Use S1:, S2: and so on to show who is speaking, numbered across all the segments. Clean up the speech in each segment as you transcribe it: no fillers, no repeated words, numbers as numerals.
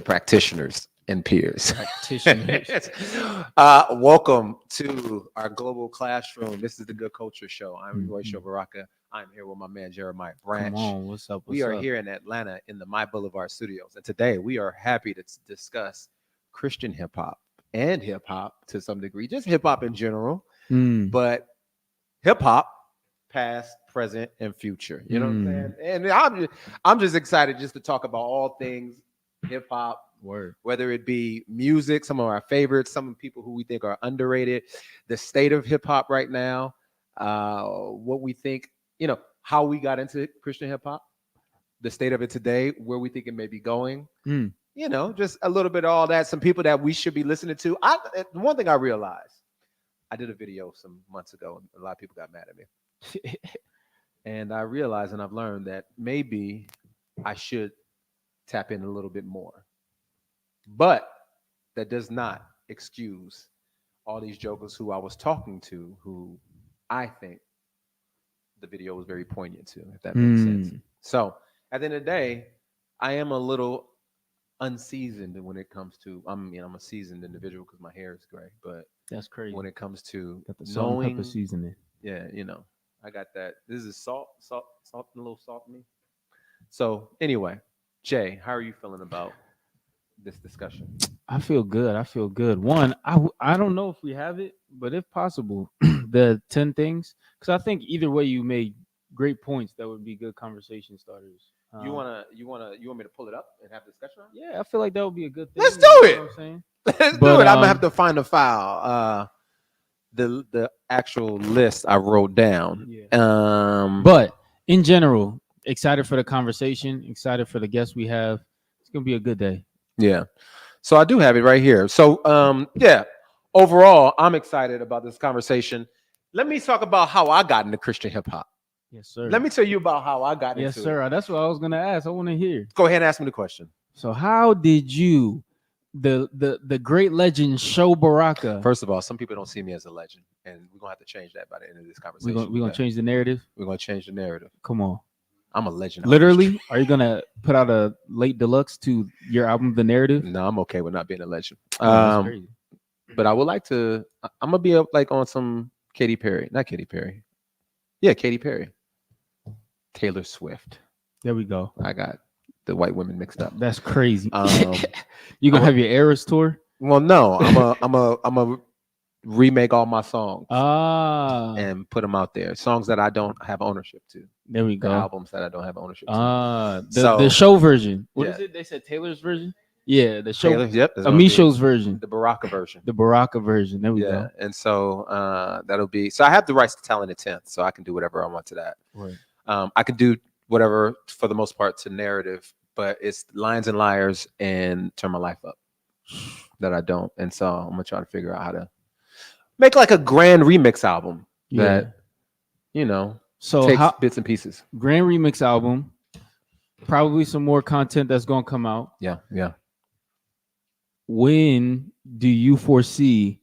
S1: practitioners and peers.
S2: Practitioners.
S1: Welcome to our global classroom. This is the Good Culture Show. I'm your show, Baraka. I'm here with my man Jeremiah Branch.
S2: Come on, what's up?
S1: We are here in Atlanta in the MyBLVD studios, and today we are happy to discuss Christian hip hop and hip hop to some degree, just hip hop in general, but hip hop past, present, and future. You know what I'm saying? And I'm just excited just to talk about all things hip hop.
S2: Word.
S1: Whether it be music, some of our favorites, some people who we think are underrated, the state of hip hop right now, what we think, how we got into Christian hip hop, the state of it today, where we think it may be going, just a little bit of all that. Some people that we should be listening to. One thing I realized, I did a video some months ago, and a lot of people got mad at me. And I realized and I've learned that maybe I should tap in a little bit more. But that does not excuse all these jokers who I was talking to, who I think the video was very poignant to, if that makes sense. So at the end of the day, I am a little unseasoned when it comes to, I'm a seasoned individual because my hair is gray, but
S2: that's crazy.
S1: When it comes to
S2: got the salt and pepper seasoning.
S1: Yeah, I got that. This is salt, a little salt in me. So anyway, Jay, how are you feeling about this discussion?
S2: I feel good. One, I don't know if we have it, but if possible, the 10 things, because I think either way you made great points that would be good conversation starters.
S1: You want me to pull it up and have a discussion on it?
S2: Yeah, I feel like that would be a good thing.
S1: Let's do it.
S2: What I'm saying?
S1: Let's do it. I'm gonna have to find the file. The actual list I wrote down.
S2: Yeah. But in general, excited for the conversation, excited for the guests we have. It's gonna be a good day.
S1: Yeah. So I do have it right here. So overall, I'm excited about this conversation. Let me talk about how I got into Christian hip hop.
S2: Yes, sir.
S1: Let me tell you about how I got into it.
S2: Yes, sir. That's what I was gonna ask. I want to hear.
S1: Go ahead and ask me the question.
S2: So how did you, the great legend Show Baraka?
S1: First of all, some people don't see me as a legend, and we're gonna have to change that by the end of this conversation.
S2: We're gonna change the narrative.
S1: We're gonna change the narrative.
S2: Come on.
S1: I'm a legend.
S2: Literally, are you gonna put out a late deluxe to your album, The Narrative?
S1: No, I'm okay with not being a legend.
S2: That's crazy.
S1: But I would like to. I'm gonna be up like on some Katy Perry, not Katy Perry. Yeah, Katy Perry. Taylor Swift.
S2: There we go.
S1: I got the white women mixed up.
S2: That's crazy. You gonna have your Eras tour?
S1: Well, no. I'm a remake all my songs and put them out there. Songs that I don't have ownership to.
S2: There we go.
S1: Albums that I don't have ownership to.
S2: The show version. What is it? They said Taylor's version? Yeah, the show.
S1: Taylor's, yep.
S2: Amisho's version.
S1: The Baraka version.
S2: The Baraka version. There we go.
S1: And so that'll be. So I have the rights to Talent 10th, so I can do whatever I want to that.
S2: Right.
S1: I can do whatever for the most part to narrative, but it's Lions and Liars and Turn My Life Up that I don't. And so I'm gonna try to figure out how to make like a grand remix album that,
S2: so
S1: takes bits and pieces.
S2: Grand remix album, probably some more content that's gonna come out.
S1: Yeah.
S2: When do you foresee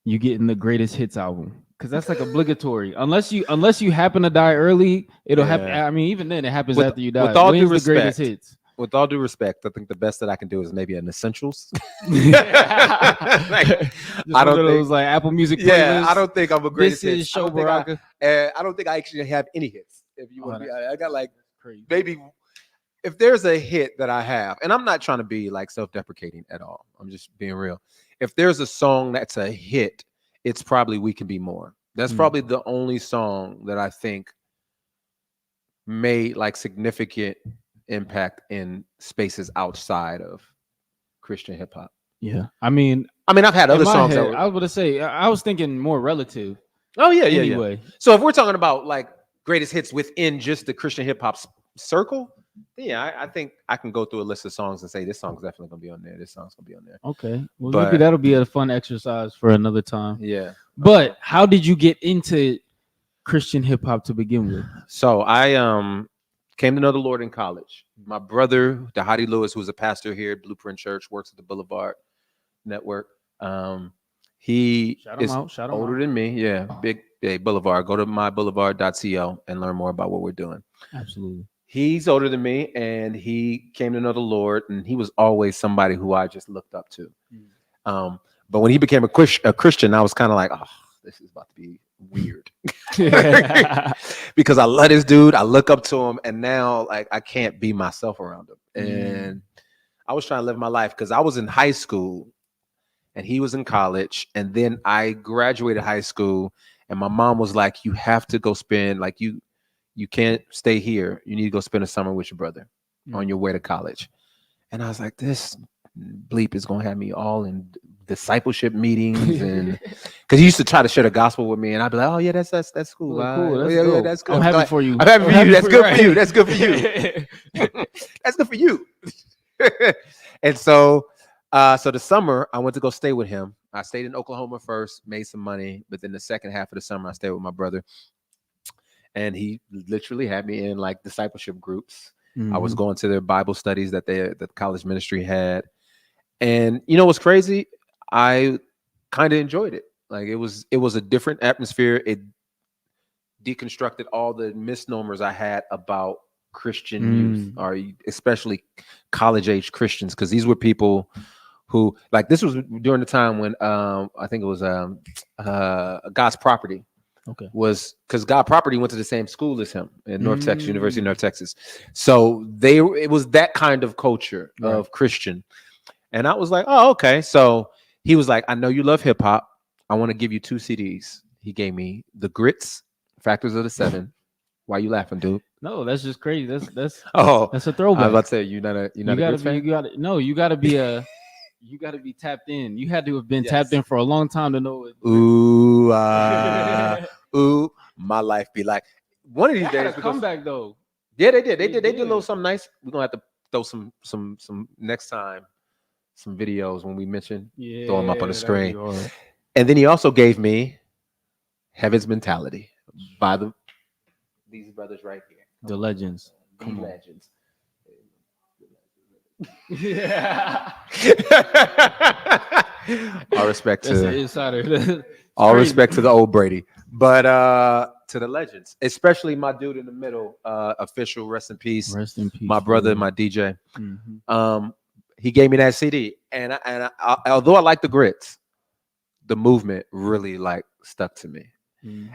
S2: you getting the greatest hits album? Because that's like obligatory. Unless you happen to die early, it'll happen. I mean, even then, it happens after you die.
S1: With all due
S2: respect, the greatest hits?
S1: With all due respect, I think the best that I can do is maybe an essentials.
S2: I don't think it was like Apple Music.
S1: Yeah, I don't think I'm a greatest hits.
S2: This is Show Baraka.
S1: I don't think I actually have any hits. If you want, I got like maybe if there's a hit that I have, and I'm not trying to be like self-deprecating at all. I'm just being real. If there's a song that's a hit, it's probably We Can Be More. That's probably the only song that I think made like significant impact in spaces outside of Christian hip hop.
S2: Yeah. I mean,
S1: I've had other songs.
S2: I was going to say, I was thinking more relative.
S1: Oh, yeah.
S2: Anyway.
S1: Yeah. So if we're talking about like greatest hits within just the Christian hip hop circle, yeah, I think I can go through a list of songs and say this song's definitely gonna be on there. This song's gonna be on there.
S2: Okay, well maybe that'll be a fun exercise for another time.
S1: Yeah.
S2: But how did you get into Christian hip hop to begin with?
S1: So I came to know the Lord in college. My brother, Dahadi Lewis, who's a pastor here at Blueprint Church, works at the Boulevard Network. He is older than me. Yeah, big Boulevard. Go to myBLVD.co and learn more about what we're doing.
S2: Absolutely.
S1: He's older than me, and he came to know the Lord, and he was always somebody who I just looked up to. But when he became a Christian, I was kind of like, oh, this is about to be weird. Because I love this dude. I look up to him, and now like I can't be myself around him. And I was trying to live my life because I was in high school and he was in college. And then I graduated high school, and my mom was like, you have to go spend, like, you can't stay here. You need to go spend a summer with your brother on your way to college. And I was like, this bleep is going to have me all in discipleship meetings. And because he used to try to share the gospel with me, and I'd be like, oh yeah, that's cool.
S2: Cool.
S1: Yeah, that's good.
S2: I'm happy for you.
S1: I'm happy for you. That's good for you. That's good for you. That's good for you. And so the summer I went to go stay with him. I stayed in Oklahoma first, made some money, but then the second half of the summer I stayed with my brother, and he literally had me in like discipleship groups. I was going to their Bible studies that the college ministry had. And you know what's crazy? I kind of enjoyed it. Like it was a different atmosphere. It deconstructed all the misnomers I had about Christian youth, or especially college age Christians, because these were people who, like, this was during the time when I think it was God's Property.
S2: Okay.
S1: Was because God Property went to the same school as him in North Texas, University of North Texas. So it was that kind of culture of Christian. And I was like, oh, okay. So he was like, I know you love hip hop. I want to give you 2 CDs. He gave me The Grits, Factors of the Seven. Why you laughing, dude?
S2: No, that's just crazy. That's
S1: that's
S2: a throwback.
S1: I was about to say, you're not a Grits fan?
S2: You gotta be tapped in. You had to have been tapped in for a long time to know it.
S1: Ooh, ooh, my life be like one of these days.
S2: Come back though.
S1: Yeah, they did. They did a little something nice. We're gonna have to throw some next time, some videos when we mention. Throw them up on the screen. And then he also gave me Heaven's Mentality by these brothers right here.
S2: The legends.
S1: Come legends.
S2: Yeah.
S1: All respect
S2: That's
S1: to
S2: an insider.
S1: all respect to the old Brady, but to the legends, especially my dude in the middle, Official, rest in peace.
S2: Rest in peace.
S1: My brother, my DJ. He gave me that CD, and I, although I like the Grits, the movement really like stuck to me.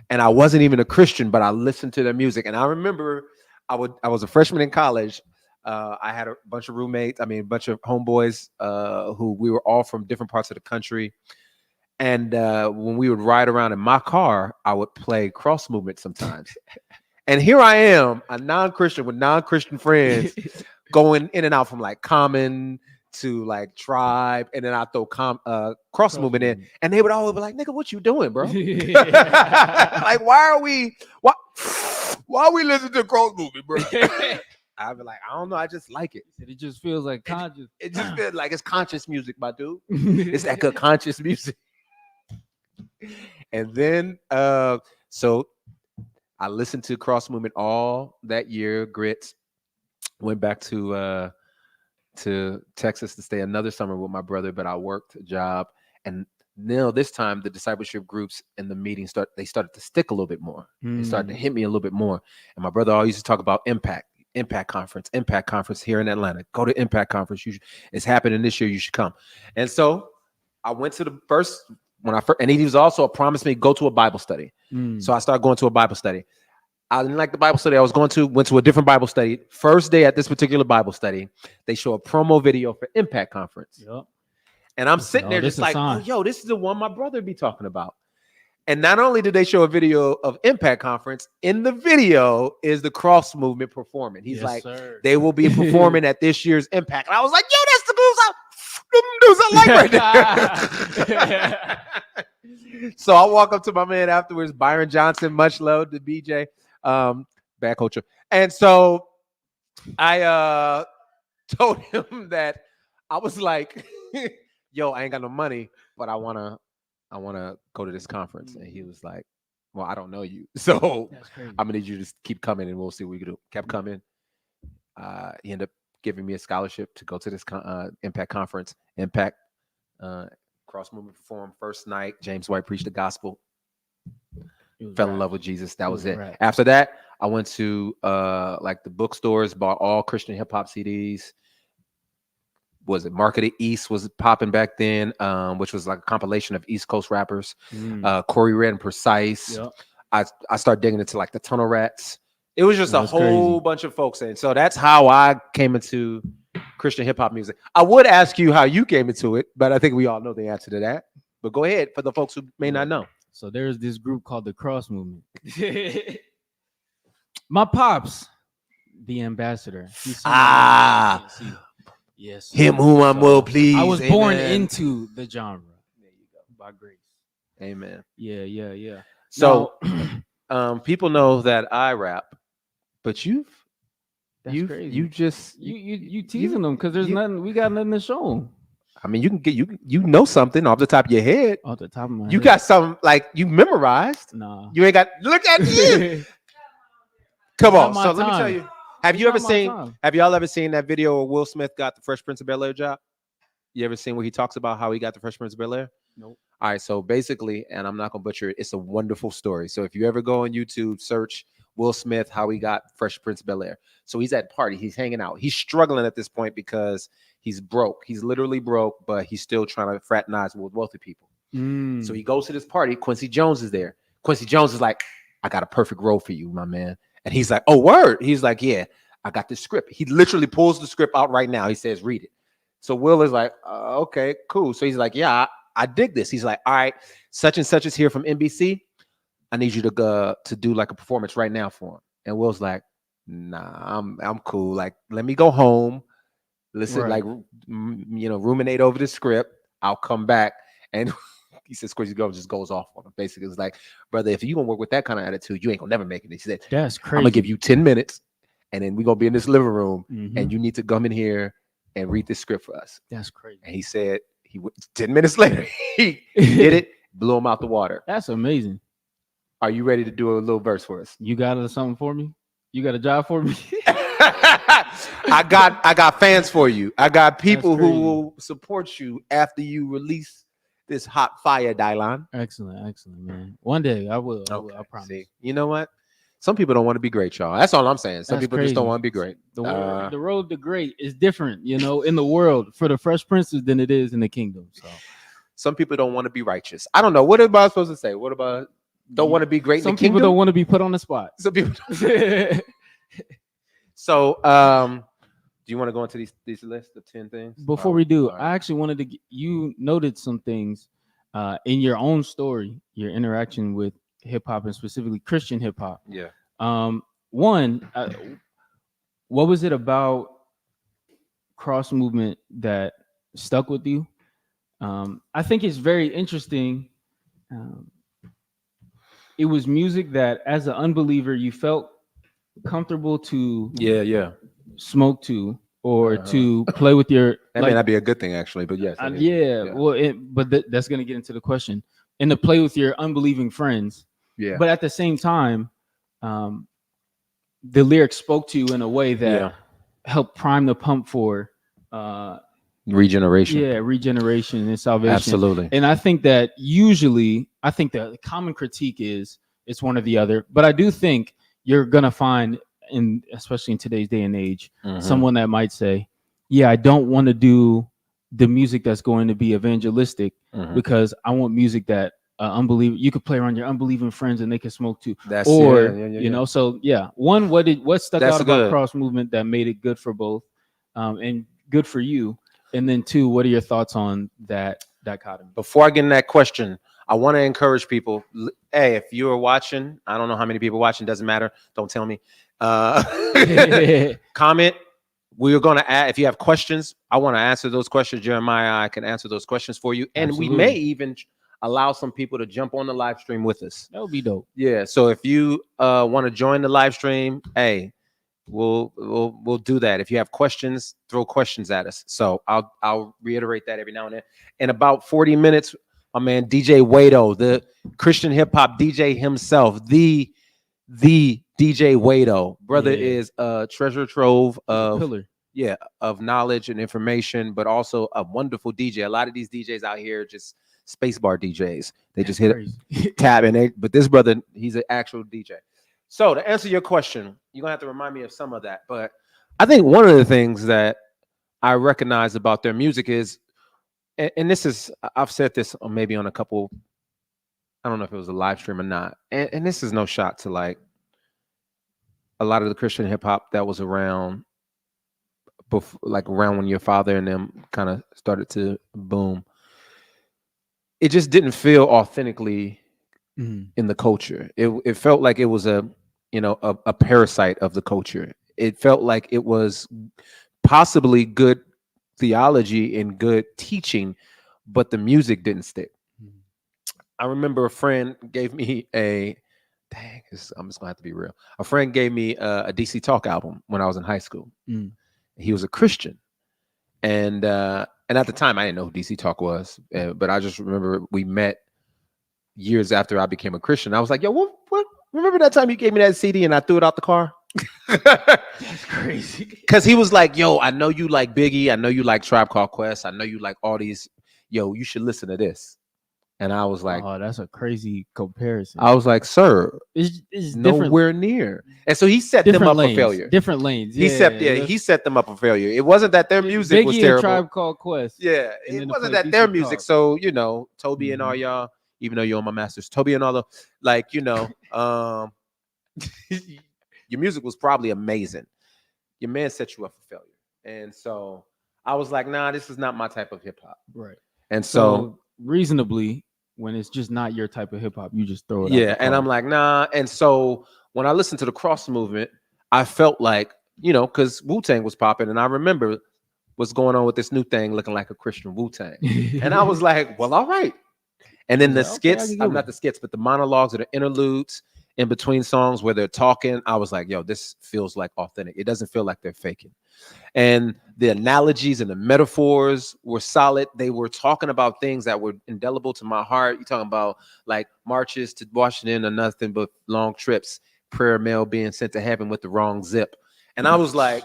S1: And I wasn't even a Christian, but I listened to their music, and I remember I was a freshman in college. I had a bunch of roommates, a bunch of homeboys who we were all from different parts of the country. And when we would ride around in my car, I would play Cross Movement sometimes. And here I am, a non-Christian with non-Christian friends, going in and out from like Common to like Tribe, and then I throw Cross Movement in, and they would always be like, "Nigga, what you doing, bro?" Like, why are we listening to Cross Movement, bro? I'd be like, I don't know, I just like it.
S2: It just feels like conscious.
S1: It just feels like it's conscious music, my dude. It's that good conscious music. And then so I listened to Cross Movement all that year. Grits. Went back to Texas to stay another summer with my brother, but I worked a job. And now this time the discipleship groups and the meetings started to stick a little bit more. They started to hit me a little bit more. And my brother always used to talk about Impact Conference here in Atlanta. Go to Impact Conference. It's happening this year. You should come. And so I went to the first, and he was also promised me go to a Bible study. So I started going to a Bible study. I didn't like the Bible study I was went to a different Bible study. First day at this particular Bible study, they show a promo video for Impact Conference.
S2: Yep.
S1: And I'm sitting there just like, oh, yo, this is the one my brother be talking about. And not only did they show a video of Impact Conference, in the video is the Cross Movement performing. He's like, they will be performing at this year's Impact. And I was like, yo, that's the dudes I like right there. So I walk up to my man afterwards, Byron Johnson, much love to BJ, bad culture. And so I told him that I was like, yo, I ain't got no money, but I wanna go to this conference. And he was like, well, I don't know you, so I'm gonna need you to keep coming and we'll see what we can do. Kept coming. He ended up giving me a scholarship to go to this Impact Conference. Impact Cross Movement performed first night. James White preached the gospel. Fell in love with Jesus. That was it. After that, I went to like the bookstores, bought all Christian hip hop CDs. Was it Marketed East was popping back then, which was like a compilation of East Coast rappers. Corey Red and Precise.
S2: Yep.
S1: I started digging into like the Tunnel Rats. It was just a
S2: That's
S1: whole
S2: crazy.
S1: bunch of folks. And so that's how I came into Christian hip hop music. I would ask you how you came into it, but I think we all know the answer to that. But go ahead for the folks who may not know.
S2: So there's this group called the Cross Movement. My pops, the ambassador. He's yes,
S1: him whom I'm well pleased.
S2: I was born into the genre. There you go. By grace.
S1: Amen.
S2: Yeah.
S1: So people know that I rap, but
S2: that's crazy. You teasing them because there's nothing. We got nothing to show them.
S1: I mean, you can get you know something off the top of your head.
S2: Off the top of my head.
S1: You got something like you memorized.
S2: Nah.
S1: You ain't got. Look at you. Come on. So let me tell you. Have y'all ever seen that video where Will Smith got the Fresh Prince of Bel-Air job? You ever seen where he talks about how he got the Fresh Prince of Bel-Air?
S2: Nope.
S1: All right. So basically, and I'm not gonna butcher it. It's a wonderful story. So if you ever go on YouTube, search Will Smith, how he got Fresh Prince of Bel-Air. So he's at party. He's hanging out. He's struggling at this point because he's broke. He's literally broke, but he's still trying to fraternize with wealthy people. So he goes to this party. Quincy Jones is there. Quincy Jones is like, I got a perfect role for you, my man. And he's like, oh, word. He's like, yeah, I got this script. He literally pulls the script out right now. He says, read it. So Will is like, okay, cool. So he's like, yeah, I dig this. He's like, all right, such and such is here from NBC. I need you to do like a performance right now for him. And Will's like, nah, I'm cool. Like, let me go home. Listen, like, ruminate over the script. I'll come back. And he says, Quincy Jones just goes off on him. Basically, it's like, brother, if you're going to work with that kind of attitude, you ain't going to never make it. He said,
S2: that's crazy.
S1: I'm going to give you 10 minutes, and then we're going to be in this living room, and you need to come in here and read this script for us.
S2: That's crazy.
S1: And he said, 10 minutes later, he did it, blew him out the water.
S2: That's amazing.
S1: Are you ready to do a little verse for us?
S2: You got something for me? You got a job for me?
S1: I got fans for you. I got people who will support you after you release this hot fire, Dylan.
S2: Excellent, man. One day I will.
S1: Okay.
S2: I promise.
S1: See, you know what? Some people don't want to be great, y'all. That's all I'm saying. Some people just don't want to be great.
S2: The road to great is different, in the world for the Fresh Princes than it is in the kingdom. So
S1: some people don't want to be righteous. I don't know. What am I supposed to say? What about don't want to be great?
S2: Some people don't want to be put on the spot.
S1: Some people don't. So, do you want to go into these lists of 10 things?
S2: Before we do, I actually wanted to. You noted some things in your own story, your interaction with hip hop and specifically Christian hip hop.
S1: Yeah.
S2: One, what was it about Cross Movement that stuck with you? I think it's very interesting. It was music that, as an unbeliever, you felt comfortable to smoke to or to play with your.
S1: That may not be a good thing, actually, but yes.
S2: Well, that's going to get into the question. And to play with your unbelieving friends.
S1: Yeah.
S2: But at the same time, the lyrics spoke to you in a way that helped prime the pump for
S1: regeneration.
S2: Yeah, regeneration and salvation.
S1: Absolutely.
S2: And I think that usually, the common critique is it's one or the other. But I do think you're gonna find, especially in today's day and age, someone that might say, "Yeah, I don't want to do the music that's going to be evangelistic because I want music that you could play around your unbelieving friends and they can smoke too."
S1: That's
S2: So one, what stuck out about Cross Movement that made it good for both, and good for you, and then two, what are your thoughts on that dichotomy? Before
S1: I get in that question, I want to encourage people. Hey, if you are watching, I don't know how many people watching, doesn't matter. Don't tell me. Comment. We're going to add, if you have questions, I want to answer those questions. Jeremiah, I can answer those questions for you. And we may even allow some people to jump on the live stream with us.
S2: That would be dope.
S1: Yeah. So if you want to join the live stream, hey, we'll do that. If you have questions, throw questions at us. So I'll reiterate that every now and then. In about 40 minutes, my man DJ Wado, the Christian hip hop DJ himself, the DJ Wado, brother, is a treasure trove of knowledge and information, but also a wonderful DJ. A lot of these DJs out here just spacebar DJs. They just hit tab but this brother, he's an actual DJ. So to answer your question, you're gonna have to remind me of some of that. But I think one of the things that I recognize about their music is, and this is, I've said this maybe on a couple, I don't know if it was a live stream or not, and this is no shot to like a lot of the Christian hip hop that was around before, like around when your father and them kind of started to boom. It just didn't feel authentically in the culture. It felt like it was a, you know, a parasite of the culture. It felt like it was possibly good theology and good teaching, but the music didn't stick. I remember a friend gave me I'm just gonna have to be real. A friend gave me a DC Talk album when I was in high school. He was a Christian, and at the time I didn't know who DC Talk was, but I just remember we met years after I became a Christian. I was like, "Yo, what? Remember that time you gave me that CD and I threw it out the car?"
S2: That's crazy.
S1: Because he was like, "Yo, I know you like Biggie. I know you like Tribe Called Quest. I know you like all these. Yo, you should listen to this." And I was like,
S2: "Oh, that's a crazy comparison."
S1: I was like, "Sir,
S2: it's
S1: nowhere near." And so he set them up for failure.
S2: Different lanes.
S1: He set them up for failure. It wasn't that their music
S2: Biggie
S1: was terrible.
S2: And Tribe Called Quest.
S1: Yeah, it wasn't that their music. Talk. So you know, Toby and all y'all, even though you're on my masters, Toby and all the, like, you know, your music was probably amazing. Your man set you up for failure. And so I was like, nah, this is not my type of hip hop.
S2: Right.
S1: And so
S2: reasonably, when it's just not your type of hip hop, you just throw it out.
S1: Yeah, and I'm like, nah. And so when I listened to the Cross movement, I felt like, you know, because Wu-Tang was popping, and I remember what's going on with this new thing looking like a Christian Wu-Tang. And I was like, well, all right. And then the skits, not the skits, but the monologues or the interludes in between songs where they're talking, I was like, yo, this feels like authentic. It doesn't feel like they're faking. And the analogies and the metaphors were solid. They were talking about things that were indelible to my heart. You're talking about like marches to Washington are nothing but long trips, prayer mail being sent to heaven with the wrong zip. And I was like,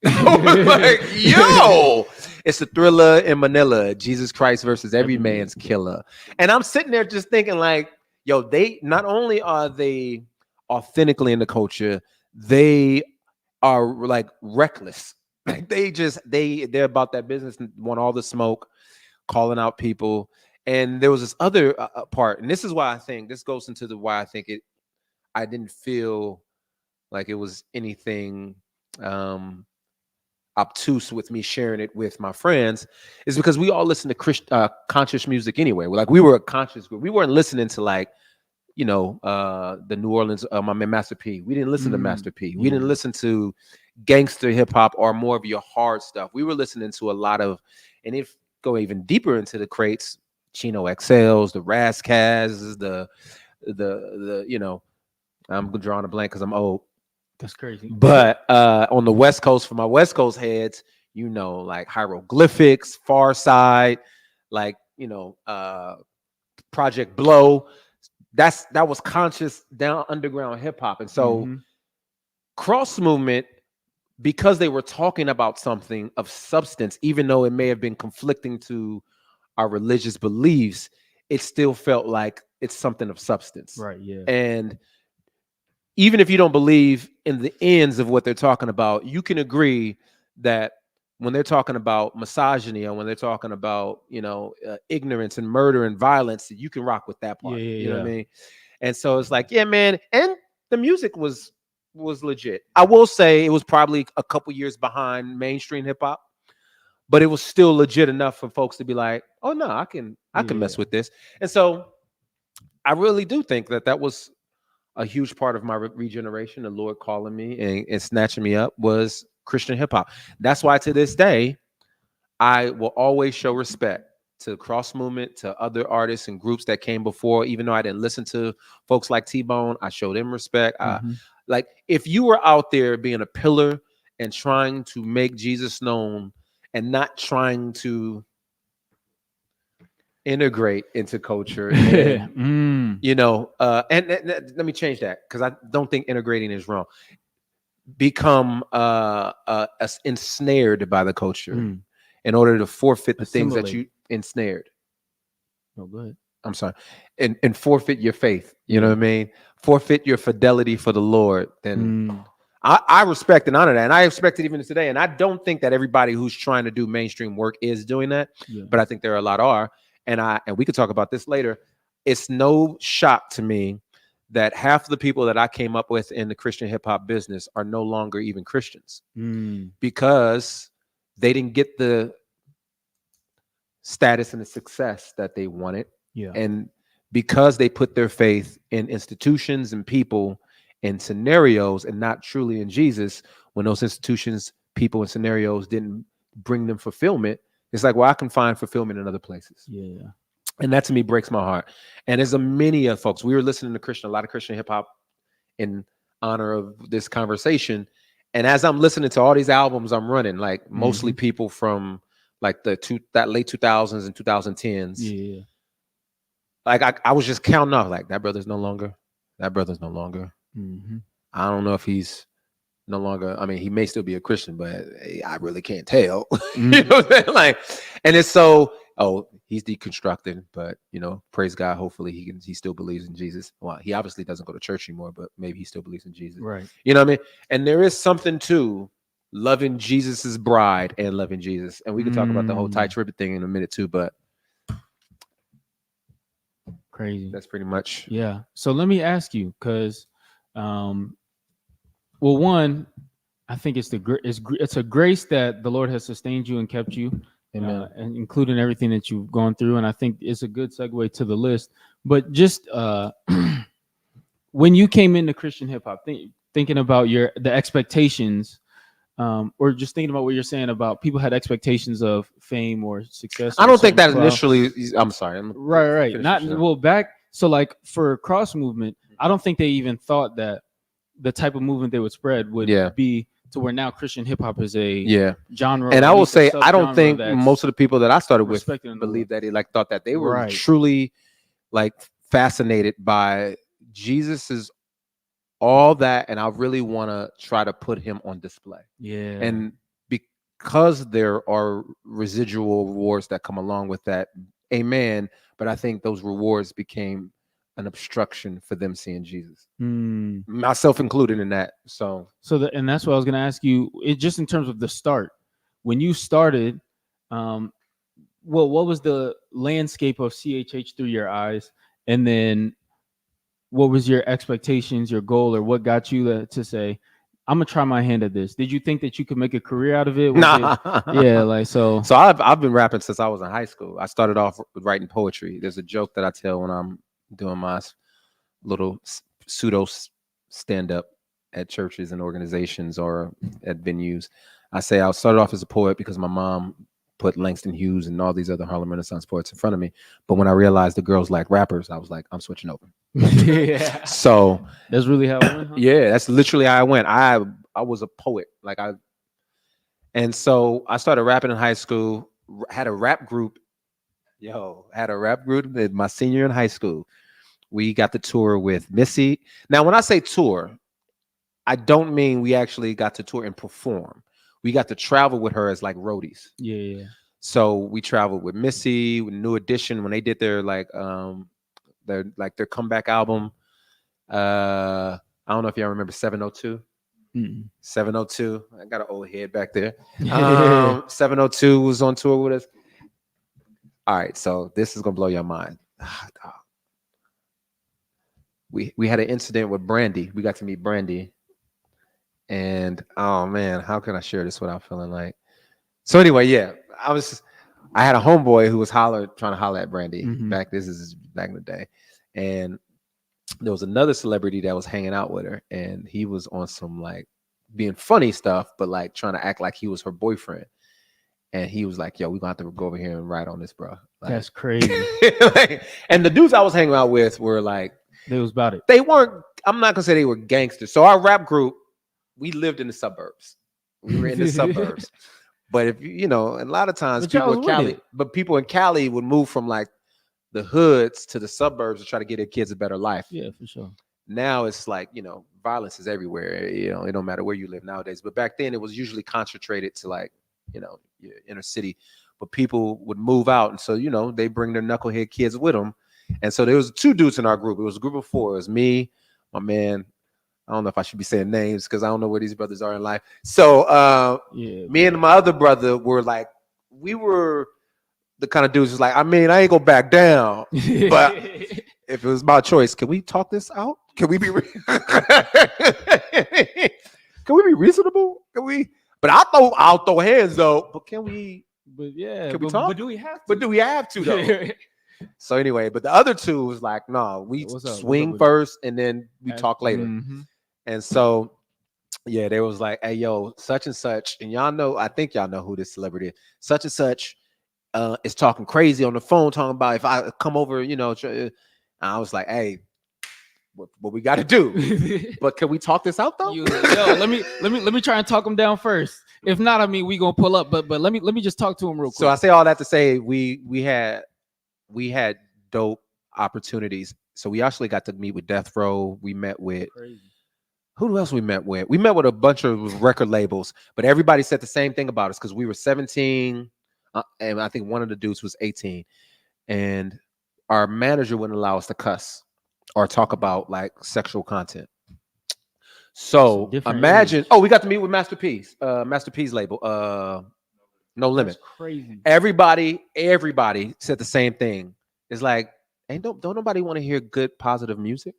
S1: yo, it's a thriller in Manila, Jesus Christ versus every man's killer. And I'm sitting there just thinking like, yo, they not only are they authentically in the culture, they are like reckless. Like they're about that business, want all the smoke, calling out people. And there was this other part, and this is why I think this goes into why I think I didn't feel like it was anything obtuse with me sharing it with my friends, is because we all listen to conscious music anyway. Like we were a conscious group. We weren't listening to like, you know, the New Orleans, my man Master P. We didn't listen to Master P. We didn't listen to gangster hip hop or more of your hard stuff. We were listening to a lot of, and if go even deeper into the crates, Chino XLs, the Razzcazz, the you know, I'm drawing a blank because I'm old.
S2: That's crazy.
S1: But on the West Coast, for my West Coast heads, you know, like Hieroglyphics, Far Side, like, you know, Project Blow. That was conscious down underground hip hop. And so Cross movement, because they were talking about something of substance, even though it may have been conflicting to our religious beliefs, it still felt like it's something of substance.
S2: Right. Yeah.
S1: And even if you don't believe in the ends of what they're talking about, you can agree that when they're talking about misogyny or when they're talking about, you know, ignorance and murder and violence, you can rock with that part. You know what I mean? And so it's like, yeah, man. And the music was legit. I will say it was probably a couple years behind mainstream hip hop, but it was still legit enough for folks to be like, oh no, I can mess with this. And so I really do think that was a huge part of my regeneration, the Lord calling me and snatching me up, was Christian hip hop. That's why to this day, I will always show respect to Cross movement, to other artists and groups that came before. Even though I didn't listen to folks like T-Bone, I showed them respect. Like if you were out there being a pillar and trying to make Jesus known and not trying to integrate into culture, and, you know, and let me change that, because I don't think integrating is wrong. Become ensnared by the culture in order to forfeit the things that you ensnared.
S2: No, good.
S1: I'm sorry, and forfeit your faith. You know what I mean? Forfeit your fidelity for the Lord. Then I respect and honor that, and I expect it even today. And I don't think that everybody who's trying to do mainstream work is doing that, but I think there are a lot are. And we could talk about this later. It's no shock to me that half of the people that I came up with in the Christian hip hop business are no longer even Christians because they didn't get the status and the success that they wanted. And because they put their faith in institutions and people and scenarios and not truly in Jesus, when those institutions, people, and scenarios didn't bring them fulfillment, it's like, well, I can find fulfillment in other places. And that to me breaks my heart. And there's a many of folks. We were listening to a lot of Christian hip hop in honor of this conversation. And as I'm listening to all these albums I'm running, like mostly people from like that late 2000s and 2010s. Like I was just counting off, like that brother's no longer. I don't know if he's no longer. I mean, he may still be a Christian, but I really can't tell. You know what I'm saying? Like, and it's so. Oh, he's deconstructing, but praise God. Hopefully, he still believes in Jesus. Well, he obviously doesn't go to church anymore, but maybe he still believes in Jesus.
S2: Right.
S1: You know what I mean? And there is something to loving Jesus's bride and loving Jesus, and we can talk about the whole tight tripping thing in a minute too. But
S2: crazy.
S1: That's pretty much.
S2: Yeah. So let me ask you, because, one, I think it's a grace that the Lord has sustained you and kept you. And including everything that you've gone through. And I think it's a good segue to the list. But just when you came into Christian hip hop, thinking about the expectations, or just thinking about what you're saying about people had expectations of fame or success.
S1: I don't think that initially. I'm sorry.
S2: Right. Back. So like for cross movement, I don't think they even thought that the type of movement they would spread would be to where now Christian hip hop is a genre.
S1: And I will say, I don't think most of the people that I started with believe that thought that they were truly like fascinated by Jesus's all that. And I really want to try to put him on display. And because there are residual rewards that come along with that. Amen. But I think those rewards became an obstruction for them seeing Jesus, myself included in that.
S2: And that's what I was going to ask you. It just in terms of the start, when you started, what was the landscape of CHH through your eyes, and then what was your expectations, your goal, or what got you to say, I'm gonna try my hand at this? Did you think that you could make a career out of it? So
S1: I've been rapping since I was in high school. I started off with writing poetry. There's a joke that I tell when I'm doing my little pseudo stand-up at churches and organizations or at venues. I say I started off as a poet because my mom put Langston Hughes and all these other Harlem Renaissance poets in front of me. But when I realized the girls like rappers, I was like, I'm switching over. So
S2: that's really how it went, huh?
S1: Yeah, that's literally how I went. I was a poet. And so I started rapping in high school, had a rap group in my senior in high school. We got to tour with Missy. Now, when I say tour, I don't mean we actually got to tour and perform. We got to travel with her as like roadies.
S2: Yeah.
S1: So we traveled with Missy, with New Edition when they did their their comeback album. I don't know if y'all remember 702. 702. I got an old head back there. 702 was on tour with us. All right, so this is gonna blow your mind. We had an incident with Brandy. We got to meet Brandy, and oh man, how can I share this without feeling like? So anyway, I had a homeboy who was trying to holler at Brandy. This is back in the day, and there was another celebrity that was hanging out with her, and he was on some like being funny stuff, but like trying to act like he was her boyfriend. And he was like, yo, we're gonna have to go over here and ride on this, bro. Like,
S2: that's crazy.
S1: And the dudes I was hanging out with were like,
S2: they was about it.
S1: They weren't, I'm not gonna say they were gangsters. So our rap group, we lived in the suburbs. We were in the suburbs. But if and a lot of times people in Cali would move from like the hoods to the suburbs to try to get their kids a better life.
S2: Yeah, for sure.
S1: Now it's like, violence is everywhere. It don't matter where you live nowadays. But back then it was usually concentrated to like, your inner city. But people would move out. And so, they bring their knucklehead kids with them. And so there was 2 dudes in our group. It was a group of 4. It was me, my man. I don't know if I should be saying names because I don't know where these brothers are in life. So me and my other brother were like, we were the kind of dudes who's like, I mean, I ain't gonna back down, but if it was my choice, can we talk this out? Can we be can we be reasonable? Can we? But I'll throw hands though. But can we?
S2: But yeah,
S1: Can we talk?
S2: But do we have to?
S1: But do we have to though? So anyway, but the other 2 was like, no, we swing first and then we talk later.
S2: Mm-hmm.
S1: And so, yeah, they was like, hey, yo, such and such, and y'all know, I think y'all know who this celebrity is. Such and such is talking crazy on the phone, talking about if I come over, you know. And I was like, hey, what we got to do? But can we talk this out though?
S2: Yo, let me try and talk him down first. If not, I mean, we gonna pull up. But let me just talk to him real quick.
S1: So I say all that to say we had dope opportunities. So we actually got to meet with Death Row. We met with who else we met with? We met with a bunch of record labels, but everybody said the same thing about us because we were 17, and I think one of the dudes was 18, and our manager wouldn't allow us to cuss or talk about like sexual content. So imagine, we got to meet with Master P's label, No Limit.
S2: That's crazy.
S1: Everybody said the same thing. It's like, don't nobody want to hear good, positive music?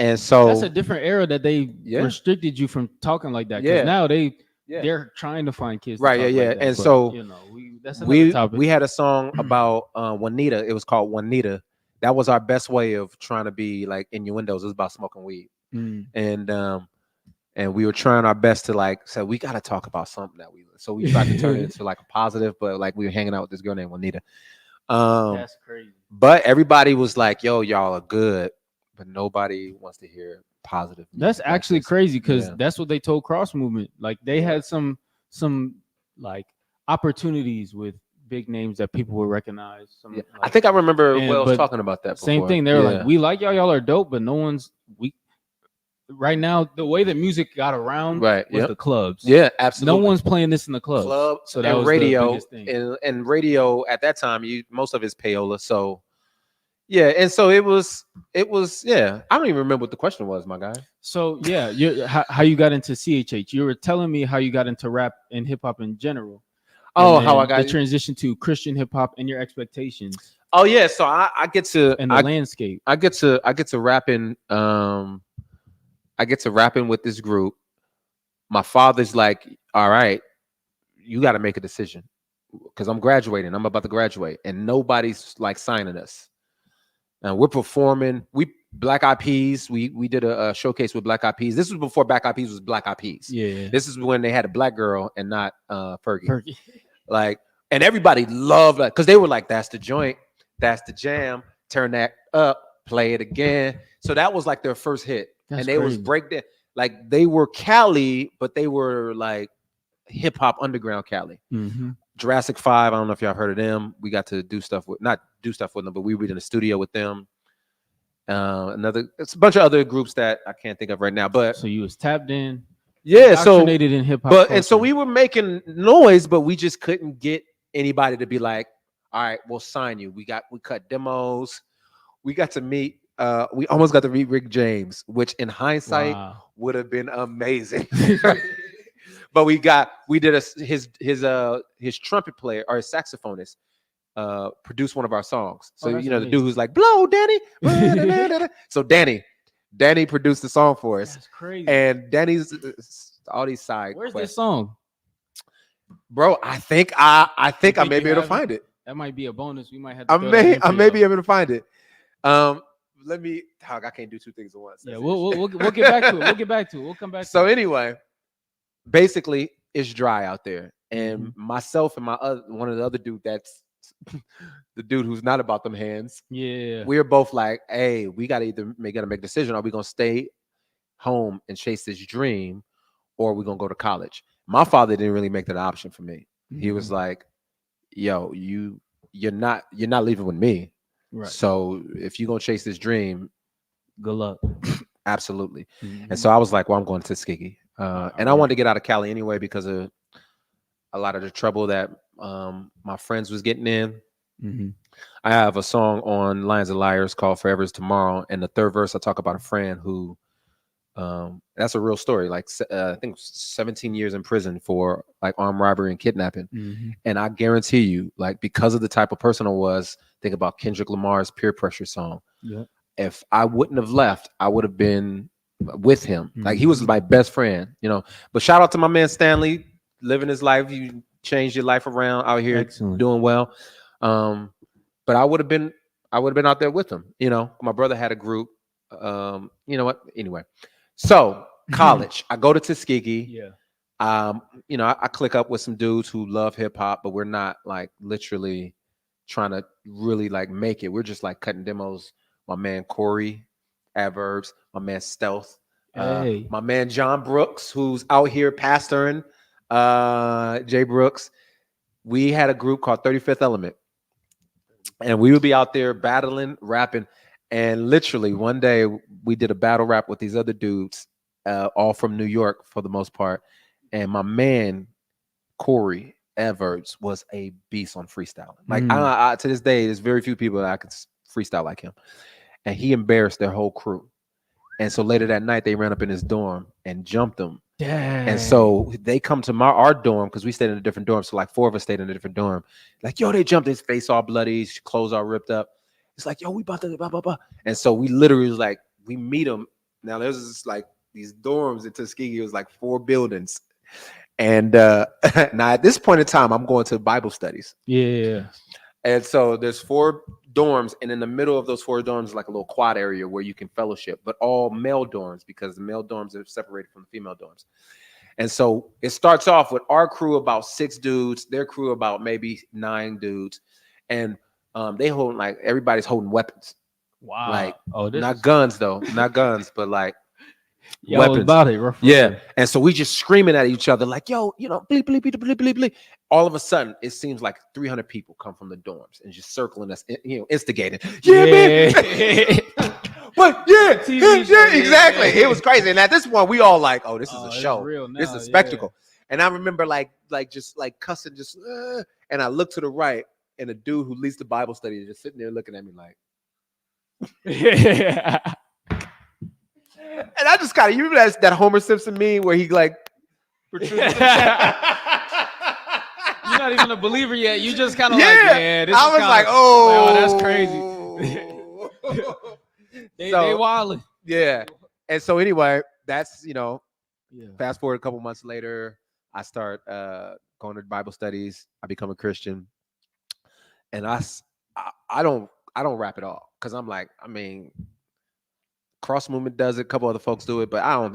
S1: And so
S2: that's a different era that they restricted you from talking like that. Because now they're trying to find kids.
S1: Right.
S2: Like that,
S1: and
S2: but,
S1: so
S2: you know, that's another topic.
S1: We had a song about Juanita. It was called Juanita. That was our best way of trying to be like innuendos. It was about smoking weed. And we were trying our best to like say we got to talk about something that so we tried to turn it into like a positive, but like we were hanging out with this girl named Juanita.
S2: That's crazy.
S1: But everybody was like, yo, y'all are good, but nobody wants to hear positive music.
S2: That's actually crazy because that's what they told Cross Movement. Like they had some like opportunities with big names that people would recognize. Like,
S1: I think I remember Wells talking about that before.
S2: Same thing. They were like, we like y'all are dope, but no one's right now, the way that music got around was the clubs. Yeah, absolutely. No one's playing this in the clubs. So that was
S1: radio,
S2: the biggest thing.
S1: And radio at that time, most of it's payola. So yeah, and so it was. Yeah, I don't even remember what the question was, my guy.
S2: So yeah, how you got into CHH? You were telling me how you got into rap and hip hop in general.
S1: Oh, how I got
S2: the transition to Christian hip hop and your expectations.
S1: Oh yeah, so I get to
S2: landscape.
S1: I get to rapping. I get to rapping with this group. My father's like, all right, you got to make a decision because I'm graduating. I'm about to graduate and nobody's like signing us. And we're performing. Black Eyed Peas. We did a showcase with Black Eyed Peas. This was before Black Eyed Peas was Black Eyed Peas.
S2: Yeah.
S1: This is when they had a black girl and not Fergie. Like, and everybody loved that because they were like, that's the joint. That's the jam. Turn that up. Play it again. So that was like their first hit. That's and they crazy. Was breakdown, like they were Cali, but they were like hip hop underground Cali.
S2: Mm-hmm.
S1: Jurassic 5, I don't know if y'all heard of them. We got to not do stuff with them, but we were in the studio with them. It's a bunch of other groups that I can't think of right now. But
S2: so you was tapped in,
S1: indoctrinated
S2: in hip hop.
S1: And so we were making noise, but we just couldn't get anybody to be like, all right, we'll sign you. We cut demos. We got to meet. We almost got to meet Rick James, which in hindsight would have been amazing. But we did his trumpet player or his saxophonist produced one of our songs. So the dude who's like, blow, Danny. So Danny produced the song for us.
S2: That's crazy.
S1: And Danny's all these side.
S2: Where's this song?
S1: Bro, I think I may be able to find it.
S2: That might be a bonus. We might have to
S1: I may be able to find it. Let me talk. I can't do two things at once.
S2: Yeah, we'll get back to it. We'll get back to it. We'll come back.
S1: So anyway, basically, it's dry out there, and myself and one of the other dude that's the dude who's not about them hands.
S2: Yeah,
S1: we're both like, hey, we gotta make a decision. Are we gonna stay home and chase this dream, or are we gonna go to college? My father didn't really make that option for me. He was like, yo, you're not leaving with me.
S2: Right.
S1: So if you're gonna chase this dream,
S2: good luck.
S1: Absolutely. And so I was like, well, I'm going to Tuskegee. And I wanted to get out of Cali anyway because of a lot of the trouble that my friends was getting in. I have a song on Lions and Liars called Forever is Tomorrow. And the third verse, I talk about a friend who, that's a real story. Like, I think 17 years in prison for like armed robbery and kidnapping.
S2: Mm-hmm.
S1: And I guarantee you, like, because of the type of person I was, think about Kendrick Lamar's Peer Pressure song.
S2: Yeah.
S1: If I wouldn't have left, I would have been with him. Like, he was my best friend, you know. But shout out to my man Stanley, living his life. You changed your life around out here, doing well. But I would have been out there with him. You know, my brother had a group. You know what? Anyway, so college, I go to Tuskegee.
S2: Yeah.
S1: You know, I click up with some dudes who love hip hop, but we're not like literally trying to really like make it. We're just like cutting demos. My man Corey Adverbs, my man Stealth, my man John Brooks, who's out here pastoring, Jay Brooks. We had a group called 35th Element. And we would be out there battling, rapping. And literally one day we did a battle rap with these other dudes, all from New York for the most part. And my man, Corey Everts, was a beast on freestyling. Like, I to this day, there's very few people that I could freestyle like him. And he embarrassed their whole crew. And so later that night, they ran up in his dorm and jumped him.
S2: Dang.
S1: And so they come to our dorm, because we stayed in a different dorm. So like 4 of us stayed in a different dorm. Like, yo, they jumped, his face all bloody, his clothes all ripped up. It's like, yo, we about to blah, blah, blah. And so we literally was like, we meet him. Now there's just like these dorms in Tuskegee. It was like 4 buildings. And now at this point in time, I'm going to Bible studies.
S2: Yeah.
S1: And so there's 4 dorms, and in the middle of those 4 dorms is like a little quad area where you can fellowship, but all male dorms, because the male dorms are separated from the female dorms. And so it starts off with our crew about 6 dudes, their crew about maybe 9 dudes, and they hold, like, everybody's holding weapons.
S2: Wow.
S1: Like,
S2: not
S1: guns though, not guns, but like
S2: weapons. About it.
S1: Yeah. And so we just screaming at each other like, yo, you know, bleep, bleep, bleep, bleep, bleep, bleep. All of a sudden, it seems like 300 people come from the dorms and just circling us, you know, instigating. Yeah, man. But yeah, exactly. It was crazy. And at this point, we all like, oh, this is a show. This is a spectacle. And I remember like just like cussing, and I looked to the right, and a dude who leads the Bible study is just sitting there looking at me like, and I just kind of, you remember that Homer Simpson meme where he like,
S2: you're not even a believer yet. You just kind of like, yeah. This I was like, oh, that's crazy. they wildin'.
S1: Yeah. And so anyway, that's, you know, fast forward a couple months later, I start going to Bible studies. I become a Christian, and I don't rap at all, because I'm like, I mean, Cross Movement does it, a couple other folks do it, but I ain't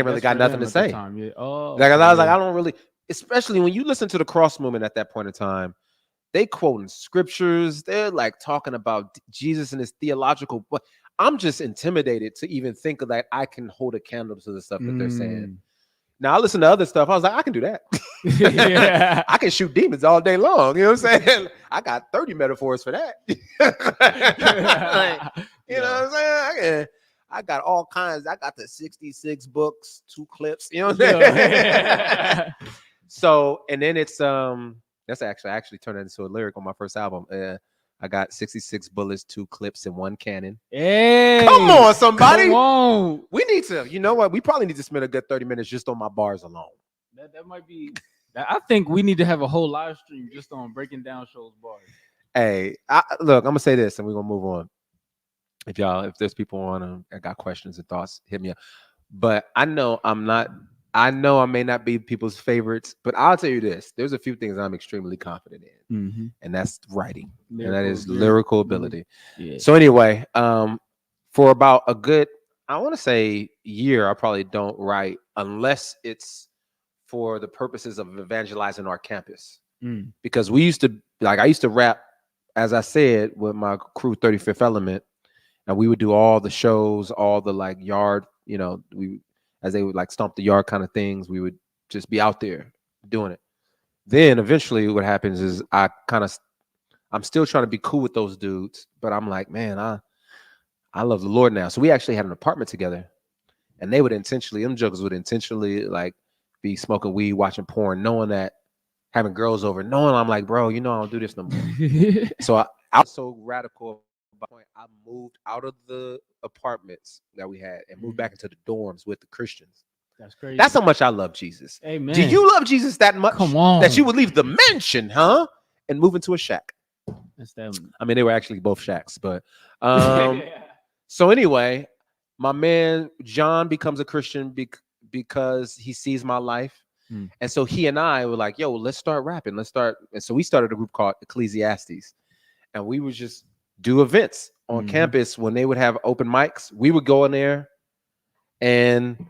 S1: really got nothing to say.
S2: Yeah. Oh,
S1: like, I was like, I don't really, especially when you listen to the Cross Movement at that point in time, they quoting scriptures, they're like talking about Jesus and his theological, but I'm just intimidated to even think of that I can hold a candle to the stuff that they're saying. Now I listen to other stuff, I was like, I can do that.
S2: Yeah.
S1: I can shoot demons all day long. You know what I'm saying? I got 30 metaphors for that. Like, you know what I'm saying? I got all kinds. I got the 66 books, 2 clips. You know what I'm saying? So, and then it's that's actually turned into a lyric on my first album. I got 66 bullets, 2 clips, and 1 cannon.
S2: Hey,
S1: come on, somebody!
S2: Come on.
S1: We need to. You know what? We probably need to spend a good 30 minutes just on my bars alone.
S2: That might be. I think we need to have a whole live stream just on breaking down shows bars.
S1: Hey, look, I'm gonna say this, and we're gonna move on. If there's people on, I got questions and thoughts, hit me up. But I know I may not be people's favorites, but I'll tell you this: there's a few things I'm extremely confident in, and that's writing, and that is lyrical ability. Yeah. So anyway, for about a good, I want to say year, I probably don't write unless it's for the purposes of evangelizing our campus, because I used to rap, as I said, with my crew 35th Element, and we would do all the shows, all the like yard, you know, as they would like stomp the yard kind of things, we would just be out there doing it. Then eventually what happens is I'm still trying to be cool with those dudes, but I'm like, man, I love the Lord now. So we actually had an apartment together, and them jokers would intentionally like be smoking weed, watching porn, knowing that, having girls over, knowing I'm like, bro, you know, I don't do this no more. So I was so radical by the point I moved out of the apartments that we had and moved back into the dorms with the Christians.
S2: That's crazy.
S1: That's how much I love Jesus.
S2: Amen.
S1: Do you love Jesus that much?
S2: Come on.
S1: That you would leave the mansion, huh? And move into a shack.
S2: That's them.
S1: I mean, they were actually both shacks, but so anyway, my man John becomes a Christian because he sees my life. And so he and I were like, yo, let's start rapping. Let's start. And so we started a group called Ecclesiastes. And we would just do events on campus when they would have open mics. We would go in there and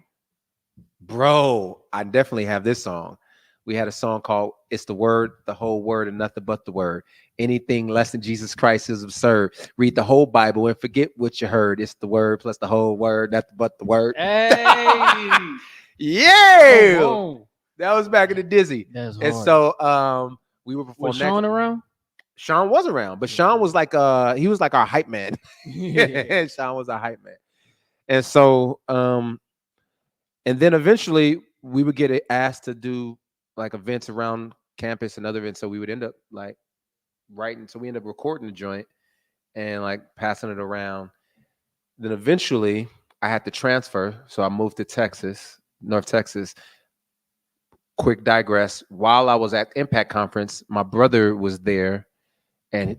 S1: bro, I definitely have this song. We had a song called It's the Word, the Whole Word, and Nothing But the Word. Anything less than Jesus Christ is absurd. Read the whole Bible and forget what you heard. It's the Word plus the whole Word, nothing but the Word.
S2: Hey.
S1: Yeah.
S2: Oh,
S1: that was back in the Dizzy.
S2: That's hard.
S1: And so we were performing.
S2: Was Sean around?
S1: Sean was around, but Sean was like he was like our hype man. Sean was our hype man. And so and then eventually we would get asked to do like events around campus and other events. So we would end up like writing. So we end up recording the joint and like passing it around. Then eventually I had to transfer. So I moved to Texas, North Texas. Quick digress. While I was at Impact Conference, my brother was there. And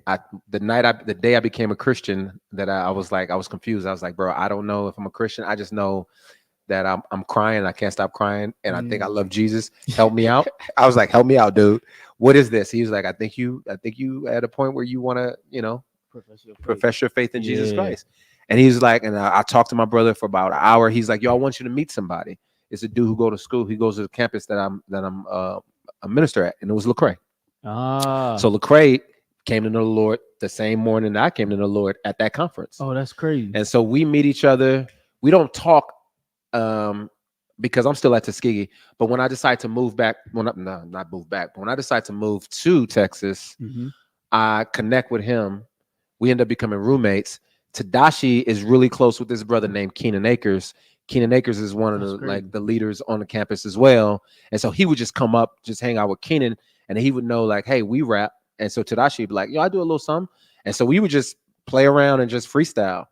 S1: the day I became a Christian, that I was confused. I was like, bro, I don't know if I'm a Christian. I just know that I'm crying. I can't stop crying. And I think I love Jesus. Help me out. I was like, help me out, dude. What is this? He was like, I think you at a point where you want to, profess your faith in Jesus Christ. And he's like, and I talked to my brother for about an hour. He's like, yo, I want you to meet somebody. It's a dude who goes to school. He goes to the campus that I'm a minister at. And it was Lecrae. So Lecrae came to know the Lord the same morning that I came to know the Lord at that conference.
S2: Oh, that's crazy.
S1: And so we meet each other. We don't talk because I'm still at Tuskegee. But when I decide to move back, not move back, but when I decide to move to Texas, I connect with him. We end up becoming roommates. Tadashi is really close with this brother named Keenan Akers. Keenan Akers is one of the leaders on the campus as well. And so he would just come up, just hang out with Keenan, and he would know like, hey, we rap. And so Tadashi would be like, yo, I do a little something. And so we would just play around and just freestyle.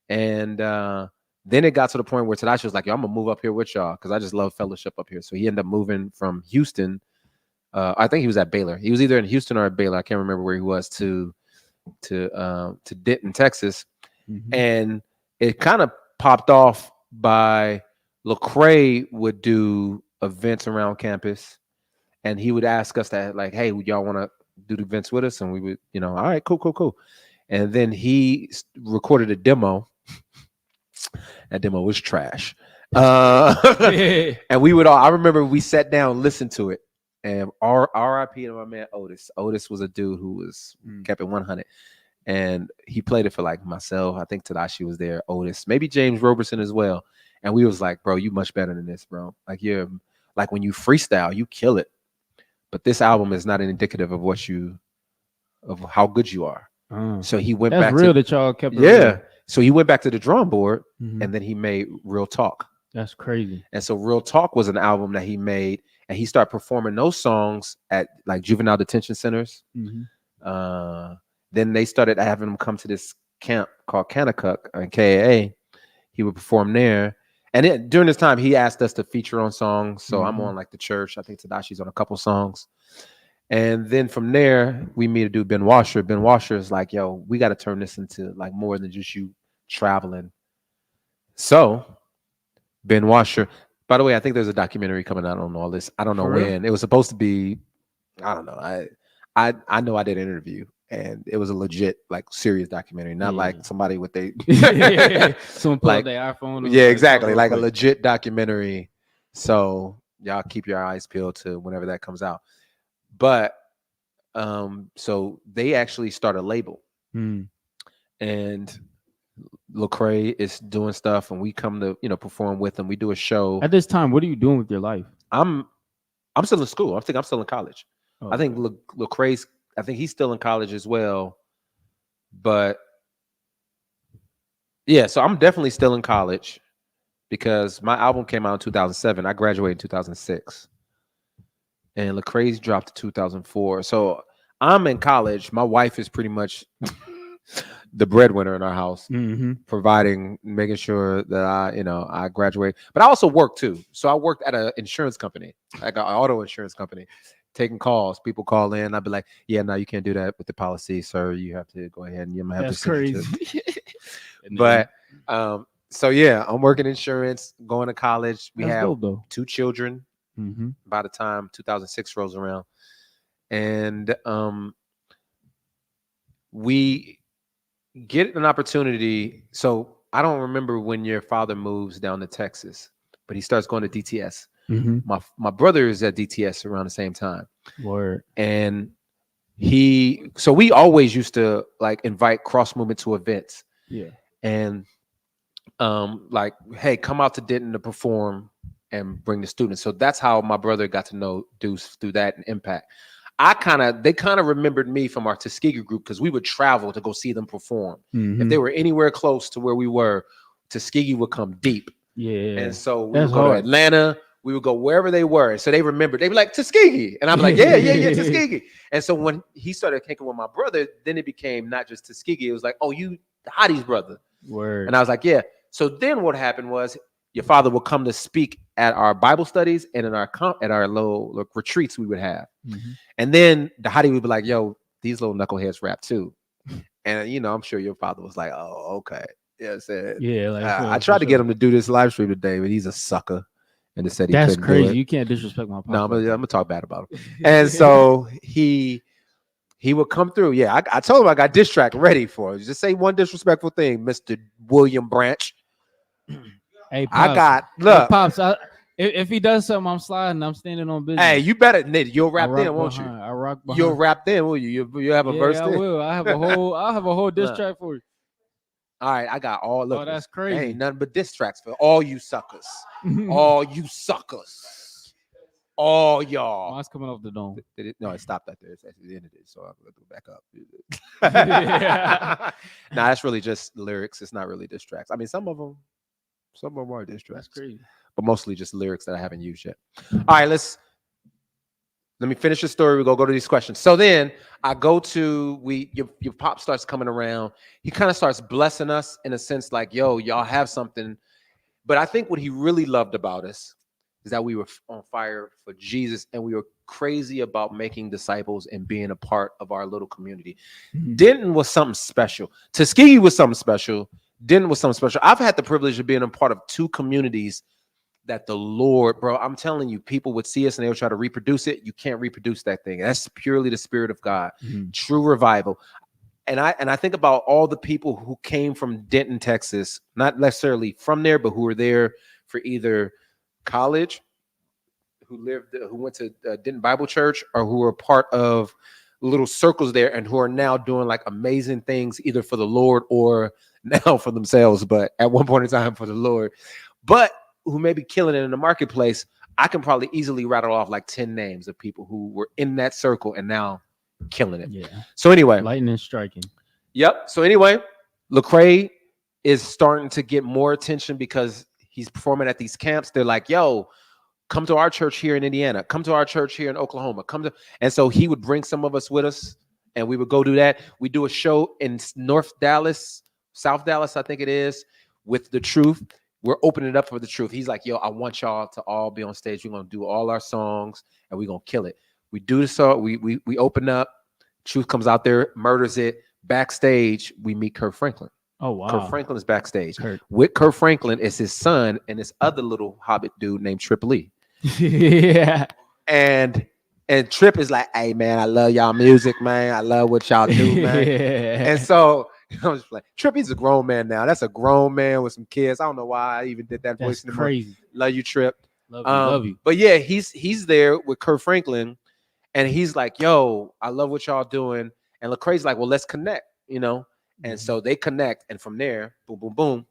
S1: And then it got to the point where Tadashi was like, yo, I'm going to move up here with y'all because I just love fellowship up here. So he ended up moving from Houston. I think he was at Baylor. He was either in Houston or at Baylor. I can't remember where he was to Denton, Texas. And it kind of popped off by Lecrae would do events around campus. And he would ask us that like, hey, would y'all want to do the events with us? And we would, all right, cool. And then he recorded a demo. That demo was trash. And we would all, I remember we sat down, listened to it, and RIP to my man Otis. Otis was a dude who was kept it 100. And he played it for like myself. I think Tadashi was there, Otis, maybe James Roberson as well. And we was like, bro, you much better than this, bro. Like you're like when you freestyle, you kill it. But this album is not indicative of of how good you are. So he went back.
S2: That's real that y'all kept it.
S1: Yeah.
S2: Real.
S1: So he went back to the drawing board and then he made Real Talk.
S2: That's crazy. And
S1: so Real Talk was an album that he made, and he started performing those songs at like juvenile detention centers. Then they started having him come to this camp called Kanakuk in KAA. He would perform there. And during this time, he asked us to feature on songs. So I'm on like The Church. I think Tadashi's on a couple songs. And then from there, we meet a dude, Ben Washer. Ben Washer is like, yo, we got to turn this into like more than just you traveling. So Ben Washer, by the way, I think there's a documentary coming out on all this. I don't know when. It was supposed to be, I don't know. I know I did an interview. And it was a legit, like, serious documentary, not like somebody with
S2: someone pulled their iPhone.
S1: Yeah, exactly, like a legit documentary. So y'all keep your eyes peeled to whenever that comes out. But so they actually start a label, and Lecrae is doing stuff, and we come to perform with them. We do a show.
S2: At this time, what are you doing with your life?
S1: I'm still in school. I think I'm still in college.
S2: Oh,
S1: I think Lecrae's. I think he's still in college as well, but yeah, so I'm definitely still in college because my album came out in 2007. I graduated in 2006, and Lecrae's dropped in 2004. So I'm in college. My wife is pretty much the breadwinner in our house, providing, making sure that I graduate. But I also work too. So I worked at an insurance company, like an auto insurance company, taking calls. People call in. I'd be like, yeah, no, you can't do that with the policy, sir. You have to go ahead and you might have
S2: That's
S1: to send it
S2: crazy.
S1: But so yeah, I'm working insurance, going to college. We
S2: That's
S1: have
S2: dope, though.
S1: 2 children by the time 2006 rolls around. And we get an opportunity. So I don't remember when your father moves down to Texas, but he starts going to DTS. My brother is at DTS around the same time.
S2: Word.
S1: And so we always used to like invite cross movement to events.
S2: Yeah.
S1: And like, hey, come out to Denton to perform and bring the students. So that's how my brother got to know Deuce through that and Impact. They kind of remembered me from our Tuskegee group because we would travel to go see them perform. If they were anywhere close to where we were, Tuskegee would come deep.
S2: Yeah.
S1: And so we would go to Atlanta. We would go wherever they were. And so they remembered. They'd be like, Tuskegee. And I'm like, yeah, Tuskegee. And so when he started kicking with my brother, then it became not just Tuskegee. It was like, oh, you Hottie's brother.
S2: Word.
S1: And I was like, yeah. So then what happened was your father would come to speak at our Bible studies and in our little retreats we would have. And then the Hottie would be like, yo, these little knuckleheads rap too. And, I'm sure your father was like, oh, okay. Yeah, I tried to get him to do this live stream today, but he's a sucker. And they said he couldn't
S2: crazy.
S1: do it.
S2: You can't disrespect my papa.
S1: No, I'm gonna talk bad about him. And so he would come through. Yeah, I told him I got diss track ready for him. Just say one disrespectful thing, Mr. William Branch.
S2: Hey,
S1: Pops,
S2: look, Pops. If he does something, I'm sliding. I'm standing on business.
S1: Hey, you better, you'll rap then, won't you?
S2: I rock behind.
S1: You'll rap then, will you? You'll have a verse.
S2: I will. I have a whole diss track for you.
S1: All right, I got all. Look,
S2: that's crazy.
S1: Ain't nothing but diss tracks for all you suckers. All you suckers. All y'all.
S2: Mine's coming off the dome.
S1: No, it stopped right there. It's actually the end of it, so I'm gonna go back up. Nah, that's really just lyrics. It's not really diss tracks. I mean, some of them are diss tracks.
S2: That's crazy.
S1: But mostly just lyrics that I haven't used yet. All right, let me finish the story. We go to these questions. So then I go to your pop starts coming around. He kind of starts blessing us in a sense like, yo, y'all have something. But I think what he really loved about us is that we were on fire for Jesus and we were crazy about making disciples and being a part of our little community. Denton was something special. Tuskegee was something special. Denton was something special. I've had the privilege of being a part of 2 communities that the Lord, bro, I'm telling you, people would see us and they would try to reproduce it. You can't reproduce that thing. That's purely the Spirit of God. True revival. And I think about all the people who came from Denton, Texas, not necessarily from there, but who were there for either college, who went to Denton Bible Church, or who were part of little circles there and who are now doing like amazing things either for the Lord or now for themselves, but at one point in time for the Lord. But who may be killing it in the marketplace. I can probably easily rattle off like 10 names of people who were in that circle and now killing it.
S2: Yeah.
S1: So anyway,
S2: lightning striking.
S1: Yep. So anyway, Lecrae is starting to get more attention because he's performing at these camps. They're like, yo, come to our church here in Indiana. Come to our church here in Oklahoma. And so he would bring some of us with us and we would go do that. We do a show in South Dallas, I think it is, with The Truth. We're opening it up for The Truth. He's like, yo, I want y'all to all be on stage. We're going to do all our songs and we're going to kill it. We do the song. We open up. Truth comes out there, murders it. Backstage, we meet Kirk Franklin.
S2: Oh, wow.
S1: Kirk Franklin is backstage. With Kirk Franklin is his son and this other little hobbit dude named Trip Lee.
S2: Yeah.
S1: And Trip is like, hey, man, I love y'all music, man. I love what y'all do, man. And so I was just like, Trippy's a grown man now. That's a grown man with some kids. I don't know why I even did that voice anymore.
S2: Crazy.
S1: Love you, Trip.
S2: Love you.
S1: But yeah, he's there with Kirk Franklin, and he's like, yo, I love what y'all doing. And Lecrae's like, well, let's connect, And so they connect, and from there, boom, boom, boom,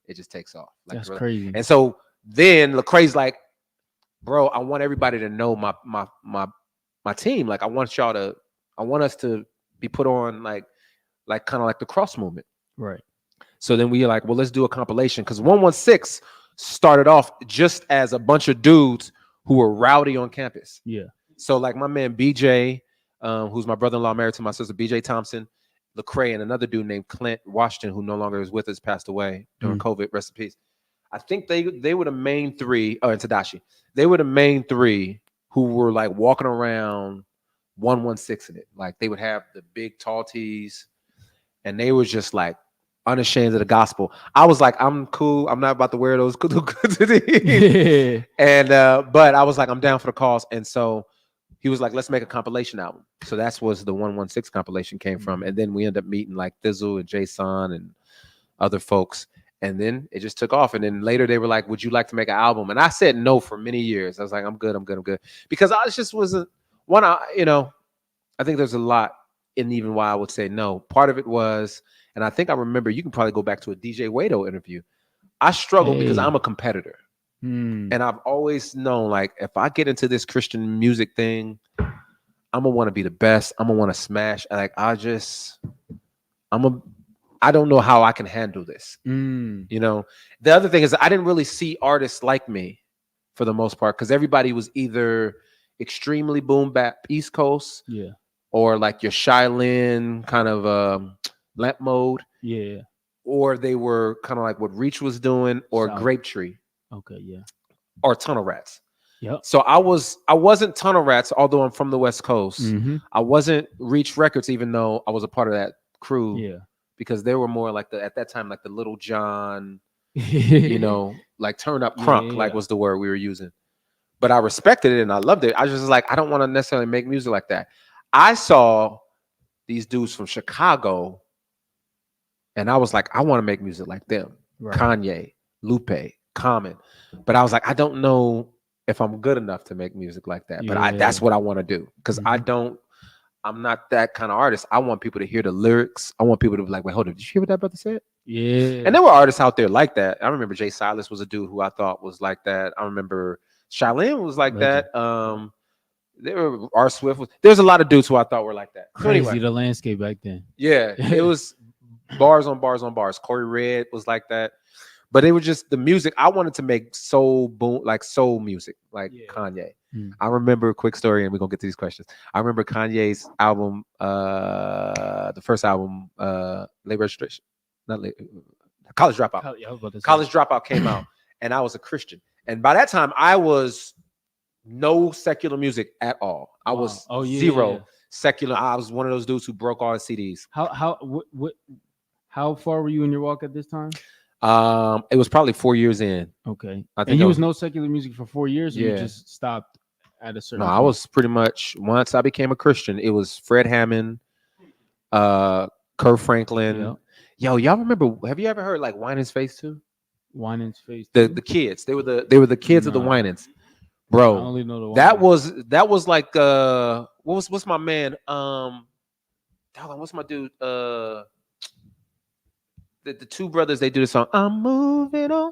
S1: it just takes off. Like,
S2: that's crazy.
S1: And so then Lecrae's like, bro, I want everybody to know my team. Like, I want us to be put on like kind of like the cross movement.
S2: Right.
S1: So then we like, well, let's do a compilation because 116 started off just as a bunch of dudes who were rowdy on campus.
S2: Yeah.
S1: So like my man BJ, who's my brother-in-law married to my sister, BJ Thompson, Lecrae, and another dude named Clint Washington, who no longer is with us, passed away during COVID. Rest in peace. I think they were the main three. Oh, and Tadashi. They were the main three who were like walking around 116 in it. Like they would have the big tall tees, and they were just like unashamed of the gospel. I was like, I'm cool. I'm not about to wear those. And but I was like, I'm down for the cause. And so he was like, let's make a compilation album. So that's was the 116 compilation came from. And then we ended up meeting like Thizzle and Jason and other folks. And then it just took off. And then later they were like, would you like to make an album? And I said no for many years. I was like, I'm good. Because I just wasn't one, I think there's a lot in even why I would say no. Part of it was, and I think I remember, you can probably go back to a DJ Wado interview. I struggle because I'm a competitor. And I've always known, like, if I get into this Christian music thing, I'm gonna want to be the best. I'm gonna want to smash. Like, I don't know how I can handle this. You know, the other thing is I didn't really see artists like me for the most part, because everybody was either extremely boom bap East Coast, or like your Shylin kind of lamp mode, or they were kind of like what Reach was doing, or Grape Tree. Or Tunnel Rats. So I wasn't Tunnel Rats, although I'm from the West Coast. I wasn't Reach Records, even though I was a part of that crew. Because they were more like at that time, like the Little John, you know, like turn up crunk, like was the word we were using. But I respected it and I loved it. I was just like, I don't want to necessarily make music like that. I saw these dudes from Chicago, and I was like, I want to make music like them. Kanye, Lupe, Common. But I was like, I don't know if I'm good enough to make music like that. But that's what I want to do. Because I'm not that kind of artist. I want people to hear the lyrics. I want people to be like, wait, hold on, did you hear what that brother said? And there were artists out there like that. I remember Jay Silas was a dude who I thought was like that. I remember Shaolin was like that. There were R. Swift. There's a lot of dudes who I thought were like that.
S2: Crazy,
S1: so anyway,
S2: the landscape back then.
S1: Yeah, it was bars on bars on bars. Corey Red was like that. But it was just the music. I wanted to make soul music, like Kanye. I remember a quick story, and we're gonna get to these questions. I remember Kanye's album, the first album, Late Registration, not late, College Dropout. College Dropout came out, and I was a Christian. And by that time, I was no secular music at all. I was zero secular. I was one of those dudes who broke all the CDs.
S2: How far were you in your walk at this time?
S1: It was probably 4 years in.
S2: Okay. I think and you was no secular music for 4 years, or you just stopped at a certain point?
S1: I was pretty much, once I became a Christian, it was Fred Hammond, Kirk Franklin. Yo, y'all remember, have you ever heard like Winans Face 2?
S2: Winans Face
S1: 2? The kids. They were the kids of the Winans. Bro, I only know the Winans. That was like what's my man? What's my dude? The two brothers, they do the song I'm Moving On.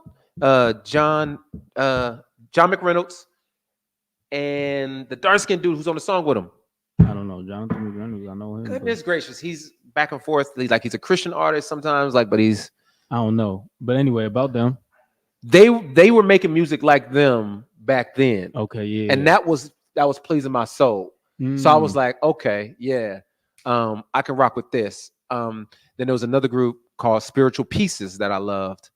S1: John McReynolds and the dark-skinned dude who's on the song with him.
S2: I don't know. Jonathan McReynolds, I know him.
S1: Goodness gracious. He's back and forth. He's a Christian artist sometimes, but he's,
S2: I don't know. But anyway, about them.
S1: They were making music like them back then.
S2: Okay, yeah.
S1: And that was pleasing my soul. So I was like, okay, yeah. I can rock with this. Then there was another group called Spiritual Pieces that I loved.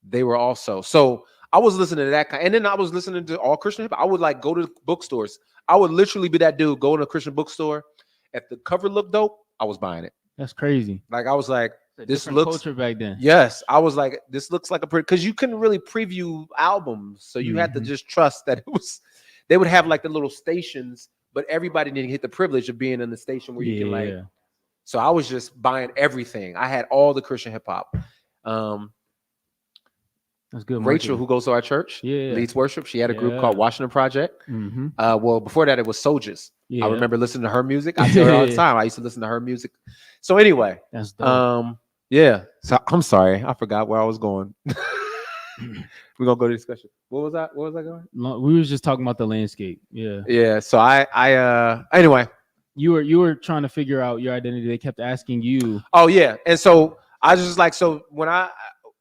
S1: They were also, so I was listening to that kind, and then I was listening to all Christian hip hop. I would like go to bookstores. I would literally be that dude, go in a Christian bookstore. If the cover looked dope, I was buying it.
S2: That's crazy.
S1: Like I was like, this
S2: looks
S1: looks
S2: culture back then.
S1: Yes, I was like, this looks like a pretty, because you couldn't really preview albums, so you had to just trust that it was. They would have like the little stations, but everybody didn't get the privilege of being in the station where you can like. So I was just buying everything. I had all the Christian hip hop.
S2: That's good.
S1: Rachel, who goes to our church, leads worship. She had a group called Washington Project. Well, before that, it was Soldiers. I remember listening to her music. I tell her all the time. I used to listen to her music. So anyway,
S2: that's dope.
S1: So I'm sorry, I forgot where I was going. We're gonna go to discussion. What was I going?
S2: We was just talking about the landscape.
S1: Yeah. So I anyway.
S2: You were trying to figure out your identity. They kept asking you.
S1: Oh yeah, and so I was just like, so when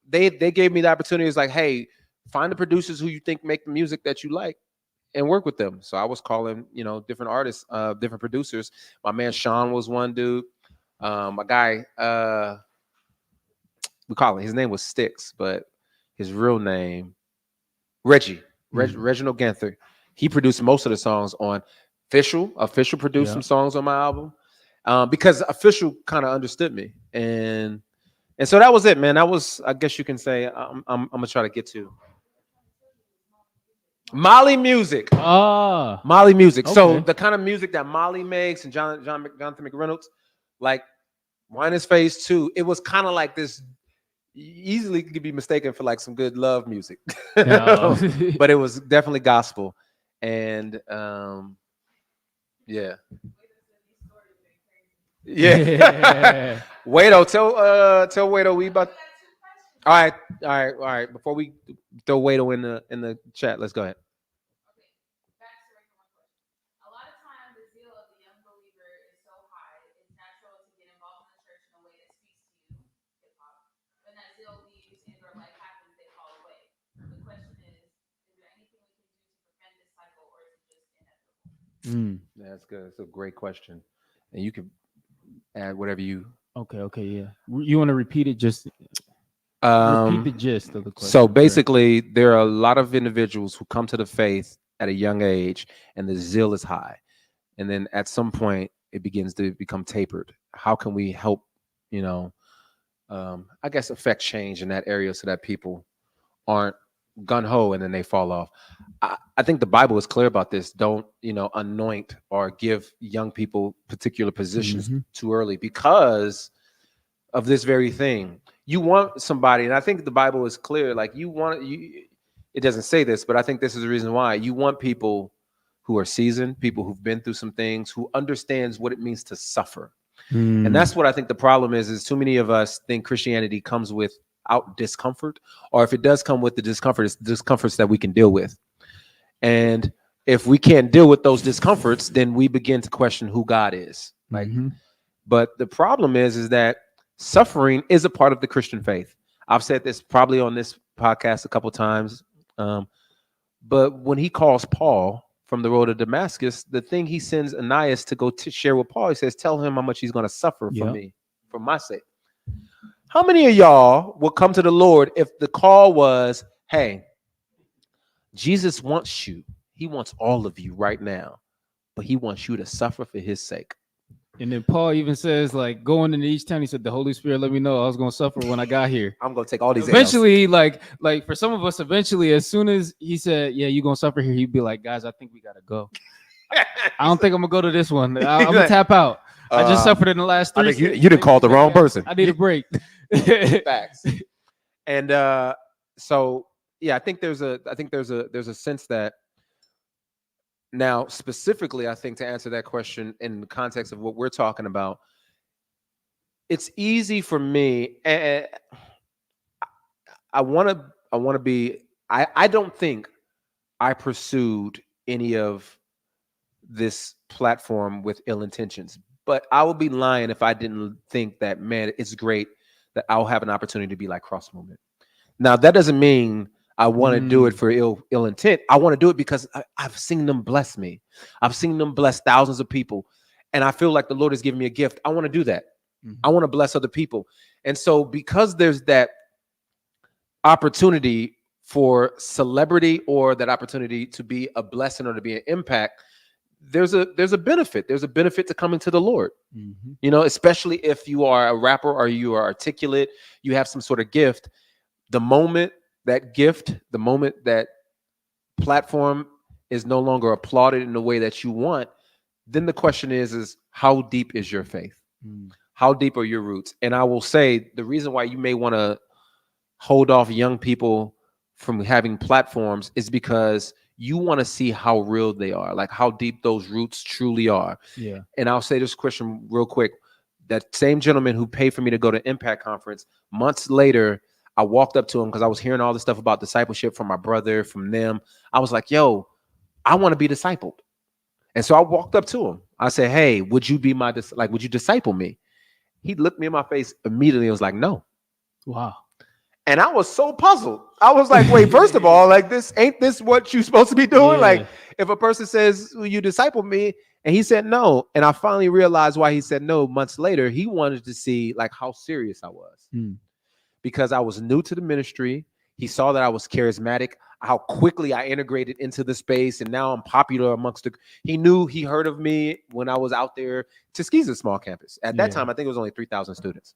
S1: they gave me the opportunity, it's like, hey, find the producers who you think make the music that you like, and work with them. So I was calling, different artists, different producers. My man Sean was one dude. My guy, we call him, his name was Sticks, but his real name, Reggie, Reginald Ganther. He produced most of the songs on Official produced some songs on my album, because Official kind of understood me, and so that was it, man. That was, I guess you can say, I'm gonna try to get to Molly Music. Molly Music. Okay. So the kind of music that Molly makes and Jonathan McReynolds, like Wine is Phase 2, it was kind of like this, easily could be mistaken for like some good love music. But it was definitely gospel. And yeah. Wado, tell Wado we about. All right. Before we throw Wado in the chat, let's go ahead.
S3: A lot of times, the zeal of the young believer is so high, it's natural to get involved in the church in a way that speaks to you, hip hop. When that zeal leaves and or life happens, they fall away. The question is there anything we can do to prevent this cycle, or is it just inevitable?
S1: That's good. That's a great question, and you can add whatever you.
S2: Okay, yeah. You want to repeat it? Just repeat the gist of the question.
S1: So basically, there are a lot of individuals who come to the faith at a young age, and the zeal is high, and then at some point it begins to become tapered. How can we help, I guess, affect change in that area so that people aren't gun-ho and then they fall off? I think the Bible is clear about this. Don't anoint or give young people particular positions too early because of this very thing. You want somebody, and I think the Bible is clear, like it doesn't say this, but I think this is the reason why. You want people who are seasoned, people who've been through some things, who understands what it means to suffer. And that's what I think the problem is too many of us think Christianity comes without discomfort, or if it does come with the discomfort, it's discomforts that we can deal with. And if we can't deal with those discomforts, then we begin to question who God is. But the problem is that suffering is a part of the Christian faith. I've said this probably on this podcast a couple of times. But when he calls Paul from the road to Damascus, the thing he sends Ananias to go to share with Paul, he says, tell him how much he's going to suffer for me, for my sake. How many of y'all will come to the Lord if the call was, hey, Jesus wants you. He wants all of you right now, but he wants you to suffer for his sake.
S2: And then Paul even says, like, going into each town, he said, the Holy Spirit let me know I was going to suffer when I got here.
S1: I'm going to take all these
S2: eventually L's. like for some of us, eventually, as soon as he said, yeah, you're going to suffer here, he'd be like, guys, I think we got to go. I don't think I'm going to go to this one. I'm going to tap out. I just suffered in the last 3
S1: you didn't call the wrong person.
S2: I need a break.
S1: Facts. And so, yeah, I think there's a sense that now, specifically, I think to answer that question in the context of what we're talking about, it's easy for me. And I want to be. I don't think I pursued any of this platform with ill intentions, but I would be lying if I didn't think that, man, it's great that I'll have an opportunity to be like Cross Movement. Now, that doesn't mean I want to do it for ill intent. I want to do it because I've seen them bless me. I've seen them bless thousands of people. And I feel like the Lord has given me a gift. I want to do that. I want to bless other people. And so because there's that opportunity for celebrity or that opportunity to be a blessing or to be an impact, there's a benefit. There's a benefit to coming to the Lord, especially if you are a rapper or you are articulate, you have some sort of gift. The moment that platform is no longer applauded in the way that you want, then the question is how deep is your faith? How deep are your roots? And I will say the reason why you may want to hold off young people from having platforms is because you want to see how real they are, like how deep those roots truly are. Yeah. And I'll say this question real quick. That same gentleman who paid for me to go to Impact Conference, months later, I walked up to him because I was hearing all this stuff about discipleship from my brother, from them. I was like, yo, I want to be discipled. And so I walked up to him. I said, hey, would you be would you disciple me? He looked me in my face immediately and was like, no.
S2: Wow.
S1: And I was so puzzled. I was like, wait, first of all, like ain't this what you're supposed to be doing?
S2: Yeah.
S1: Like if a person says, will you disciple me? And he said no. And I finally realized why he said no months later. He wanted to see like how serious I was. Because I was new to the ministry. He saw that I was charismatic, how quickly I integrated into the space, and now I'm popular amongst the. He heard of me when I was out there. Tuskegee's a small campus. At that time, I think it was only 3,000 students.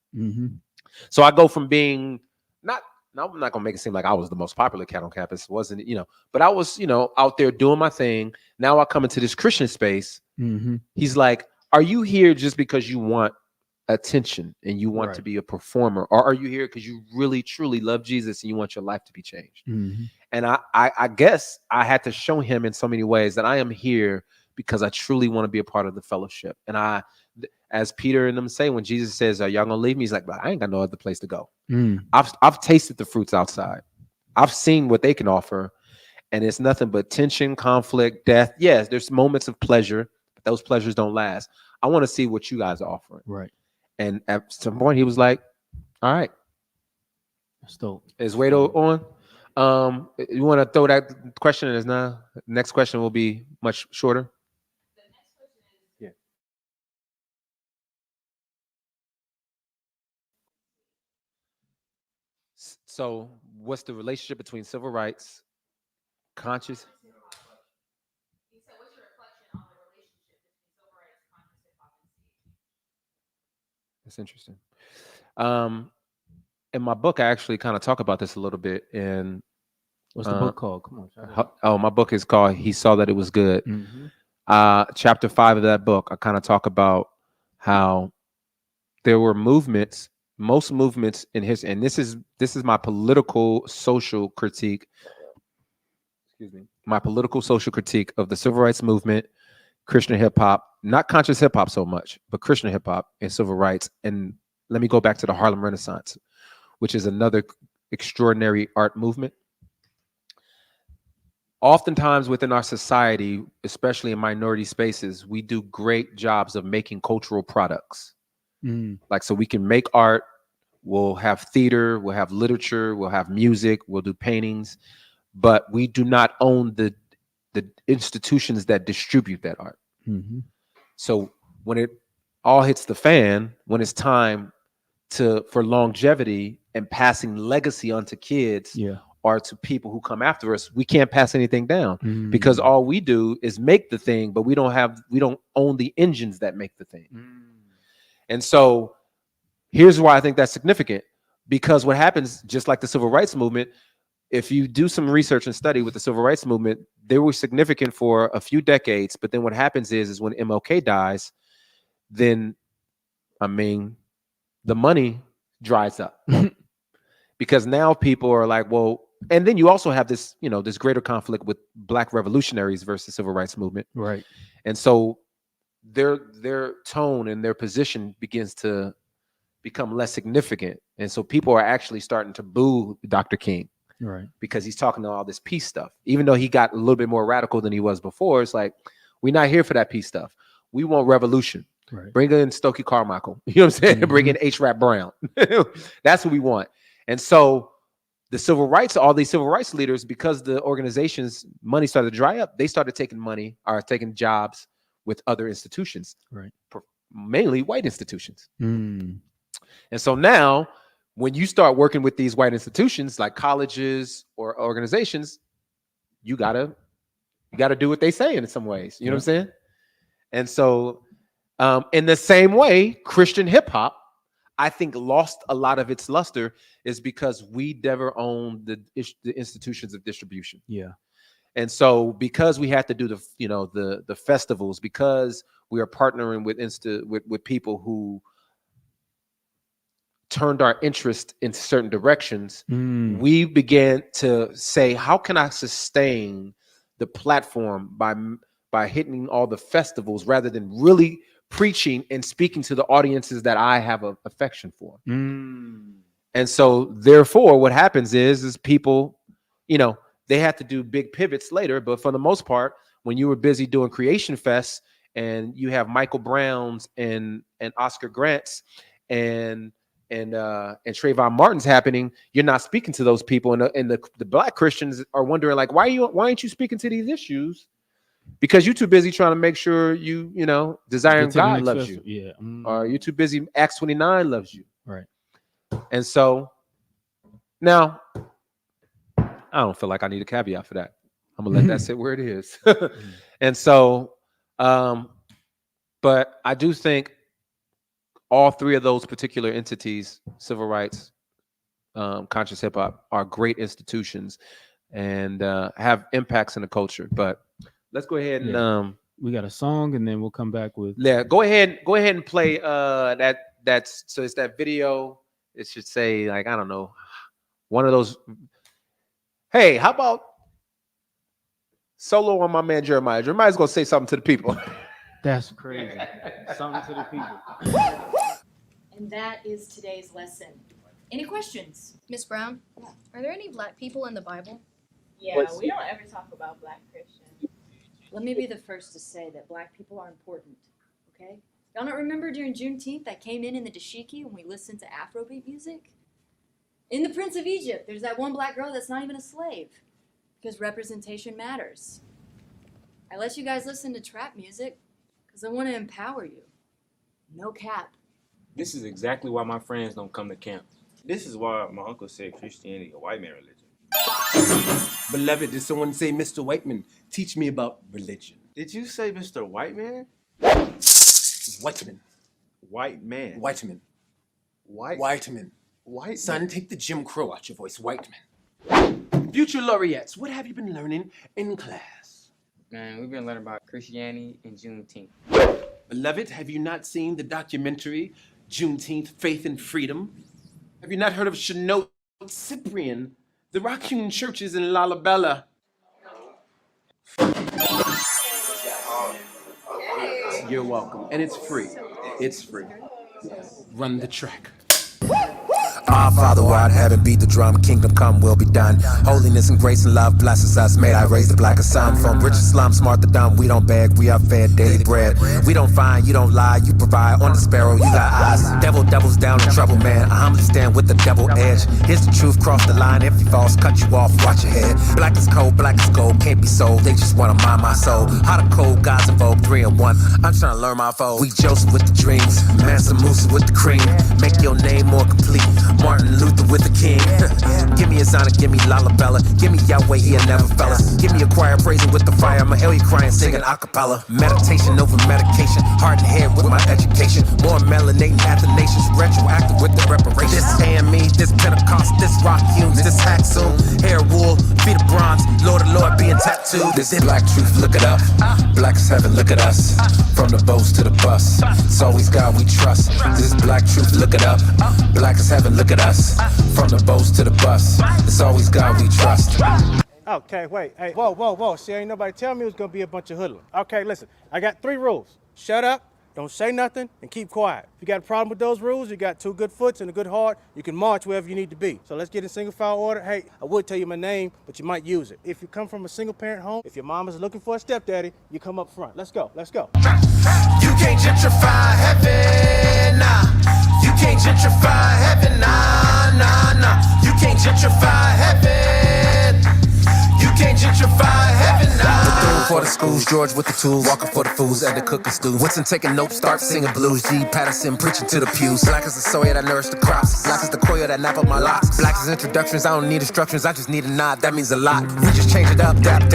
S1: So I go from being I'm not gonna make it seem like I was the most popular cat on campus. Wasn't, but I was, out there doing my thing. Now I come into this Christian space. He's like, are you here just because you want attention and you want to be a performer, or are you here because you really truly love Jesus and you want your life to be changed? And I guess I had to show him in so many ways that I am here because I truly want to be a part of the fellowship. And as Peter and them say, when Jesus says, are y'all gonna leave me? He's like, but I ain't got no other place to go. I've tasted the fruits outside. I've seen what they can offer, and it's nothing but tension, conflict, death. Yes, there's moments of pleasure, but those pleasures don't last. I want to see what you guys are offering.
S2: Right.
S1: And at some point, he was like, all right.
S2: Still.
S1: Is Wado on? You want to throw that question in as now? Next question will be much shorter.
S3: The next question is,
S1: Yeah. So what's the relationship between civil rights, conscious?
S3: he said, what's your reflection on the relationship between civil rights, conscious hip hop, and C?
S1: That's interesting. In my book, I actually kind of talk about this a little bit. And
S2: What's the book called? Come on.
S1: My book is called He Saw That It Was Good. Chapter 5 of that book, I kind of talk about how there were movements, most movements in history, and this is my political social critique. Excuse me. My political social critique of the civil rights movement, Christian hip hop, not conscious hip hop so much, but Christian hip hop and civil rights. And let me go back to the Harlem Renaissance, which is another extraordinary art movement. Oftentimes within our society, especially in minority spaces, we do great jobs of making cultural products. Like, so we can make art, we'll have theater, we'll have literature, we'll have music, we'll do paintings, but we do not own the institutions that distribute that art. So when it all hits the fan, when it's time for longevity and passing legacy onto kids, or to people who come after us, we can't pass anything down because all we do is make the thing, but we don't own the engines that make the thing. And so here's why I think that's significant, because what happens, just like the civil rights movement, if you do some research and study with the civil rights movement, they were significant for a few decades. But then what happens is when MLK dies, then, the money dries up because now people are like, well, and then you also have this, this greater conflict with Black revolutionaries versus civil rights movement.
S2: Right.
S1: And so their tone and their position begins to become less significant. And so people are actually starting to boo Dr. King.
S2: Right.
S1: Because he's talking to all this peace stuff. Even though he got a little bit more radical than he was before, it's like, we're not here for that peace stuff. We want revolution.
S2: Right.
S1: Bring in Stokely Carmichael. You know what I'm saying? Bring in H. Rap Brown. That's what we want. And so all these civil rights leaders, because the organization's money started to dry up, they started taking jobs with other institutions.
S2: Right.
S1: Mainly white institutions. And so now, when you start working with these white institutions like colleges or organizations, you gotta do what they say in some ways. You know what I'm saying? And so, in the same way, Christian hip hop, I think, lost a lot of its luster is because we never owned the institutions of distribution.
S2: Yeah.
S1: And so, because we had to do the festivals, because we are partnering with people who turned our interest in certain directions, we began to say, how can I sustain the platform by hitting all the festivals rather than really preaching and speaking to the audiences that I have an affection for? And so therefore what happens is people, they had to do big pivots later, but for the most part, when you were busy doing Creation Fest and you have Michael Browns and Oscar Grants and Trayvon Martin's happening, you're not speaking to those people, and the black Christians are wondering like, why aren't you speaking to these issues? Because you're too busy trying to make sure you desiring God loves you.
S2: Yeah.
S1: Or you're too busy Acts 29 loves you.
S2: Right.
S1: And so now I don't feel like I need a caveat for that. I'm gonna let that sit where it is. And so but I do think all three of those particular entities, civil rights, conscious hip hop, are great institutions and have impacts in the culture. But let's go ahead and
S2: we got a song, and then we'll come back with
S1: go ahead and play that's so it's that video. It should say like, I don't know, one of those. Hey, how about solo on my man Jeremiah? Jeremiah's gonna say something to the people.
S2: That's crazy. Something to the people.
S4: And that is today's lesson. Any questions?
S5: Miss Brown, are there any black people in the Bible?
S3: Yeah, we don't ever talk about black Christians.
S4: Let me be the first to say that black people are important, okay? Y'all not remember during Juneteenth I came in the dashiki when we listened to Afrobeat music? In The Prince of Egypt, there's that one black girl that's not even a slave, because representation matters. I let you guys listen to trap music because I want to empower you. No cap.
S6: This is exactly why my friends don't come to camp. This is why my uncle said Christianity a white man religion.
S7: Beloved, did someone say, Mr. Whiteman, teach me about religion?
S6: Did you say Mr. White Man?
S7: Whiteman.
S6: White man.
S7: Whiteman.
S6: Whiteman.
S7: White son, take the Jim Crow out your voice, Whiteman. Future laureates, what have you been learning in class?
S8: Man, we've been learning about Christianity and Juneteenth.
S7: Beloved, have you not seen the documentary Juneteenth, Faith and Freedom? Have you not heard of Shinote Cyprian, the Rock-Hewn churches in Lalabella? You're welcome, and it's free. It's free. Run the track.
S9: Our Father who art in heaven, beat the drum, kingdom come, will be done. Holiness and grace and love blesses us. May I raise the black as some from rich Islam, smart the dumb. We don't beg, we are fed daily bread. We don't find, you don't lie, you provide. On the sparrow, you got eyes. Devil's down in trouble, man. I humbly stand with the double edge. Here's the truth, cross the line. If you false, cut you off, watch your head. Black is cold, black is gold, can't be sold. They just wanna mind my soul. Hot or cold, God's involved, 3 and 1. I'm trying to learn my foe. We Joseph with the dreams, Mansa Musa with the cream. Make your name more complete. Martin Luther with the king. Give me his honor, give me Lalabella. Give me Yahweh, he'll never fail us. Give me a choir praising with the fire. I'm a hell you crying, singing a cappella. Meditation over medication. Heart and head with my education. More melanating Athanasians. Retroactive with the reparations. This AME, this Pentecost, this rock hewn, this Haxum. Hair wool, feet of bronze. Lord of Lord being tattooed. This is black truth, look it up. Black as heaven, look at us. From the boats to the bus. It's always God we trust. This is black truth, look it up. Black as heaven, look at us. From the boats to the bus, it's always God we trust.
S10: Okay, wait, hey, whoa. See, ain't nobody tell me it was gonna be a bunch of hoodlums. Okay, listen, I got 3 rules. Shut up, don't say nothing, and keep quiet. If you got a problem with those rules, you got 2 good foots and a good heart, you can march wherever you need to be. So let's get in single file order. Hey, I would tell you my name, but you might use it. If you come from a single parent home, if your mom is looking for a stepdaddy, you come up front. Let's go.
S9: You can't gentrify heaven, nah. You can't gentrify heaven, nah. You can't gentrify heaven. You can't gentrify heaven, nah. For the schools, George with the tools, Walker for the fools, and the cooking stew. Winston taking notes, start singing blues. G. Patterson preaching to the pews. Black as the soya that nourished the crops. Black as the koya that nap up my locks. Black as introductions, I don't need instructions, I just need a nod. That means a lot. We just change it up, dap.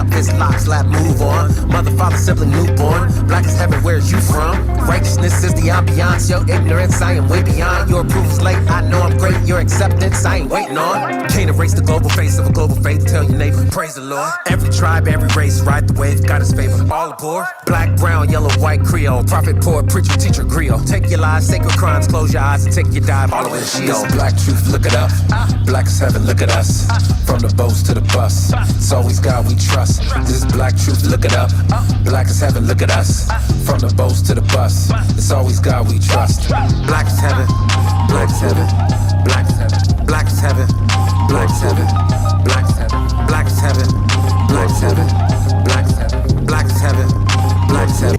S9: This lock, slap, move on. Mother, father, sibling, newborn. Black as heaven, where's you from? Righteousness is the ambiance. Your ignorance, I am way beyond. Your approval's late, I know I'm great. Your acceptance, I ain't waiting on. Can't erase the global face of a global faith. Tell your neighbor, praise the Lord. Every tribe, every race, ride the wave, got his favor. All aboard. Black, brown, yellow, white, Creole. Prophet, poet, preacher, teacher, griot. Take your lies, sacred crimes, close your eyes and take your dive all the way to Sheol. Black truth, look it up. Black as heaven, look at us. From the boats to the bus, it's always God we trust. This is black truth, look it up. Black as heaven, look at us. From the boats to the bus, it's always God we trust. Black as heaven, black as heaven, black as heaven, black as heaven, black as heaven, black as heaven, black as heaven, black as heaven, black as heaven, black as heaven, black as heaven.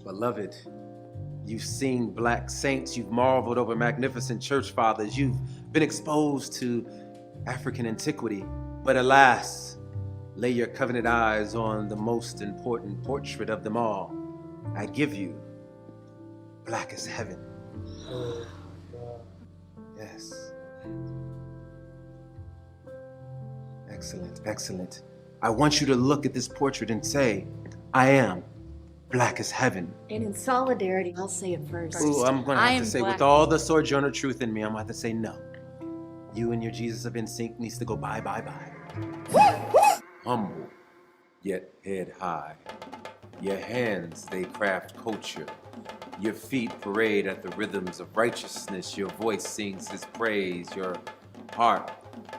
S7: Beloved, You've seen black saints, you've marveled over magnificent church fathers, you've been exposed to African antiquity. But alas, lay your covenant eyes on the most important portrait of them all. I give you black as heaven. Yes. Excellent, excellent. I want you to look at this portrait and say, I am black as heaven.
S4: And in solidarity, I'll say it first.
S7: Ooh, I'm gonna
S4: I
S7: have
S4: am
S7: to say,
S4: black.
S7: with all the Sojourner truth in me, I'm gonna have to say no. You and your Jesus of NSYNC needs to go bye, bye, bye. Humble, yet head high. Your hands, they craft culture. Your feet parade at the rhythms of righteousness. Your voice sings his praise. Your heart,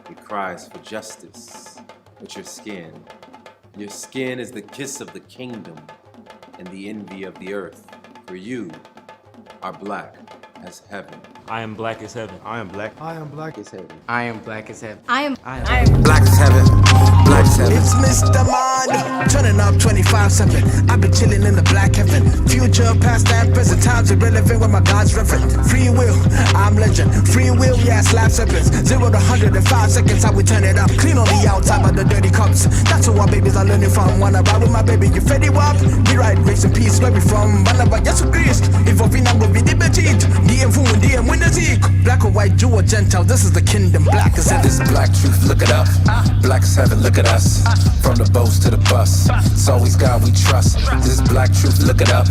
S7: it cries for justice. But your skin is the kiss of the kingdom and the envy of the earth. For you are black as heaven.
S6: I am black as heaven.
S7: I am black. I am black as heaven.
S8: I am black as heaven.
S5: I am.
S9: Black as heaven. Black as heaven. It's Mr. Man, turning up 24/7. I've been chilling in the black heaven. Future, past, and present times irrelevant when my God's reverent. Free will, I'm legend. Free will, yes, life seconds. 0 to 100 in 5 seconds. How we turn it up. Clean on the outside, but the dirty cups. That's what our babies are learning from. Wanna ride with my baby, you fed it up. Be right, grace and peace, where we from. Banaba, yes, Christ. If I feel I'm gonna be the betit. DM fool, DM winner Zeke. Black or white, Jew or Gentile, this is the kingdom. Black as heaven.
S11: This is black truth, look it up. Black as heaven, look at us. From the boats to the bus, it's always God we trust. This is black truth, look it up.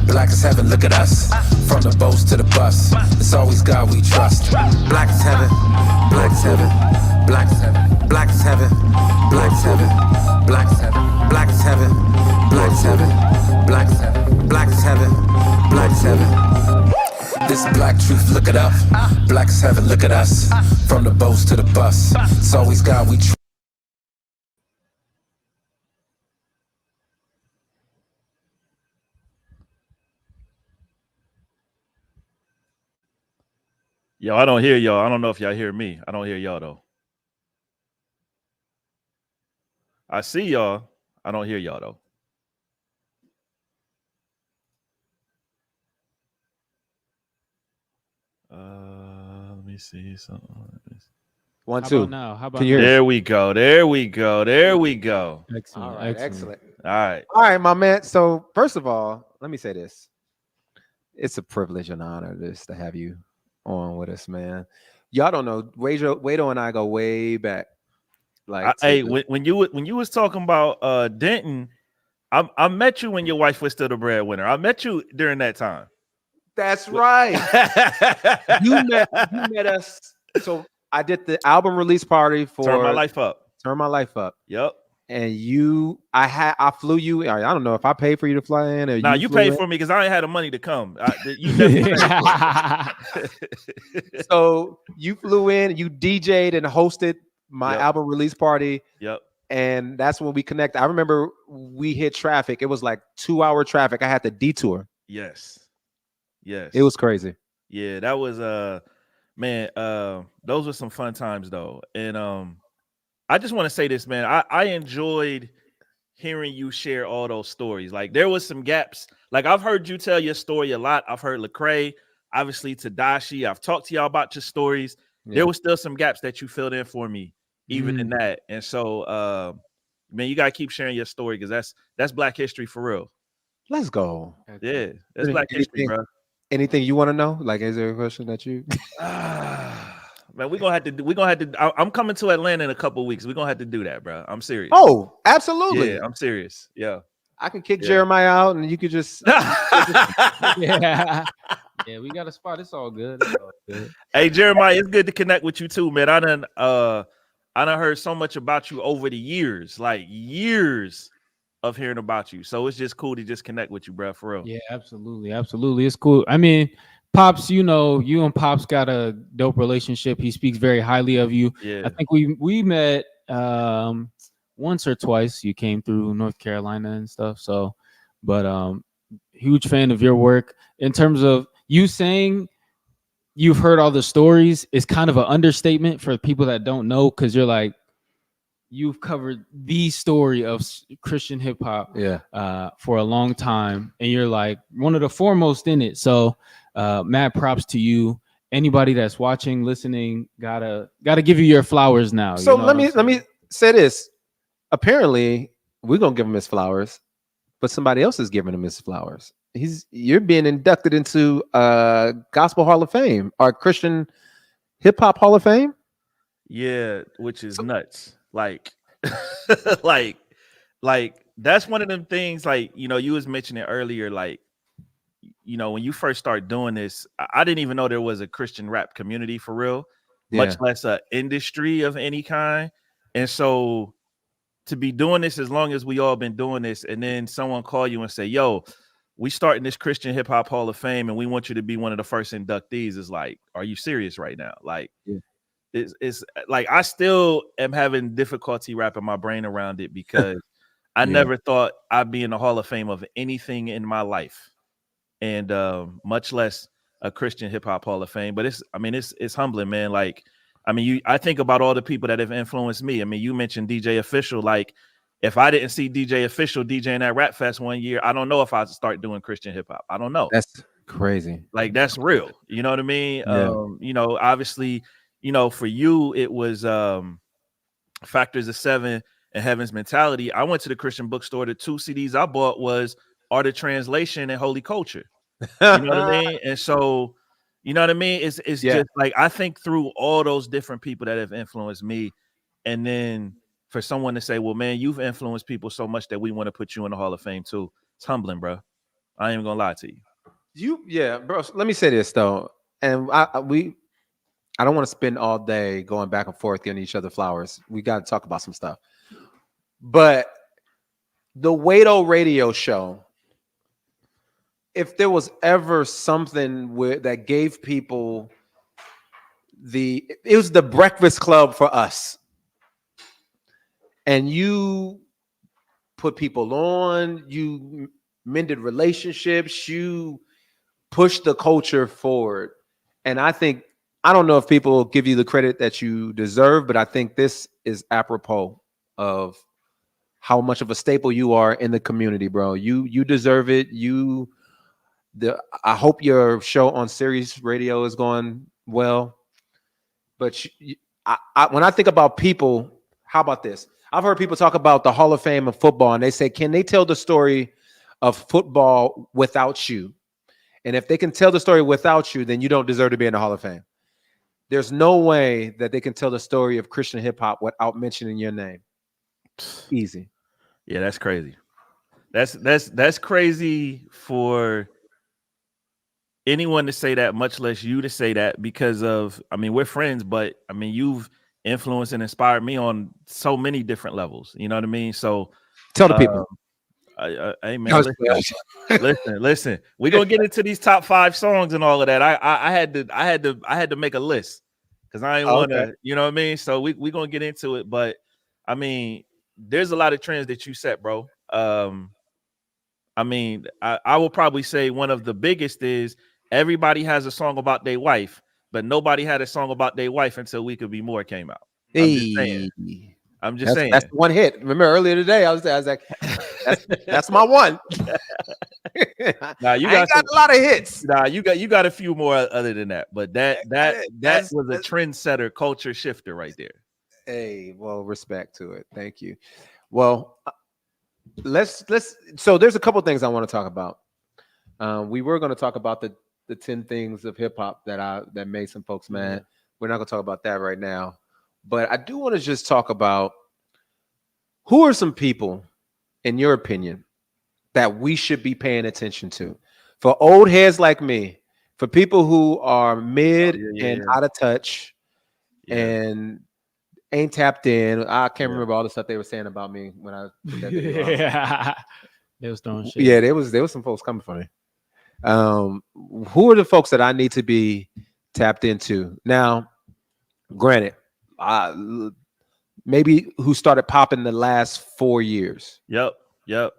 S11: Black as heaven, look at us. From the boats to the bus, it's always God we trust.
S9: Black as heaven. Black as heaven. Black as heaven. Black as heaven. Black as heaven. Black as heaven. Black as heaven. Black as heaven. Black as heaven. Black as heaven. Black as heaven.
S11: This is black truth, look it up. Black as heaven, look at us. From the boats to the bus, it's always God we trust.
S12: Yo, I don't hear y'all. I don't know if y'all hear me. I don't hear y'all though. I see y'all. I don't hear y'all though. Let me see something.
S1: 1,
S2: How
S1: 2.
S2: about now? How about
S1: Can you hear
S2: now?
S1: me?
S12: There we go. There we go. There we go.
S2: Excellent.
S1: All right, excellent.
S12: All right.
S1: All right, my man. So first of all, let me say this. It's a privilege and honor just to have you on with us, man. Y'all don't know, Wado and I go way back. Like,
S12: Hey, when you was talking about Denton, I met you when your wife was still the breadwinner. I met you during that time.
S1: that's right. you met us. So I did the album release party for
S12: Turn My Life Up.
S1: Turn My Life Up.
S12: Yep.
S1: And I flew you. I don't know if I paid for you to fly in or
S12: Now you paid for me because I ain't had the money to come. You definitely paid for it.
S1: So you flew in, you DJ'd and hosted my
S12: Yep.
S1: album release party.
S12: Yep.
S1: And that's when we connected. I remember we hit traffic. It was like 2-hour traffic. I had to detour.
S12: Yes. Yes.
S1: It was crazy.
S12: Yeah, that was man, those were some fun times though. And I just want to say this, man. I enjoyed hearing you share all those stories. Like there was some gaps. Like I've heard you tell your story a lot. I've heard Lecrae, obviously Tadashi. I've talked to y'all about your stories.
S1: Yeah.
S12: There was still some gaps that you filled in for me, even in that. And so man, you gotta keep sharing your story because that's Black history for real.
S1: Let's go.
S12: Yeah, that's Black history, bro.
S1: Anything you want to know? Like, is there a question that you?
S12: Man, we're gonna have to. I'm coming to Atlanta in a couple weeks. We're gonna have to do that, bro. I'm serious.
S1: Oh, absolutely.
S12: Yeah, I'm serious. Yeah,
S1: I can kick Jeremiah out, and you could just.
S2: Yeah. Yeah, we got a spot. It's all good. It's all good.
S12: Hey, Jeremiah, it's good to connect with you too, man. I done heard so much about you over the years, like years of hearing about you. So it's just cool to just connect with you, bro. For real.
S2: Yeah, absolutely. Absolutely. It's cool. I mean, Pops, you know, you and Pops got a dope relationship. He speaks very highly of you.
S12: Yeah.
S2: I think we met once or twice. You came through North Carolina and stuff. So, but huge fan of your work. In terms of you saying you've heard all the stories is kind of an understatement for people that don't know, because you're like, you've covered the story of Christian hip hop for a long time, and you're like one of the foremost in it. So mad props to you. Anybody that's watching, listening, gotta give you your flowers now.
S1: So
S2: you know
S1: let me say this. Apparently, we're gonna give him his flowers, but somebody else is giving him his flowers. You're being inducted into Gospel Hall of Fame or Christian Hip Hop Hall of Fame.
S12: Yeah, which is nuts. Like, like that's one of them things. Like, you know, you was mentioning earlier, like, you know, when you first start doing this, I didn't even know there was a Christian rap community for real, much less a industry of any kind. And so to be doing this as long as we all been doing this, and then someone call you and say, yo, we starting this Christian Hip Hop Hall of Fame and we want you to be one of the first inductees, is like, are you serious right now? Like, it's like I still am having difficulty wrapping my brain around it, because I never thought I'd be in the Hall of Fame of anything in my life, and much less a Christian Hip Hop Hall of Fame. But it's humbling, man. Like, I think about all the people that have influenced me. I mean, you mentioned DJ Official. Like, if I didn't see DJ Official DJing at Rap Fest one year, I don't know if I'd start doing Christian hip hop. I don't know.
S1: That's crazy.
S12: Like, that's real. You know what I mean?
S1: Yeah.
S12: You know, obviously, you know, for you, it was Factors of Seven and Heaven's Mentality. I went to the Christian bookstore. The 2 CDs I bought was Art of Translation and Holy Culture. You know what I mean? And so, you know what I mean? It's just like, I think through all those different people that have influenced me, and then for someone to say, well, man, you've influenced people so much that we want to put you in the Hall of Fame too. It's humbling, bro. I ain't even gonna lie to you.
S1: Bro. Let me say this though, and I don't want to spend all day going back and forth giving each other flowers. We got to talk about some stuff. But the Wado radio show, if there was ever something that gave people it was the Breakfast Club for us. And you put people on, you mended relationships, you pushed the culture forward. And I don't know if people give you the credit that you deserve, but I think this is apropos of how much of a staple you are in the community, bro. You deserve it. I hope your show on Sirius Radio is going well. But when I think about people, how about this? I've heard people talk about the Hall of Fame of football, and they say, can they tell the story of football without you? And if they can tell the story without you, then you don't deserve to be in the Hall of Fame. There's no way that they can tell the story of Christian hip hop without mentioning your name. Easy.
S12: Yeah, that's crazy. That's crazy for anyone to say that, much less you to say that, because of, we're friends, but you've influenced and inspired me on so many different levels. You know what I mean? So
S1: tell the people.
S12: Hey man, listen. We're gonna get into these top 5 songs and all of that. I had to make a list because I ain't want to, you know what I mean? So we're gonna get into it, but there's a lot of trends that you set, bro. I will probably say one of the biggest is everybody has a song about their wife, but nobody had a song about their wife until We Could Be More came out. I'm just saying.
S1: That's one hit. Remember earlier today, I was like, that's my one.
S12: Nah, you
S1: got a lot of hits.
S12: Nah, you got a few more other than that, but that was a trendsetter, culture shifter right there.
S1: Hey, well, respect to it. Thank you. Well, let's. So there's a couple things I want to talk about. We were going to talk about the 10 things of hip hop that made some folks mad. We're not going to talk about that right now, but I do want to just talk about who are some people, in your opinion, that we should be paying attention to. For old heads like me, for people who are mid and out of touch and ain't tapped in. I can't remember all the stuff they were saying about me when I put that video
S2: they was throwing shit.
S1: Yeah, there was some folks coming for me. Who are the folks that I need to be tapped into? Now, granted, maybe who started popping the last 4 years.
S12: Yep. All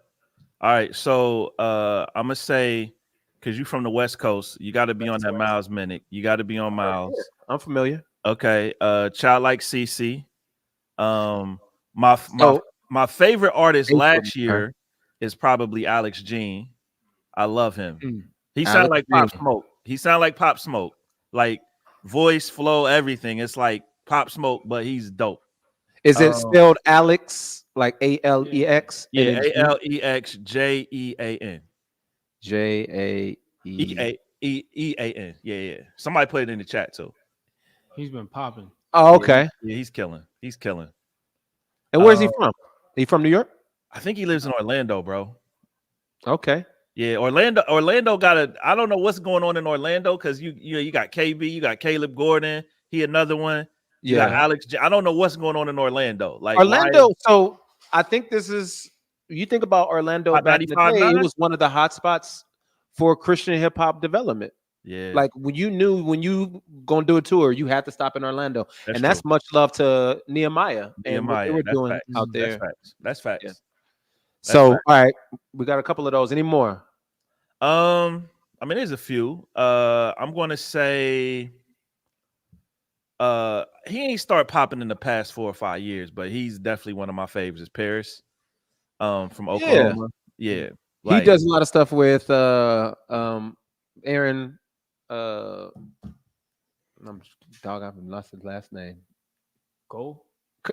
S12: right, so I'm gonna say, because you're from the West Coast, you got to be on that Miles Minnick. You got to be on Miles.
S1: I'm familiar.
S12: Okay, Child Like CC. My
S1: So
S12: my favorite artist
S1: April,
S12: last
S1: huh?
S12: year is probably Alex Jean. I love him. He sound
S1: Alex
S12: like Pop
S1: Jean.
S12: Smoke. He sound like Pop Smoke. Like voice, flow, everything. It's like Pop Smoke, but he's dope.
S1: Is it spelled Alex like Alex and
S12: Yeah,
S1: then
S12: ALEXJEAN.
S1: JAE?
S12: EAEAN. Yeah. Somebody put it in the chat too.
S2: He's been popping.
S1: Oh, okay.
S12: Yeah, he's killing. He's killing.
S1: And where's he from? He from New York?
S12: I think he lives in Orlando, bro.
S1: Okay.
S12: Yeah, Orlando got a. I don't know what's going on in Orlando because you got KB, you got Caleb Gordon, he another one. You got Alex. I don't know what's going on in Orlando. Like
S1: Orlando. So I think this is. You think about Orlando
S12: Hot
S1: back in the
S12: 95.9?
S1: day, it was one of the hot spots for Christian hip hop development.
S12: Yeah.
S1: Like when you knew when you gonna do a tour, you had to stop in Orlando,
S12: That's
S1: that's
S12: true.
S1: much love to Nehemiah and what they
S12: Nehemiah,
S1: were
S12: that's
S1: doing
S12: facts.
S1: out there.
S12: That's facts.
S1: Yeah.
S12: That's
S1: So
S12: facts.
S1: all right, we got a couple of those. Any more?
S12: I mean, there's a few. I'm gonna say he ain't start popping in the past 4 or 5 years, but he's definitely one of my favorites. Is Paris from Oklahoma. Yeah.
S1: He does a lot of stuff with Aaron I've lost his last name.
S2: Cole?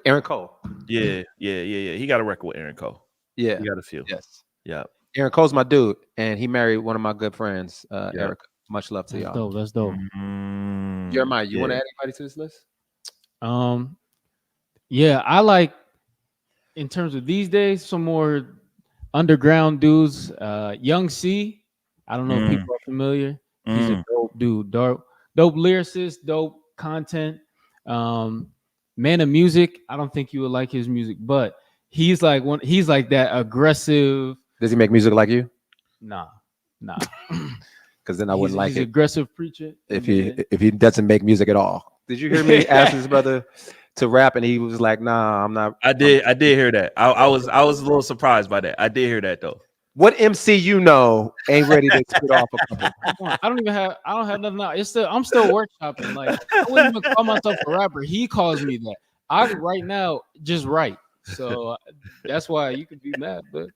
S1: Aaron Cole.
S12: Yeah. He got a record with Aaron Cole.
S1: Yeah.
S12: He got a few.
S1: Yes.
S12: Yeah.
S1: Aaron Cole's my dude, and he married one of my good friends, Erica. Much love to y'all.
S2: That's dope.
S1: Jeremiah, you want to add anybody to this list?
S2: Yeah, I like in terms of these days some more underground dudes. Young C, I don't know if people are familiar. He's a dope dude, dope lyricist, dope content. Man of music. I don't think you would like his music, but he's like that aggressive.
S1: Does he make music like you?
S2: Nah.
S1: Because then I wouldn't like
S2: he's
S1: it.
S2: Aggressive preacher.
S1: If he doesn't make music at all. Did you hear me ask his brother to rap, and he was like, "Nah, I'm not."
S12: I did hear that. I was a little surprised by that. I did hear that though.
S1: What MC you know ain't ready to spit off a couple?
S2: I don't have nothing out. I'm still workshopping. Like I wouldn't even call myself a rapper. He calls me that. I right now just write. So that's why you could be mad, but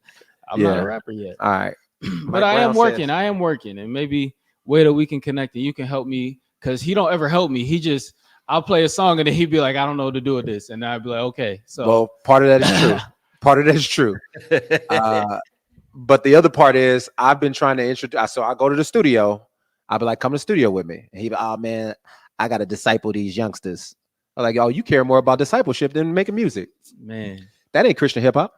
S2: I'm not a rapper yet.
S1: All right.
S2: But I am working, and maybe way that we can connect and you can help me because he don't ever help me. I'll play a song and then he'd be like, I don't know what to do with this, and I'd be like, okay. So
S1: well, part of that is true. Part of that is true. But the other part is I've been trying to introduce. So I go to the studio. I'll be like, come to the studio with me. And he'd be, oh man, I gotta disciple these youngsters. I'm like, oh, you care more about discipleship than making music,
S2: man.
S1: That ain't Christian hip hop.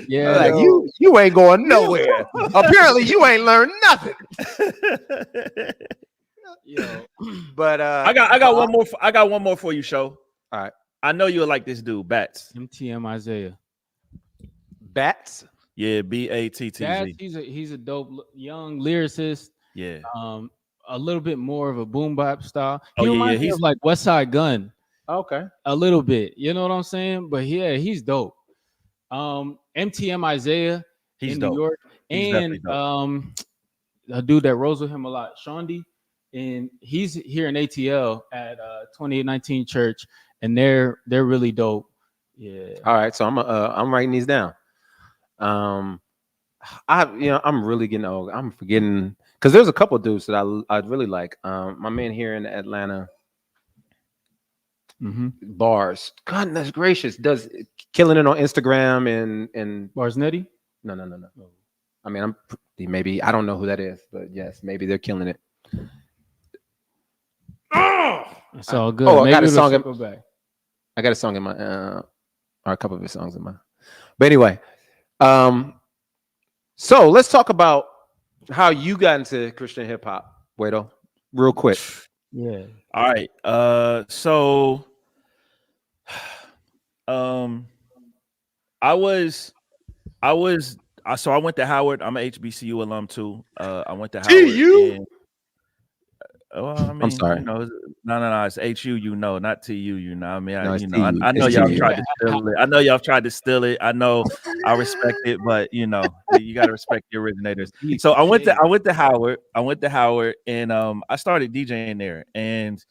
S2: Yeah,
S1: like you ain't going nowhere. Apparently, you ain't learned nothing. But
S12: I got one more. I got one more for you, show.
S1: All right.
S12: I know you'll like this dude, Bats.
S2: MTM Isaiah.
S1: Bats.
S12: Yeah, BATTZ.
S2: He's a dope young lyricist.
S12: Yeah.
S2: A little bit more of a boom bap style.
S12: He
S2: reminds me of like West Side Gun.
S1: Okay.
S2: A little bit. You know what I'm saying? But yeah, he's dope. MTM Isaiah in
S12: dope.
S2: New York. And a dude that rolls with him a lot, Shondi. And he's here in ATL at 2819 Church, and they're really dope. Yeah.
S1: All right, so I'm writing these down. I'm really getting old. I'm forgetting because there's a couple dudes that I really like. My man here in Atlanta, Bars. Goodness gracious, does killing it on Instagram and
S2: Bars Nutty?
S1: No. I mean, maybe I don't know who that is, but yes, maybe they're killing it.
S2: It's all good.
S1: I got a song.
S2: Back.
S1: I got a song in my, or a couple of his songs in my. But anyway, so let's talk about how you got into Christian hip hop, Guido, real quick.
S2: Yeah.
S12: All right. So, I went to Howard. I'm an HBCU alum too. I went to Howard.
S1: TU?
S12: I'm
S1: sorry.
S12: No. It's HU. Not TU. I mean,
S1: No,
S12: I know y'all tried to steal it. I know y'all tried to steal it. I know. I respect it, but you got to respect the originators. So I went to Howard. And I started DJing there, and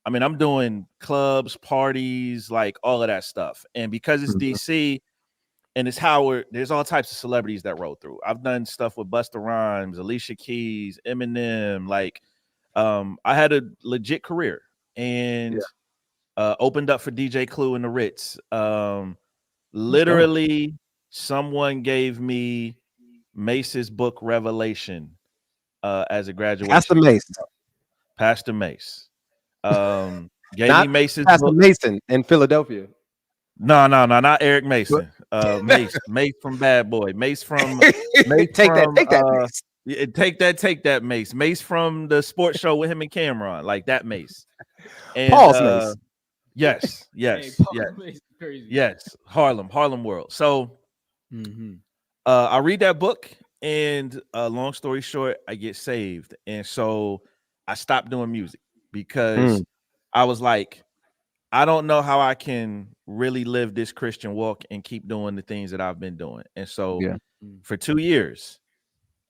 S12: I mean, I'm doing clubs, parties, like all of that stuff. And because it's DC and it's Howard, there's all types of celebrities that roll through. I've done stuff with Busta Rhymes, Alicia Keys, Eminem. Like, I had a legit career and opened up for DJ Clue and the Ritz. Literally, someone gave me Mace's book Revelation as a graduation.
S1: Pastor Mace.
S12: Pastor Mace. Gave
S1: Not
S12: me Mace's
S1: Pastor
S12: book.
S1: Mason in Philadelphia.
S12: No, not Eric Mason. Mace from Bad Boy. Mace from
S1: take that Mace.
S12: Yeah, take that Mace. Mace from the sports show with him and Cameron, like that Mace. And
S1: Paul's Mace.
S12: Yes. Yes. Harlem World. So I read that book, and long story short, I get saved. And so I stopped doing music because I was like, I don't know how I can really live this Christian walk and keep doing the things that I've been doing. And so for 2 years,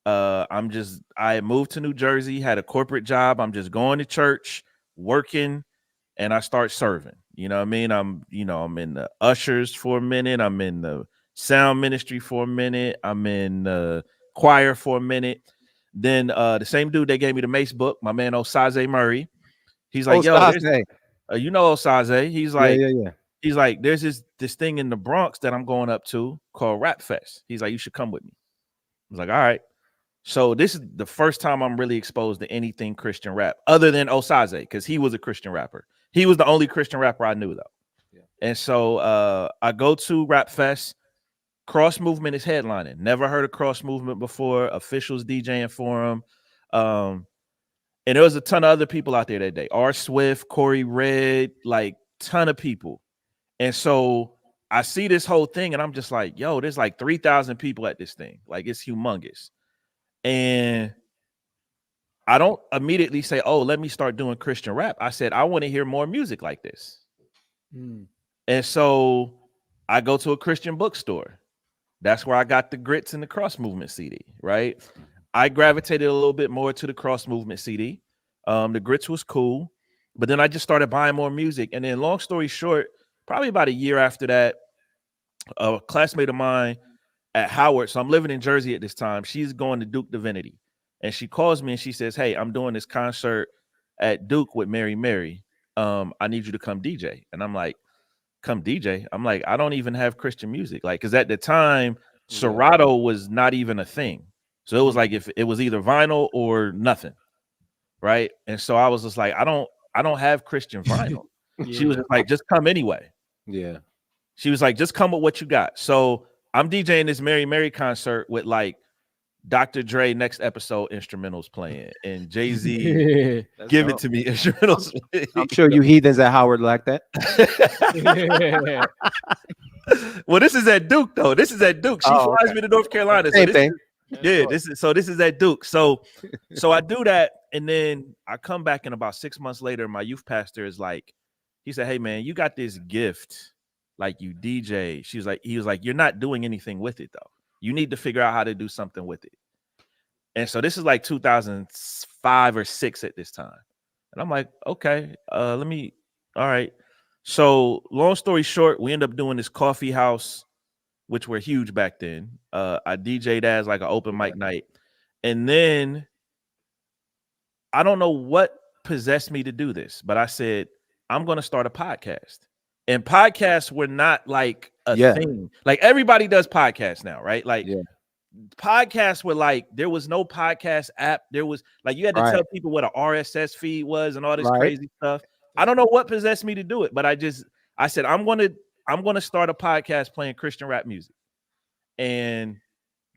S12: I moved to New Jersey, had a corporate job. I'm just going to church, working, and I start serving. You know what I mean? I'm in the ushers for a minute. I'm in the sound ministry for a minute. I'm in the choir for a minute. Then the same dude that gave me the Mace book, my man Osaze Murray, he's like, you know Osaze. He's like, he's like, there's this thing in the Bronx that I'm going up to called Rap Fest. He's like, you should come with me. I was like, all right. So this is the first time I'm really exposed to anything Christian rap other than Osaze, because he was a Christian rapper. He was the only Christian rapper I knew, though. And so I go to Rap Fest. Cross Movement is headlining. Never heard of Cross Movement before. Officials DJing for him. And there was a ton of other people out there that day. R. Swift, Corey Red, like ton of people. And so I see this whole thing and I'm just like, yo, there's like 3,000 people at this thing. Like, it's humongous. And I don't immediately say, oh, let me start doing Christian rap. I said, I want to hear more music like this. And so I go to a Christian bookstore. That's where I got the Grits and the Cross Movement CD, right? I gravitated a little bit more to the Cross Movement CD. The Grits was cool, but then I just started buying more music. And then long story short, probably about a year after that, a classmate of mine at Howard, so I'm living in Jersey at this time, she's going to Duke Divinity. And she calls me and she says, hey, I'm doing this concert at Duke with Mary. I need you to come DJ. And I'm like, come DJ? I'm like, I don't even have Christian music. Like, because at the time, Serato was not even a thing. So it was like, if it was either vinyl or nothing. Right. And so I was just like, I don't have Christian vinyl. She was just like, just come anyway.
S1: Yeah.
S12: She was like, just come with what you got. So I'm DJing this Mary concert with like Dr. Dre Next Episode instrumentals playing and Jay-Z Give It To Me instrumentals.
S1: I'm sure you heathens at Howard like that.
S12: Well, this is at Duke though. This is at Duke. She flies me to North Carolina.
S1: Same thing.
S12: This is at Duke. So I do that, and then I come back, and about 6 months later, my youth pastor is like, he said, hey man, you got this gift, like you DJ. He was like, you're not doing anything with it though. You need to figure out how to do something with it. And so this is like 2005 or 6 at this time. And I'm like, okay, all right. So long story short, we end up doing this coffee house, which were huge back then. I DJ'd as like an open mic night. And then I don't know what possessed me to do this, but I said, I'm going to start a podcast. And podcasts were not like a thing. Like everybody does podcasts now, right? Like podcasts were like, there was no podcast app. There was like, you had to tell people what an RSS feed was and all this crazy stuff. I don't know what possessed me to do it, but I said, I'm going to start a podcast playing Christian rap music. And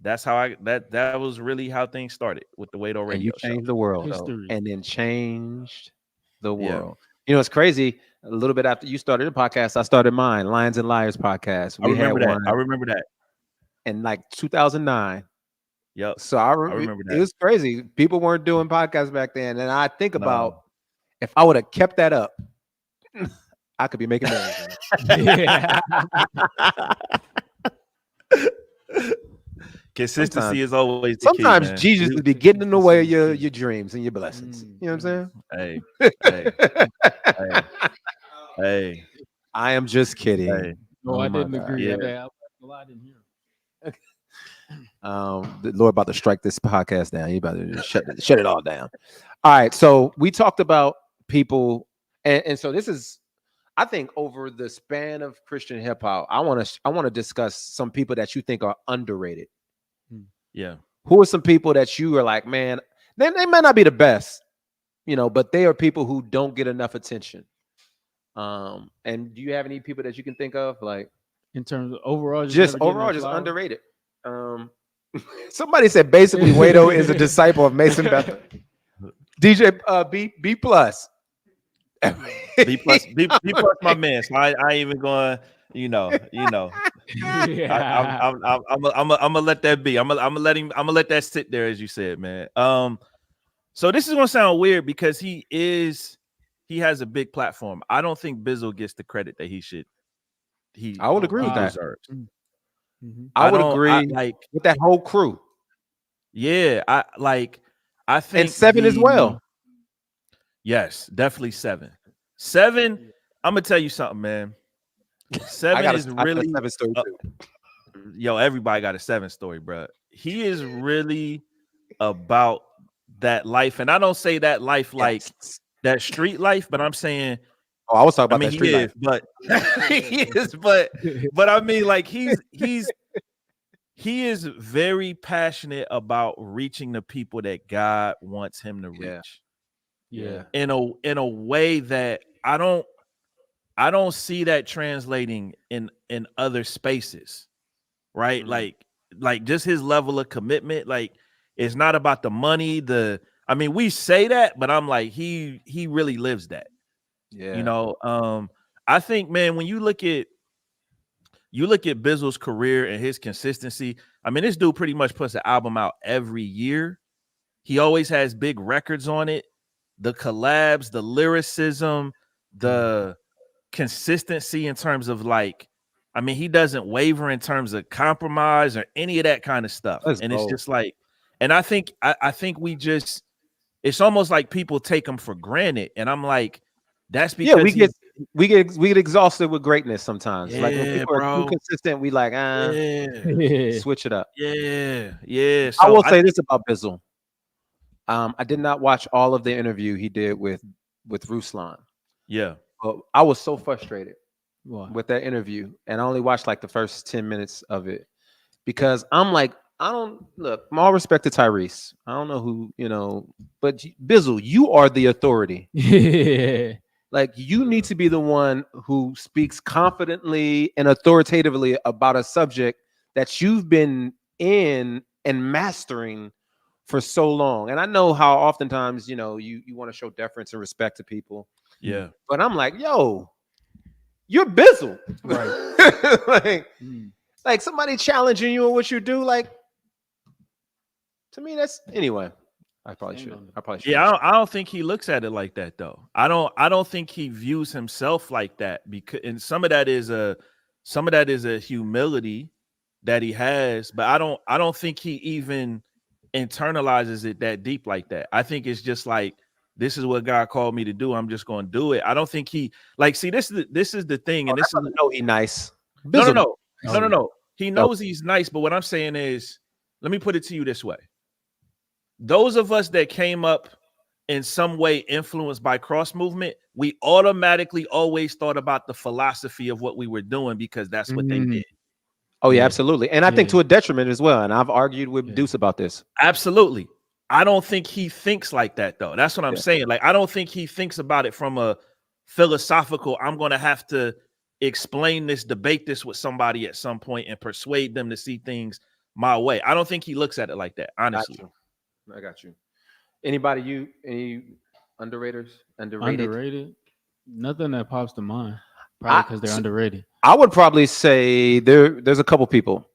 S12: that's how that was really how things started with the Wado Radio
S1: and you changed
S12: show.
S1: The world though, and then changed the world. You know, it's crazy. A little bit after you started the podcast, I started mine, Lions and Liars podcast.
S12: I remember that.
S1: In like 2009.
S12: Yep.
S1: So I remember that. It was crazy. People weren't doing podcasts back then. And I think about if I would have kept that up, I could be making millions.
S12: Consistency is always the
S1: sometimes
S12: key, man.
S1: Jesus will be getting in the way of your dreams and your blessings. You know what I'm
S12: Hey,
S1: saying?
S12: hey.
S1: I am just kidding.
S12: Hey.
S2: No, I
S1: my
S2: didn't
S1: God.
S2: agree.
S12: Yeah.
S2: I didn't hear him.
S1: The Lord about to strike this podcast down. He about to just shut it all down. All right. So we talked about people, and so this is, I think, over the span of Christian hip hop, I want to discuss some people that you think are underrated.
S12: Yeah.
S1: Who are some people that you are like, man, they might not be the best, but they are people who don't get enough attention. And do you have any people that you can think of, like,
S2: In terms of overall,
S1: just
S2: never getting
S1: overall,
S2: their
S1: just
S2: flowers?
S1: underrated? Somebody said basically Wado is a disciple of Mason Bethel. DJ B plus.
S12: B plus, my man. So I ain't even going. I'm gonna let that be. I'm gonna let that sit there, as you said, man. So this is gonna sound weird because he has a big platform. I don't think Bizzle gets the credit that he should.
S1: I would agree with that.
S12: Deserves.
S1: I would agree with that whole crew.
S12: Yeah, I think,
S1: and 7 as well.
S12: Yes, definitely 7. 7. I'm gonna tell you something, man. 7 is really
S1: 7 story too.
S12: Yo, everybody got a 7 story, bro. He is really about that life, and I don't say that life like that street life, but I'm saying.
S1: Oh, I was talking about that street life,
S12: but he is, but I mean, like he is very passionate about reaching the people that God wants him to reach.
S2: Yeah.
S12: In a way that I don't see that translating in other spaces, right? Like just his level of commitment. Like, it's not about the money. We say that, but I'm like, he really lives that.
S1: Yeah.
S12: I think, man, when you look at Bizzle's career and his consistency, this dude pretty much puts an album out every year. He always has big records on it. The collabs, the lyricism, the consistency in terms of he doesn't waver in terms of compromise or any of that kind of stuff. It's just like, and I think we just, it's almost like people take him for granted. And I'm like, that's because
S1: we get exhausted with greatness sometimes.
S12: Yeah,
S1: like when people are too consistent, we like switch it up.
S12: Yeah.
S1: So I will say this about Bizzle. I did not watch all of the interview he did with Ruslan.
S12: Yeah.
S1: But I was so frustrated with that interview, and I only watched like the first 10 minutes of it because I'm like, all respect to Tyrese. I don't know who, but Bizzle, you are the authority. Like, you need to be the one who speaks confidently and authoritatively about a subject that you've been in and mastering for so long. And I know how oftentimes, you want to show deference and respect to people.
S12: Yeah.
S1: But I'm like, yo, you're Bizzle.
S2: Right.
S1: like somebody challenging you on what you do. Like, to me, that's anyway. I probably should.
S12: Yeah, I don't think he looks at it like that though. I don't think he views himself like that, because and some of that is a humility that he has, but I don't think he even internalizes it that deep like that. I think it's just like, this is what God called me to do. I'm just going to do it. I don't think he see, this is the thing, and this is
S1: he's nice.
S12: No. He knows he's nice, but what I'm saying is, let me put it to you this way. Those of us that came up in some way influenced by cross movement, we automatically always thought about the philosophy of what we were doing because that's what they did.
S1: Oh yeah, absolutely. And I think to a detriment as well. And I've argued with Deuce about this.
S12: Absolutely. I don't think he thinks like that though. That's what I'm saying. Like, I don't think he thinks about it from a philosophical, I'm going to have to explain this, debate this with somebody at some point and persuade them to see things my way. I don't think he looks at it like that, honestly.
S1: I got you. Anybody, any underrated?
S2: Nothing that pops to mind. Probably because they're underrated.
S1: I would probably say there's a couple people.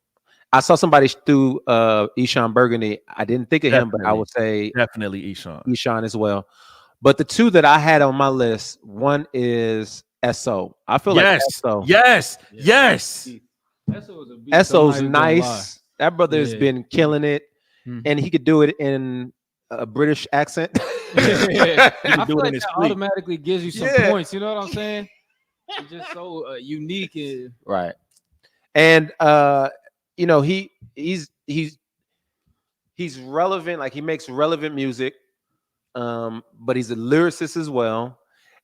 S1: I saw somebody through Eshawn Burgundy. I didn't think of him, but I would say
S12: definitely Eshawn
S1: as well. But the two that I had on my list, one is SO. I feel like SO.
S12: Yes.
S1: SO's nice. That brother has
S2: Yeah.
S1: been killing it,
S2: Mhm.
S1: and he could do it in a British accent.
S2: I
S12: do
S2: feel
S12: it in
S2: like
S12: his
S2: that
S12: sleep.
S2: automatically gives you some
S1: Yeah.
S2: points. You know what I'm saying? It's just so unique. And
S1: Right. And you know, he's relevant, like he makes relevant music. But he's a lyricist as well.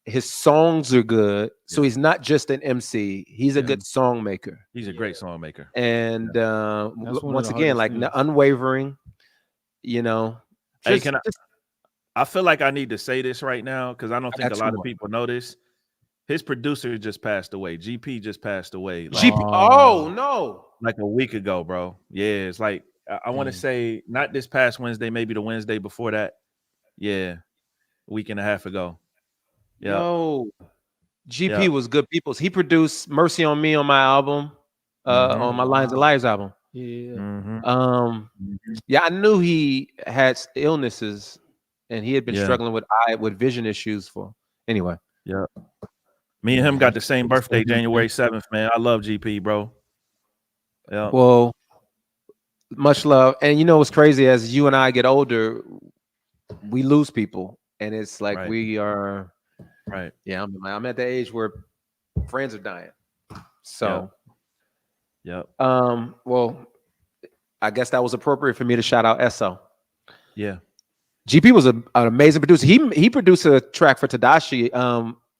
S1: His songs are good. So he's not just an MC, he's a good song maker.
S12: He's a great song maker.
S1: And
S2: That's one of
S1: once
S2: the
S1: again,
S2: hardest
S1: like
S2: things.
S1: unwavering, you know.
S12: Hey,
S1: Just,
S12: I feel like I need to say this right now because I don't think a
S1: got
S12: lot
S1: you
S12: of
S1: one.
S12: people know this. His producer just passed away. GP just passed away. Like,
S1: GP. Oh no.
S12: like a week ago, bro. Yeah, it's like I want to say not this past Wednesday, maybe the Wednesday before that. Yeah, a week and a half ago. Yeah.
S1: Yo, GP
S12: Yep.
S1: was good people's. He produced Mercy on Me on my album, on my Lions and Liars album.
S2: Yeah.
S1: Yeah, I knew he had illnesses, and he had been
S12: Yeah.
S1: struggling with vision issues for anyway.
S12: Yeah. Me and him got the same birthday, January 7th, man. I love GP, bro. Yeah.
S1: Well, much love. And you know what's crazy? As you and I get older, we lose people, and it's like
S12: Right.
S1: we are.
S12: Right.
S1: Yeah, I'm at the age where friends are dying. So,
S12: Yep.
S1: well, I guess that was appropriate for me to shout out Esso.
S12: Yeah.
S1: GP was an amazing producer. He produced a track for Tadashi.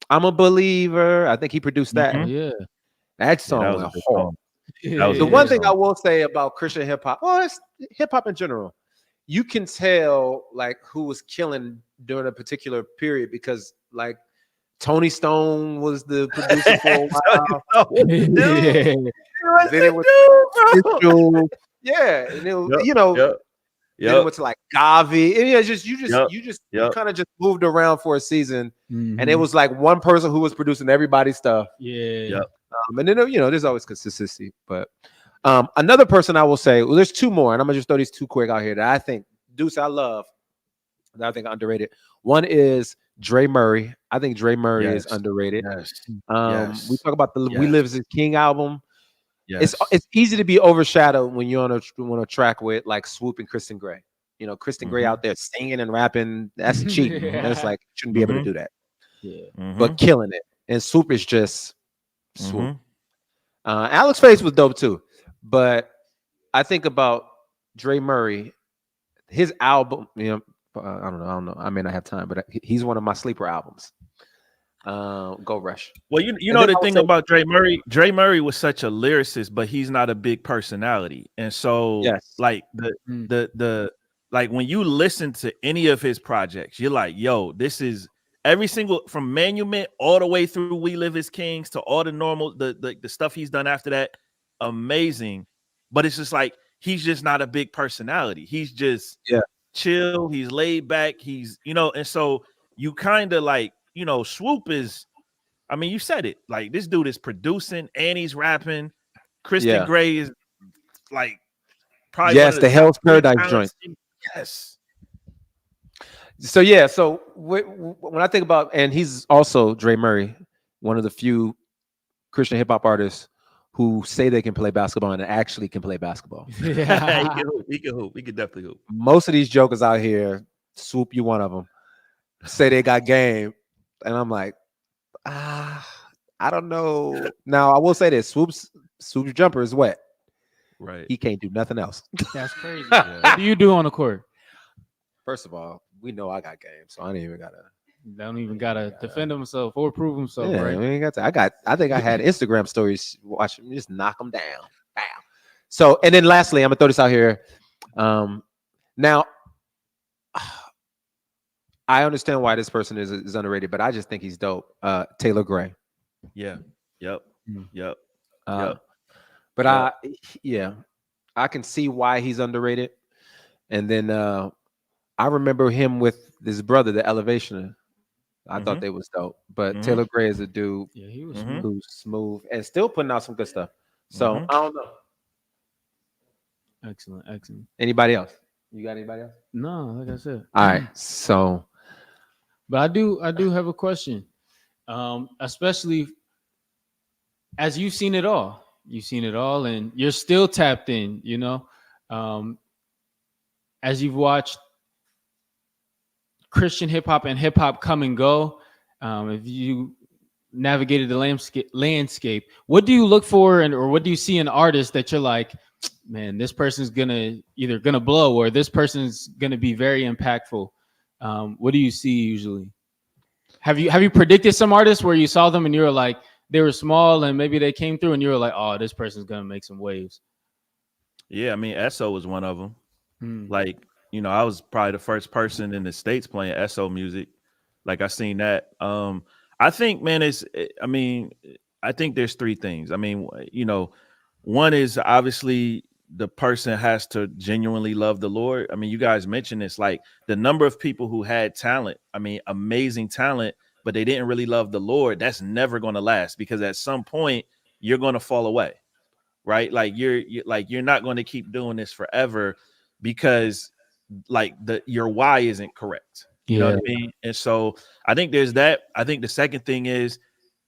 S1: I'm a Believer. I think he produced that.
S2: Oh, yeah.
S1: That song
S12: that was
S1: went
S12: a good
S1: hard.
S12: song. That was
S1: The
S12: a
S1: one
S12: good
S1: thing I
S12: song.
S1: will say about Christian hip hop, well, it's hip hop in general, you can tell like who was killing during a particular period because like Tony Stone was the producer for a while. Then it was Mitchell. Yeah, and it was, you know, then it went to like Gavi. And you kind of just moved around for a season, and it was like one person who was producing everybody's stuff.
S2: Yeah.
S1: And then you know, there's always consistency. But another person I will say, well, there's two more, and I'm gonna just throw these two quick out here that I think Deuce I love, that I think are underrated. One is Dre Murray. I think Dre Murray is underrated. We talk about the We Live as King album. It's easy to be overshadowed when you're on a track with like Swoop and Kristen Gray. You know, Kristen Gray out there singing and rapping. That's cheating. That's like shouldn't be able to do that.
S2: Yeah.
S1: But killing it. And Swoop is just Swoop. Alex Face was dope too. But I think about Dre Murray, his album, you know, I don't know. I may not have time, but he's one of my sleeper albums. Go Rush.
S12: Well, you know the thing about Dre Murray was such a lyricist, but he's not a big personality. And so like the like when you listen to any of his projects, you're like, yo, this is every single from Monument all the way through We Live as Kings to all the normal the stuff he's done after that. Amazing. But it's just like he's just not a big personality. He's just chill, he's laid back, he's and so you kind of like Swoop is, I mean, you said it, like this dude is producing and he's rapping. Kristen Gray is like probably one of
S1: the Hell's
S12: top
S1: Paradise joint.
S12: Yes.
S1: So when I think about, and he's also Dre Murray, one of the few Christian hip hop artists who say they can play basketball and actually can play basketball.
S12: He can hoop. He can definitely hoop.
S1: Most of these jokers out here, Swoop, you one of them, say they got game. And I'm like, I don't know. Now I will say this: Swoop's jumper is wet.
S12: Right.
S1: He can't do nothing else.
S2: That's crazy. What do you do on the court?
S1: First of all, we know I got game, so I don't even gotta
S2: defend himself or prove himself.
S1: Yeah,
S2: right?
S1: we ain't got to. I think I had Instagram stories. Watch him just knock them down. Bam. So, and then lastly, I'm gonna throw this out here. Now, I understand why this person is underrated, but I just think he's dope. Taylor Gray.
S12: Yeah. Yep.
S1: But I can see why he's underrated. And then I remember him with his brother, the Elevationer. I thought they was dope. But Taylor Gray is a dude
S2: he was
S1: who's smooth and still putting out some good stuff. So I don't know.
S2: Excellent.
S1: Anybody else? You got anybody else?
S2: No, like I said.
S1: All right. So,
S2: but I do have a question. Especially as you've seen it all. You've seen it all and you're still tapped in, As you've watched Christian hip hop and hip hop come and go, if you navigated the landscape, what do you look for, or what do you see in artists that you're like, man, this person's either gonna blow, or this person's gonna be very impactful? What do you see usually? Have you predicted some artists where you saw them and you were like, they were small and maybe they came through and you were like, oh, this person's gonna make some waves?
S12: Yeah, I mean, Esso was one of them. Like, you know, I was probably the first person in the States playing Esso music. Like, I seen that. I think, man, I think there's three things. I mean, you know, one is obviously the person has to genuinely love the Lord. I mean, you guys mentioned this, like the number of people who had talent, I mean, amazing talent, but they didn't really love the Lord. That's never going to last, because at some point you're going to fall away, right? Like you're not going to keep doing this forever, because like your why isn't correct. You know what I mean? And so I think there's that. I think the second thing is,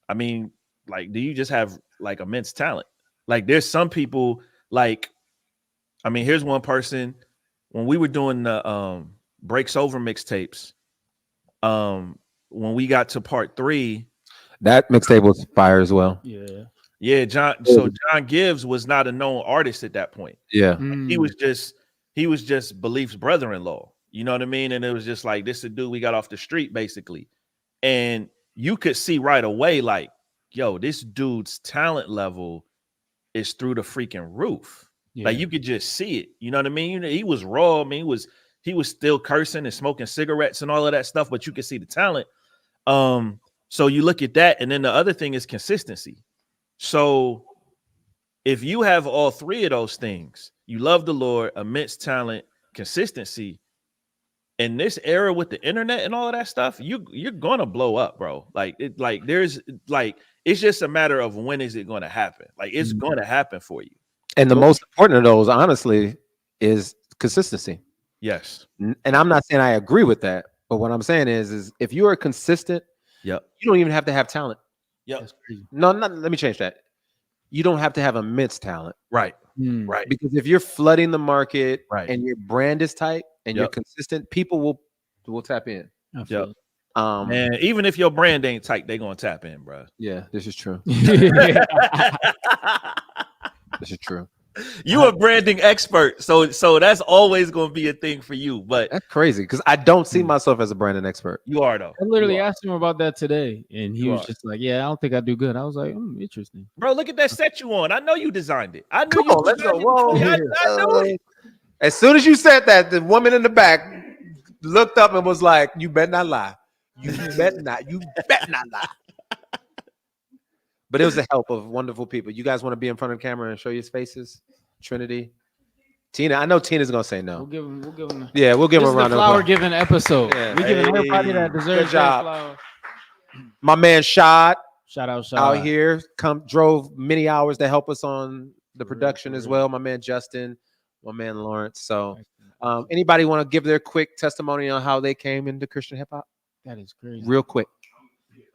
S12: I mean, like, do you just have like immense talent? Like, there's some people, like, I mean, here's one person. When we were doing the Breaks Over mixtapes, when we got to part 3,
S1: that mixtape was fire as well.
S12: Yeah, John. So John Gibbs was not a known artist at that point.
S1: Yeah,
S12: he was just Belief's brother-in-law. You know what I mean? And it was just like, this is a dude we got off the street, basically. And you could see right away, like, yo, this dude's talent level is through the freaking roof. Like, you could just see it. You know what I mean? He was raw. I mean, he was still cursing and smoking cigarettes and all of that stuff, but you could see the talent. So you look at that, and then the other thing is consistency. So if you have all three of those things, you love the Lord, immense talent, consistency, in this era with the internet and all of that stuff, you're gonna blow up, bro. Like, it's just a matter of when is it going to happen. Like, it's going to happen for you.
S1: And the most important of those, honestly, is consistency.
S12: Yes.
S1: And I'm not saying I agree with that, but what I'm saying is if you are consistent, you don't even have to have talent. No, let me change that. You don't have to have immense talent.
S12: Right. Right.
S1: Because if you're flooding the market,
S12: right,
S1: and your brand is tight and you're consistent, people will tap in.
S12: Man, even if your brand ain't tight, they gonna tap in, bro.
S1: Yeah, this is true. This is true.
S12: You a branding expert, so that's always gonna be a thing for you. But
S1: that's crazy, because I don't see myself as a branding expert.
S12: You are, though.
S2: I literally asked him about that today, and he was just like, "Yeah, I don't think I do good." I was like, "Interesting,
S12: bro. Look at that set you on. I know you designed it. I knew
S1: Come
S12: you.
S1: On, let's go. Whoa.
S12: I knew it.
S1: As soon as you said that, the woman in the back looked up and was like, "You better not lie. You better not. You better not lie." But it was the help of wonderful people. You guys want to be in front of the camera and show your faces? Trinity, Tina. I know Tina's gonna say no.
S2: We'll give him.
S1: Yeah, we'll give him a round
S2: of applause. Flower giving episode.
S1: Yeah.
S2: We giving everybody that deserves that flower.
S1: My man Shad.
S2: Shout out
S1: out here. Drove many hours to help us on the production as well. My man Justin, my man Lawrence. So, anybody want to give their quick testimony on how they came into Christian hip hop?
S2: That is crazy.
S1: Real quick.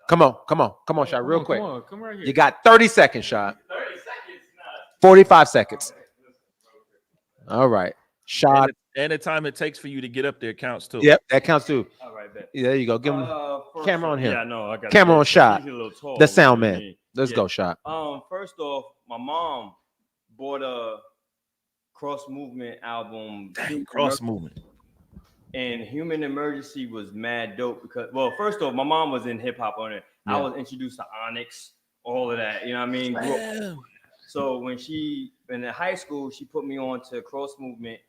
S1: Come on, Shad. Real quick.
S2: Come right here.
S1: You got 30 seconds, Shad. 45 seconds. All right, Shad.
S12: And the time it takes for you to get up there counts too.
S1: Yep, that counts too.
S6: All right, bet.
S1: Yeah, there you go. Give him camera on him.
S6: Yeah, I know. I got
S1: camera on Shad. The sound
S6: you know
S1: man. Let's go, Shad.
S6: First off, my mom bought a Cross Movement album.
S12: Cross Movement.
S6: And Human Emergency was mad dope because, well, first off, my mom was in hip hop on it. I was introduced to Onyx, all of that. You know what I mean? So when in high school, she put me on to Cross Movement,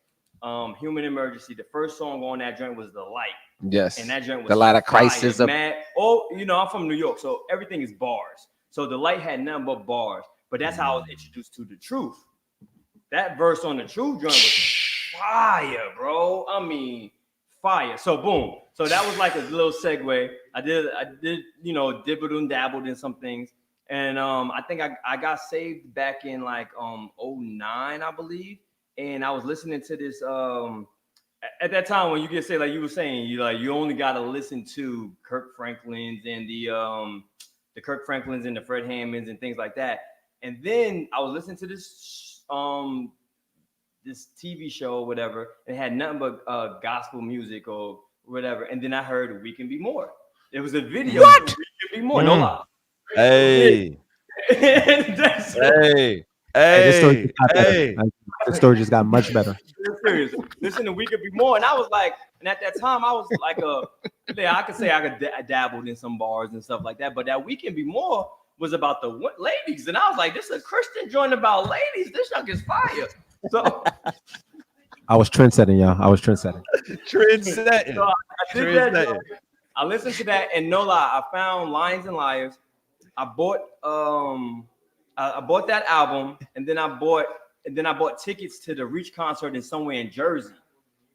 S6: Human Emergency. The first song on that joint was The Light.
S1: Yes.
S6: And that joint was
S1: The Light of Crisis.
S6: Mad. Oh, you know, I'm from New York, so everything is bars. So The Light had nothing but bars. But that's how I was introduced to The Truth. That verse on The Truth joint was fire, bro. I mean, fire. So boom. So that was like a little segue. I did, you know, dibbled and dabbled in some things. And I think I got saved back in like 09, I believe. And I was listening to this at that time when you get saved, like you were saying, you only gotta listen to Kirk Franklin's and the Kirk Franklins and the Fred Hammonds and things like that. And then I was listening to this this TV show or whatever, and it had nothing but gospel music or whatever. And then I heard "We Can Be More." It was a video.
S1: What?
S6: For "We Can Be More." No lie.
S12: Hey,
S6: That's
S12: hey,
S1: This story
S12: hey,
S1: just got better.
S12: hey.
S1: The story just got much better.
S6: serious. Listen to "We Could Be More," and I was like, and at that time I was like I could say I dabbled in some bars and stuff like that, but that "We Can Be More" was about the ladies, and I was like, this is a Christian joint about ladies. This junk is fire. So
S1: I was trendsetting, y'all. I was trendsetting.
S12: Trendsetting.
S6: So I did that joint. I listened to that, and no lie, I found "Lions and Liars." I bought I bought that album, and then I bought tickets to the Reach concert in somewhere in Jersey.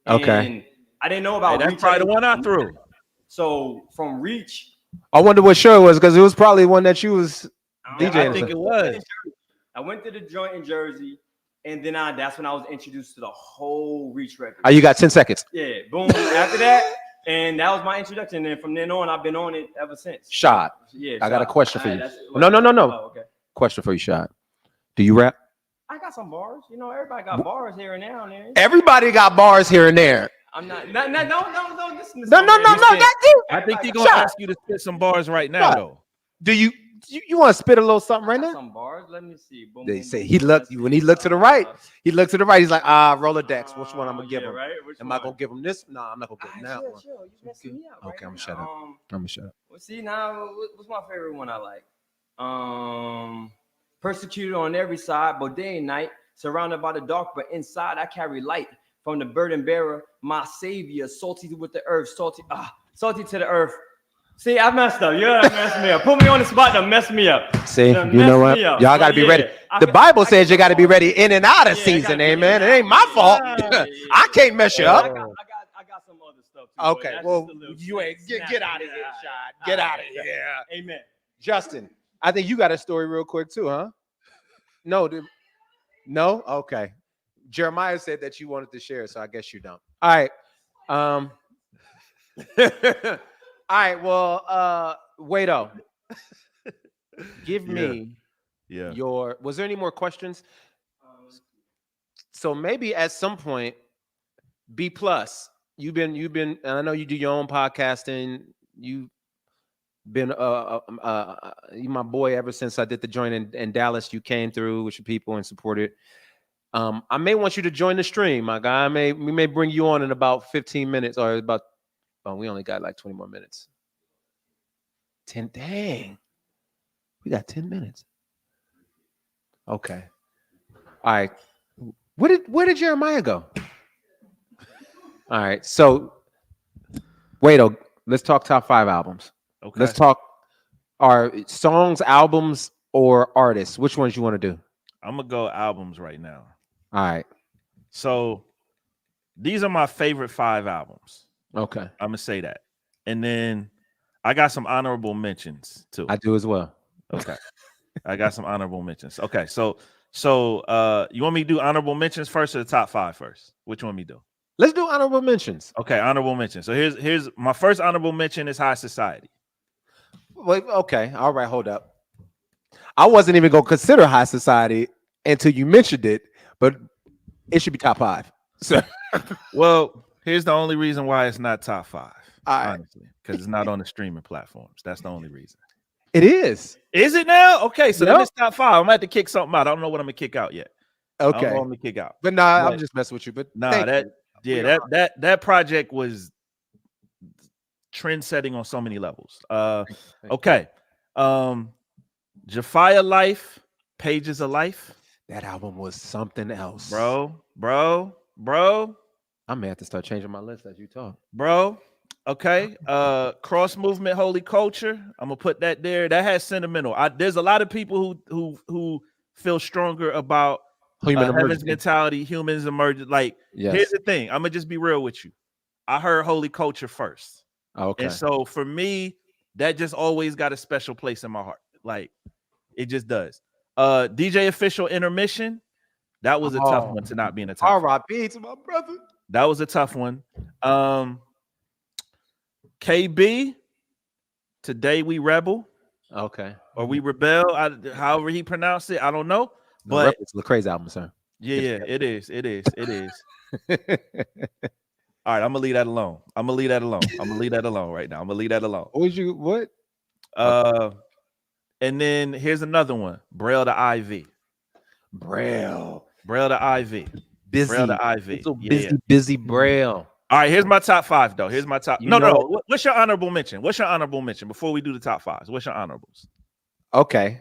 S1: Okay.
S6: And I didn't know about
S12: That's
S6: Reach.
S12: probably the one I threw.
S6: So from Reach,
S1: I wonder what show it was because it was probably one that you was DJing.
S12: I think it was.
S6: I went to the joint in Jersey, and then that's when I was introduced to the whole Reach record.
S1: Oh, you got 10 seconds.
S6: Yeah, boom. After that, and that was my introduction. And from then on, I've been on it ever since.
S1: Shot.
S6: Yeah,
S1: I got a
S6: Shot.
S1: question for you.
S6: That's-
S1: No.
S6: Oh, okay.
S1: Question for you, Shot. Do you rap?
S6: I got some bars. You know, everybody got bars here and now, man.
S1: Everybody got bars here and there.
S6: I'm not. No. Listen to
S1: No.
S6: that.
S12: I think he's gonna ask you to spit some bars right now,
S1: Shot.
S12: though.
S1: Do you want to spit a little something right now?
S6: Some bars. Let me see. Boom,
S1: They
S6: boom,
S1: say
S6: boom,
S1: he
S6: boom.
S1: looked when he looked to the right. He looked to the right. He's like, Rolodex. Which one I'm gonna give
S6: Yeah,
S1: him?
S6: right? Which
S1: Am I
S6: one?
S1: gonna give him this? No, I'm not gonna give him that
S6: Sure,
S1: one.
S6: sure. You messing me up.
S1: Okay, I'm
S6: right
S1: gonna shut
S6: now.
S1: up. I'm gonna shut up.
S6: Well, see now, what's my favorite one I like? Persecuted on every side, but day and night, surrounded by the dark, but inside I carry light. From the burden bearer, my savior, salty with the earth, salty to the earth. See, I messed up. Yeah, that messed me up. Put me on the spot to mess me up.
S1: See,
S6: Done
S1: you know
S6: messed
S1: what?
S6: me up.
S1: Y'all gotta be
S6: Yeah,
S1: ready.
S6: I
S1: The
S6: can-
S1: Bible
S6: I
S1: says
S6: can
S1: you gotta be
S6: go
S1: ready in and out of
S6: Yeah,
S1: season,
S6: gotta be
S1: amen.
S6: in
S1: It
S6: and
S1: ain't my
S6: out.
S1: fault.
S6: Yeah.
S1: I can't mess you
S6: I
S1: up.
S6: got some other stuff too. but
S1: Okay,
S6: that's
S1: well,
S6: just a little
S1: you ain't
S6: snap.
S1: get out of here, Shot. Get out of here.
S6: Amen.
S1: Justin, I think you got a story real quick too, huh? No? Okay. Jeremiah said that you wanted to share, so I guess you don't. All right. All right. Well, Wado, give me your. Was there any more questions? So maybe at some point, B+. You've been. And I know you do your own podcasting. You've been you my boy ever since I did the joint in Dallas. You came through with your people and supported. I may want you to join the stream, my guy. We may bring you on in about 15 minutes or about. Oh, we only got like 20 more minutes. 10. Dang, we got 10 minutes. Okay. All right. Where did Jeremiah go? All right. So, Wado, let's talk top 5 albums.
S12: Okay.
S1: Let's talk our songs, albums, or artists. Which ones you want to do?
S12: I'm gonna go albums right now.
S1: All right.
S12: So these are my favorite 5 albums.
S1: Okay.
S12: I'm gonna say that, and then I got some honorable mentions too.
S1: I do as well.
S12: Okay. I got some honorable mentions. Okay. So you want me to do honorable mentions first or the top 5 first? Which one we do?
S1: Let's do honorable mentions.
S12: Okay, honorable mentions. So here's my first honorable mention is High Society.
S1: Wait, okay. All right, hold up. I wasn't even gonna consider High Society until you mentioned it, but it should be top 5. So
S12: Well, here's the only reason why it's not top 5.
S1: All right.
S12: Honestly, because it's not on the streaming platforms. That's the only reason.
S1: it is.
S12: Is it now? Okay, so
S1: Yep.
S12: then it's top 5. I'm gonna have to kick something out. I don't know what I'm gonna kick out yet. I don't know
S1: Okay.
S12: what I'm gonna kick out.
S1: But nah,
S12: But-
S1: I'm just messing with you. But
S12: Nah,
S1: thank
S12: that
S1: you.
S12: yeah, that project was trend setting on so many levels. Okay. Jafia Life, Pages of Life.
S1: That album was something else.
S12: Bro.
S1: I may have to start changing my list as you talk.
S12: Bro. Okay. Cross Movement Holy Culture. I'm gonna put that there. That has sentimental. There's a lot of people who feel stronger about
S1: Human
S12: heaven's
S1: Emergency.
S12: mentality, humans emergent. Like,
S1: Yes.
S12: here's the thing. I'm gonna just be real with you. I heard Holy Culture first.
S1: Okay.
S12: And so for me, that just always got a special place in my heart. Like, it just does. DJ Official Intermission. That was a tough one to not be in the top.
S1: R.I.P. to my brother.
S12: That was a tough one. KB, Today We Rebel,
S1: Okay.
S12: or We Rebel, however he pronounced it, I don't know.
S1: No,
S12: But
S1: it's the crazy album, sir.
S12: Yeah, it is. It is. It is. All right, I'm gonna leave that alone. I'm gonna leave that alone. I'm gonna leave that alone right now. I'm gonna leave that alone.
S1: What would you what?
S12: And then here's another one. Braille to IV.
S1: Braille.
S12: Braille to IV.
S1: Busy.
S12: Braille to IV.
S1: So
S12: Yeah.
S1: busy Braille.
S12: All right, here's my top 5 though. Here's my top.
S1: You
S12: No.
S1: know-
S12: What's your honorable mention? What's your honorable mention before we do the top 5s? What's your honorables?
S1: Okay.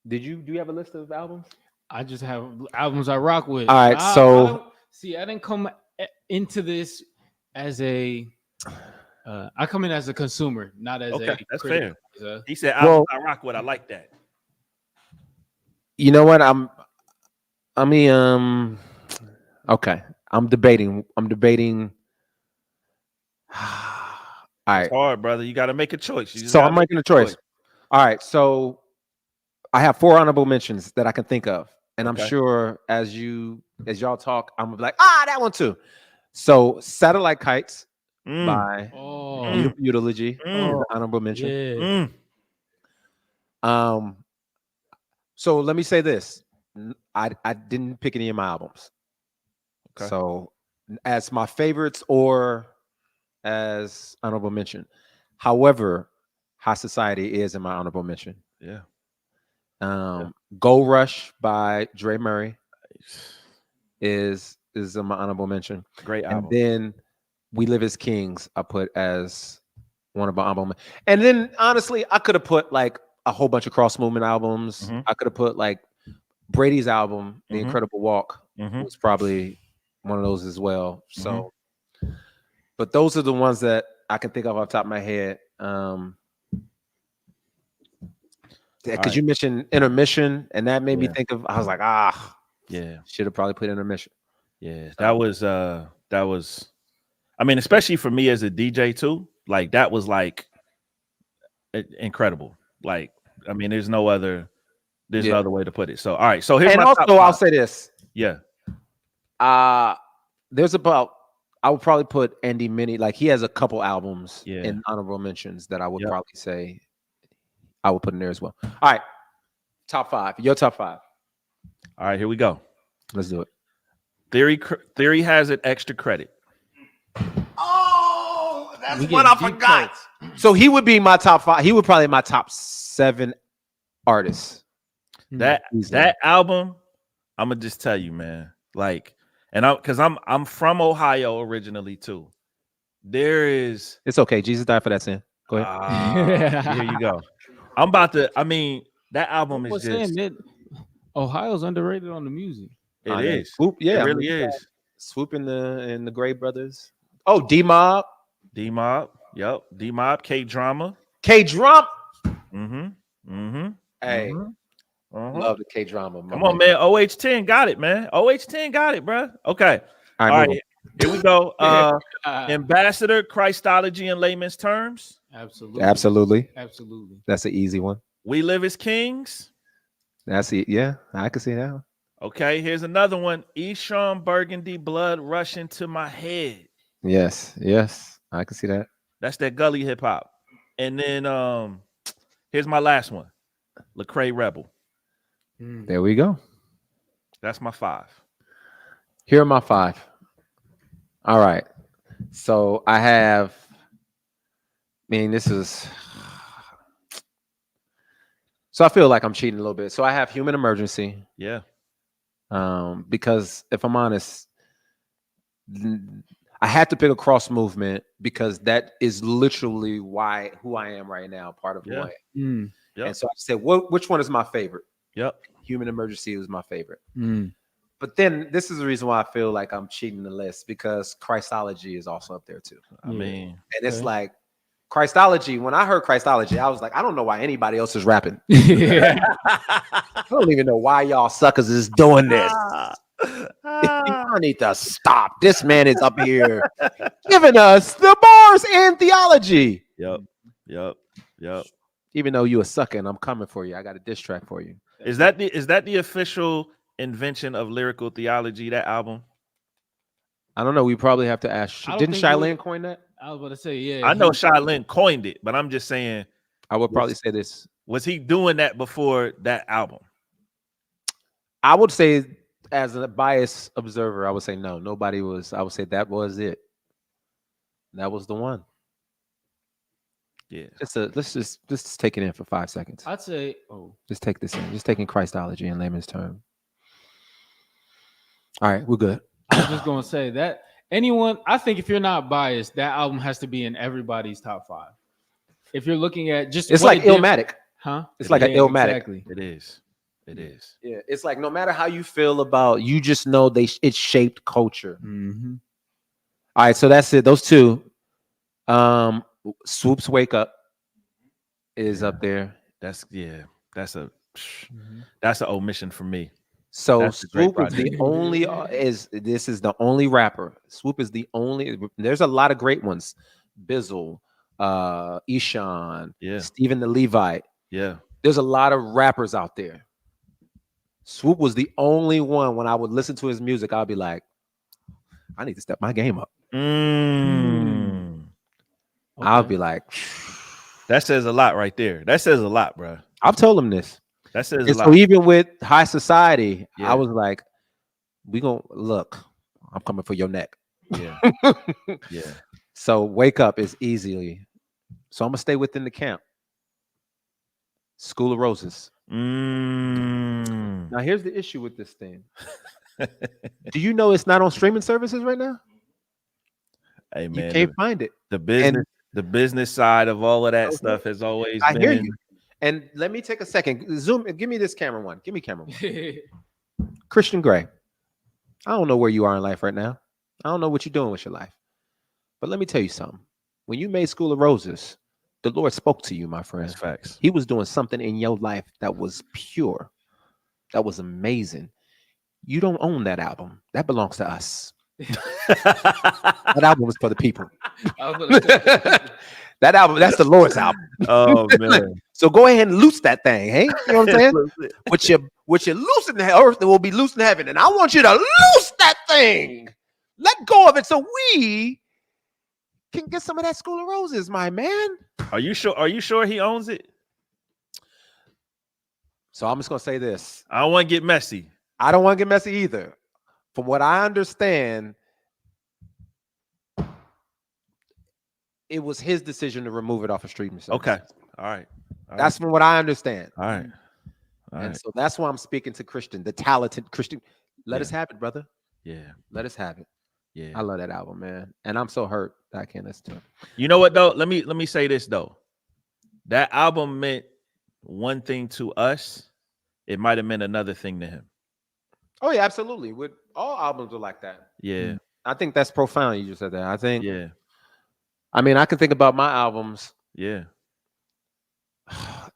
S1: Do you have a list of albums?
S2: I just have albums I rock with.
S1: All right,
S2: I didn't come into this as a. I come in as a consumer, not as
S12: Okay,
S2: a.
S12: that's
S2: critic.
S12: fair. He said, "Albums I rock with." I like that.
S1: You know what? Okay. I'm debating. All right.
S12: It's hard, brother. You got to make a choice. You just
S1: So
S12: gotta
S1: I'm
S12: make
S1: making a choice. All right. So I have 4 honorable mentions that I can think of. And I'm
S12: Okay.
S1: sure as y'all talk, I'm gonna be like, that one too. So Satellite Kites by Beautiful Eulogy is an honorable mention.
S2: Yeah.
S1: So let me say this. I didn't pick any of my albums.
S12: Okay.
S1: So as my favorites or as honorable mention. However, High Society is in my honorable mention.
S12: Yeah.
S1: Gold Rush by Dre Murray is in my honorable mention.
S12: Great album.
S1: And then We Live as Kings I put as one of my honorable. And then honestly, I could have put like a whole bunch of cross movement albums. I could have put like Brady's album, The Incredible Walk, was probably one of those as well. So, but those are the ones that I can think of off the top of my head. Because you mentioned Intermission, and that made me think of. I was like, should have probably put Intermission.
S12: Yeah, that was. I mean, especially for me as a DJ too. Like that was like incredible. Like, I mean, there's no other way to put it. So, all right. So here's
S1: and
S12: my
S1: also,
S12: top 5.
S1: I'll say this.
S12: Yeah.
S1: There's about. I would probably put Andy Minnie. Like he has a couple albums
S12: Yeah.
S1: in honorable mentions that I would probably say I would put in there as well. All right, top 5. Your top 5.
S12: All right, here we go.
S1: Let's do it.
S12: Theory has it extra credit.
S1: Oh, that's what I forgot. So he would be my top 5. He would probably be my top 7 artists.
S12: That album, I'm gonna just tell you, man. Like, and I'm from Ohio originally too.
S1: It's okay. Jesus died for that sin. Go ahead.
S12: Here you go. I'm about to. I mean, that album is just.
S2: Ohio's underrated on the music.
S12: It is.
S1: Swoop, yeah,
S12: it really is.
S1: Swoop and the Gray Brothers. Oh, D-Mob.
S12: Yep. D-Mob. K-Drama.
S1: K-Drama. Hey. Love the K-Drama.
S12: Come on, man. OH10 got it, man. OH10 got it, bro. Okay. All right. Here we go. Ambassador, Christology in layman's terms.
S1: Absolutely. That's an easy one.
S12: We Live as Kings.
S1: That's it. Yeah, I can see that one.
S12: Okay, here's another one. Esham Burgundy, blood rushing to my head.
S1: Yes, I can see that.
S12: That's that gully hip hop. And then here's my last one. Lecrae Rebel.
S1: There we go.
S12: That's my 5.
S1: Here are my 5. All right. So I have. This is. So I feel like I'm cheating a little bit. So I have Human Emergency.
S12: Yeah.
S1: Because if I'm honest, I had to pick a cross movement because that is literally who I am right now, part of who I am. And so I said, which one is my favorite?
S12: Yep.
S1: Human Emergency was my favorite. But then this is the reason why I feel like I'm cheating the list because Christology is also up there too.
S12: I mean,
S1: and it's like Christology. When I heard Christology, I was like, I don't know why anybody else is rapping. I don't even know why y'all suckers is doing this. I need to stop. This man is up here giving us the bars and theology.
S12: Yep.
S1: Even though you a sucker and I'm coming for you, I got a diss track for you.
S12: Is that the official invention of lyrical theology? That album?
S1: I don't know. We probably have to ask. Didn't Shailene coin that?
S2: I was about to say, yeah.
S12: I know Shailene coined it, but I'm just saying.
S1: I would probably say this.
S12: Was he doing that before that album?
S1: I would say as a biased observer, I would say no. Nobody was. I would say that was it. That was the one.
S12: Yeah.
S1: Let's just take it in for 5 seconds.
S2: I'd say,
S1: Just take this in. Just taking Christology in layman's term. All right, we're good.
S2: I was just gonna say that I think if you're not biased, that album has to be in everybody's top 5. If you're looking at just
S1: It's
S2: what
S1: like
S2: it did-
S1: Illmatic.
S2: huh?
S1: It's like an Illmatic.
S2: Exactly.
S12: It is. It is.
S1: Yeah, it's like no matter how you feel about, you just know it shaped culture.
S2: Mm-hmm.
S1: All right, so that's it. Those two. Swoop's Wake Up is up there.
S12: That's an omission for me.
S1: So
S12: That's a great
S1: Swoop is the
S12: project.
S1: only this is the only rapper. Swoop is the only. There's a lot of great ones. Bizzle, Eshawn,
S12: Yeah.
S1: Stephen the Levite.
S12: Yeah.
S1: There's a lot of rappers out there. Swoop was the only one. When I would listen to his music, I'd be like, I need to step my game up. I'll be like,
S12: that says a lot right there. That says a lot, bro.
S1: I've told him this.
S12: That says a
S1: And
S12: lot.
S1: so even with High Society,
S12: Yeah.
S1: I was like, we gonna look. I'm coming for your neck.
S12: Yeah. Yeah.
S1: So Wake Up is easily. So I'm gonna stay within the camp. School of Roses. Now here's the issue with this thing. Do you know it's not on streaming services right now?
S12: Hey man,
S1: You can't find it.
S12: The business side of all of that stuff has always
S1: I
S12: been.
S1: hear you. And let me take a second. Zoom. Give me this camera one. Give me camera one. Christian Gray. I don't know where you are in life right now. I don't know what you're doing with your life. But let me tell you something. When you made School of Roses, the Lord spoke to you, my friend.
S12: That's facts.
S1: He was doing something in your life that was pure. That was amazing. You don't own that album. That belongs to us. That album was for the people. That album, that's the Lord's album.
S12: Oh man.
S1: So go ahead and loose that thing, hey? You know what I'm saying? What you loose in the earth, it will be loose in heaven. And I want you to loose that thing. Let go of it so we can get some of that School of Roses, my man.
S12: Are you sure? Are you sure he owns it?
S1: So I'm just gonna say this.
S12: I don't want to get messy.
S1: I don't want to get messy either. From what I understand, it was his decision to remove it off of streaming services.
S12: Okay. All right.
S1: That's from what I understand.
S12: All right.
S1: And so that's why I'm speaking to Christian, the talented Christian. Let us have it, brother.
S12: Yeah.
S1: Let us have it.
S12: Yeah.
S1: I love that album, man. And I'm so hurt that I can't listen to it.
S12: You know what though? Let me say this though. That album meant one thing to us. It might have meant another thing to him.
S1: Oh yeah, absolutely. With all albums are like that.
S12: Yeah.
S1: I think that's profound. You just said that. I think.
S12: Yeah.
S1: I mean, I can think about my albums.
S12: Yeah.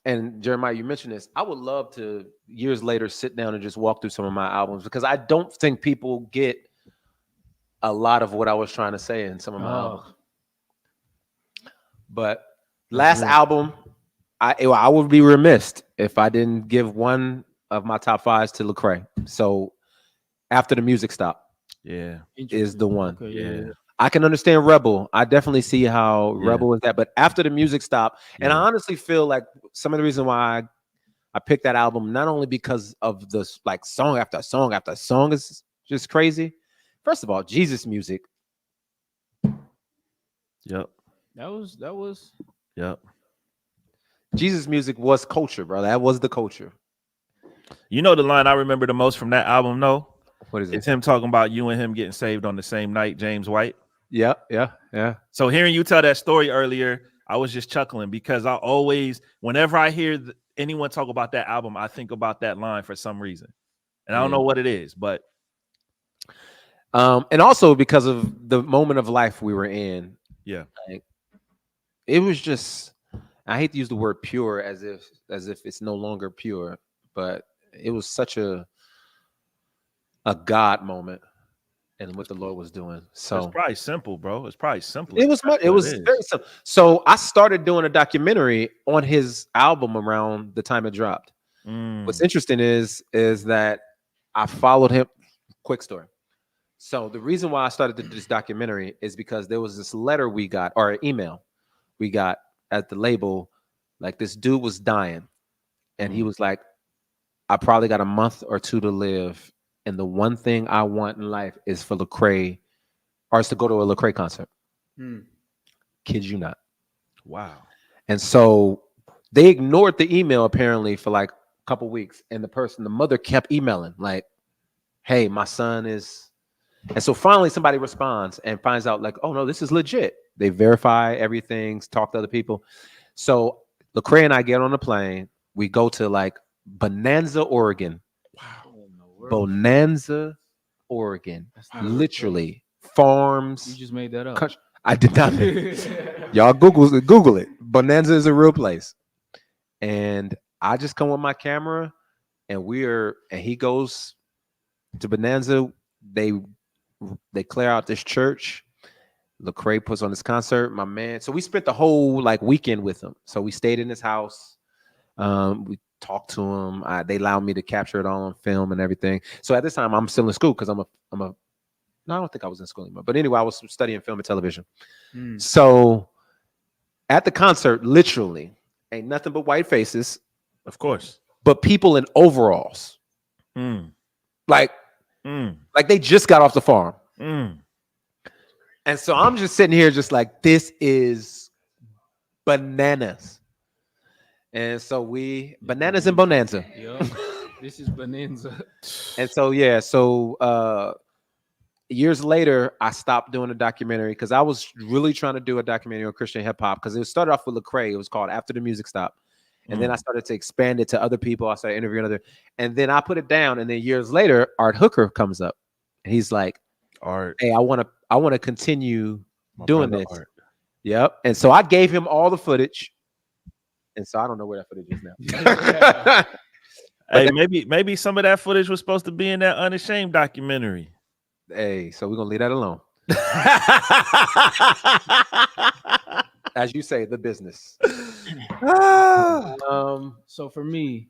S1: And Jeremiah, you mentioned this. I would love to years later sit down and just walk through some of my albums because I don't think people get a lot of what I was trying to say in some of my albums. But last album, I would be remiss if I didn't give one of my top 5s to Lecrae. So After the Music Stop, is the one.
S2: Okay, yeah.
S1: I can understand Rebel. I definitely see how Rebel is that, but After the Music Stop, and I honestly feel like some of the reason why I picked that album, not only because of this like song after song after song is just crazy. First of all, Jesus music.
S12: Yep.
S2: That was.
S12: Yep.
S1: Jesus music was culture, bro. That was the culture.
S12: You know the line I remember the most from that album, no?
S1: What is it?
S12: It's him talking about you and him getting saved on the same night, James White.
S1: Yeah.
S12: So hearing you tell that story earlier, I was just chuckling because I always, whenever I hear anyone talk about that album, I think about that line for some reason. And I don't know what it is, but
S1: and also because of the moment of life we were in.
S12: Yeah.
S1: Like, it was just, I hate to use the word pure as if it's no longer pure, but it was such a God moment and what the Lord was doing. So
S12: it's probably simple, bro. It's probably simple.
S1: It was very simple. So I started doing a documentary on his album around the time it dropped. What's interesting is that I followed him. Quick story. So the reason why I started to do this documentary is because there was this letter we got, or an email we got at the label, like this dude was dying, and he was like, "I probably got a month or two to live. and the one thing I want in life is for Lecrae, or is to go to a Lecrae concert. Kid you not.
S12: Wow.
S1: And so they ignored the email apparently for like a couple weeks, and the mother kept emailing like, "Hey, my son is," and so finally somebody responds and finds out like, "Oh no, this is legit." They verify everything, talk to other people. So Lecrae and I get on a plane. We go to like Bonanza, Oregon. Wow. Bonanza, Oregon. Literally farms.
S2: You just made that up.
S1: Country. I did not. Y'all Google it. Bonanza is a real place. And I just come with my camera, and he goes to Bonanza. They clear out this church. Lecrae puts on this concert, my man. So we spent the whole like weekend with him. So we stayed in his house. We talked to him. They allowed me to capture it all on film and everything. So at this time, I'm still in school because no, I don't think I was in school anymore. But anyway, I was studying film and television. So at the concert, literally, ain't nothing but white faces.
S12: Of course.
S1: But people in overalls. Like they just got off the farm. And so I'm just sitting here just like, this is bananas. And so bananas and bonanza.
S2: Yep. This is bonanza.
S1: And so, years later, I stopped doing a documentary because I was really trying to do a documentary on Christian hip hop, because it started off with Lecrae. It was called After the Music Stopped. And then I started to expand it to other people. I started interviewing and then I put it down. And then years later, Art Hooker comes up and he's like,
S12: Art,
S1: hey, I want to continue doing this. Art. Yep. And so I gave him all the footage. And so I don't know where that footage is now.
S12: Hey, maybe some of that footage was supposed to be in that Unashamed documentary.
S1: Hey, so we're gonna leave that alone. As you say, the business.
S2: So for me,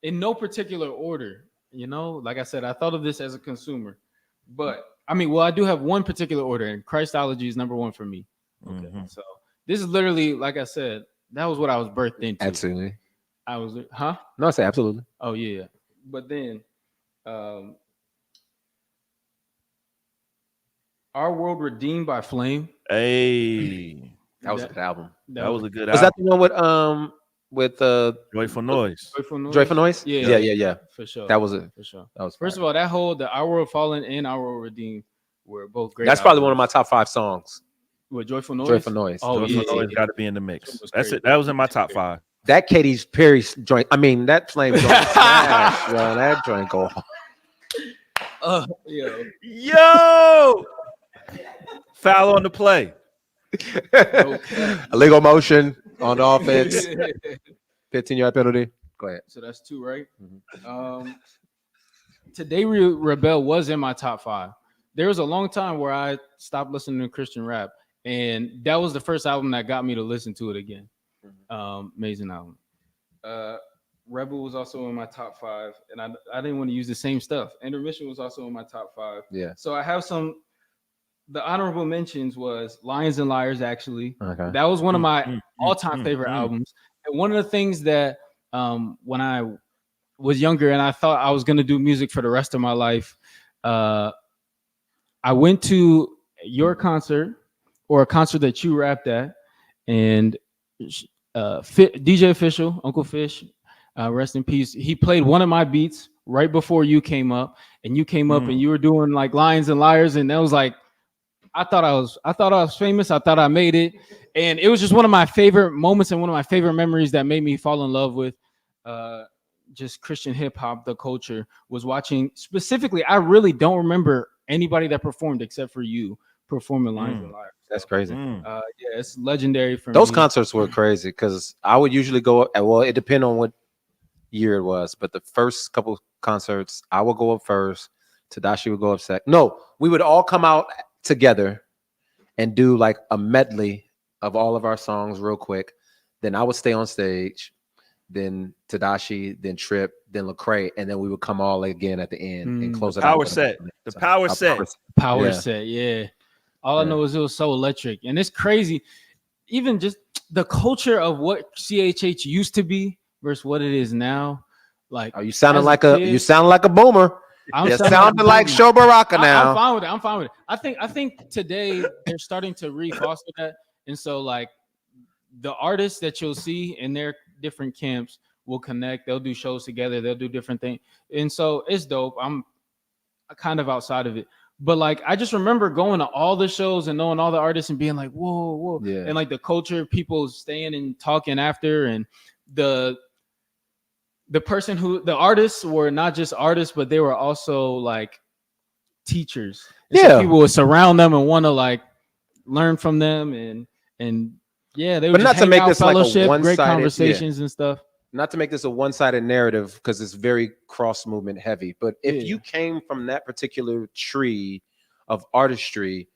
S2: in no particular order, like I said, I thought of this as a consumer, but I mean, well, I do have one particular order, and Christology is number one for me. Okay, so this is literally, like I said, that was what I was birthed into.
S1: Absolutely.
S2: I was, huh?
S1: No, I say absolutely.
S2: Oh yeah, but then, Our World Redeemed by Flame.
S12: Hey,
S1: that was a good album.
S12: That was a good
S1: album. Was that the one with
S12: Joyful Noise?
S1: Joyful Noise? Yeah.
S2: For sure.
S1: That was it.
S2: For sure.
S1: That was
S2: First of all, the Our World Fallen and Our World Redeemed were both great.
S1: That's probably one of my top 5 songs.
S2: What, Joyful Noise?
S1: Joyful Noise.
S2: Oh,
S12: Joyful Noise got to be in the mix. That's it. That was in my top 5.
S1: That Katy Perry joint. I mean, that Flame joint. Smash, bro. That joint go hard.
S12: Yo. Foul on the play.
S1: Illegal motion on the offense. 15-yard penalty. Go ahead.
S2: So that's 2, right? Today Rebel was in my top 5. There was a long time where I stopped listening to Christian rap, and that was the first album that got me to listen to it again. Amazing album. Rebel was also in my top 5, and I didn't want to use the same stuff. Intermission was also in my top 5.
S1: Yeah.
S2: So I have the honorable mentions was Lions and Liars, actually.
S1: Okay.
S2: That was one of my all-time favorite albums. And one of the things that when I was younger and I thought I was going to do music for the rest of my life, I went to your concert, or a concert that you rapped at, and DJ Official, Uncle Fish, rest in peace. He played one of my beats right before you came up, and you came up and you were doing like Lions and Liars, and that was like, I thought I was famous. I thought I made it, and it was just one of my favorite moments and one of my favorite memories that made me fall in love with just Christian hip hop, the culture. Was watching specifically. I really don't remember anybody that performed except for you performing Lions and Liars.
S1: That's crazy.
S2: Yeah, it's legendary for
S1: Those
S2: me.
S1: concerts were crazy because I would usually go. Well, it depended on what year it was, but the first couple concerts, I would go up first. Tadashi would go up second. No, we would all come out together and do like a medley of all of our songs real quick. Then I would stay on stage, then Tadashi, then Trip, then Lecrae, and then we would come all again at the end and close it out.
S12: Power set. The power set.
S2: Power set, yeah. All I know is it was so electric. And it's crazy. Even just the culture of what CHH used to be versus what it is now. Like,
S1: you sounded like a boomer. You sounded like Show Baraka now.
S2: I'm fine with it. I'm fine with it. I think today they're starting to re-foster that, and so like the artists that you'll see in their different camps will connect. They'll do shows together. They'll do different things, and so it's dope. I'm kind of outside of it, but like I just remember going to all the shows and knowing all the artists and being like, whoa,
S1: Yeah.
S2: and like the culture, people staying and talking after, and the person who the artists were not just artists, but they were also like teachers. And so people would surround them and want to like learn from them, and yeah, they would
S1: but not to make this like a one-sided,
S2: great conversations and stuff.
S1: Not to make this a one-sided narrative because it's very cross movement heavy. But if you came from that particular tree of artistry,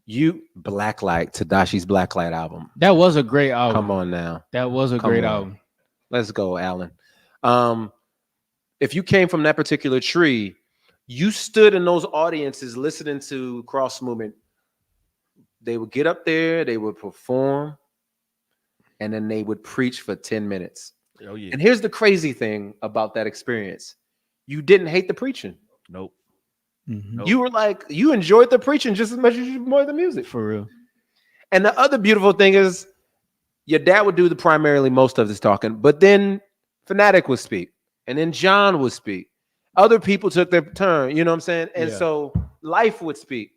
S1: Blacklight, Tedashi's Blacklight album.
S2: That was a great album.
S1: Come on now.
S2: That was a great album.
S1: Let's go, Alan. If you came from that particular tree, you stood in those audiences listening to cross movement. They would get up there, they would perform, and then they would preach for 10 minutes.
S12: Oh, yeah.
S1: And here's the crazy thing about that experience. You didn't hate the preaching.
S12: Nope.
S2: Mm-hmm.
S1: You were like, you enjoyed the preaching just as much as you enjoyed the music.
S2: For real.
S1: And the other beautiful thing is your dad would do the primarily most of this talking, but then Fanatic would speak, and then John would speak. Other people took their turn, you know what I'm saying? And so Life would speak.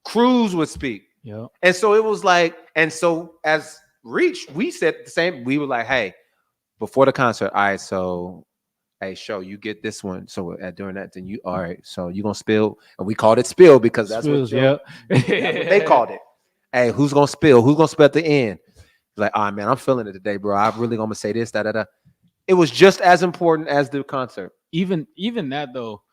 S1: Cruz would speak.
S2: Yeah.
S1: And so it was like, and so as Reach, we said the same. We were like, hey, before the concert, all right, so hey, show you get this one. So during that, then you all right. So you're gonna spill, and we called it spill because that's
S2: Spills,
S1: what they called it. Hey, who's gonna spill? Who's gonna spill at the end? Like, all right, man, I'm feeling it today, bro. I'm really gonna say this, da. It was just as important as the concert.
S2: Even that though,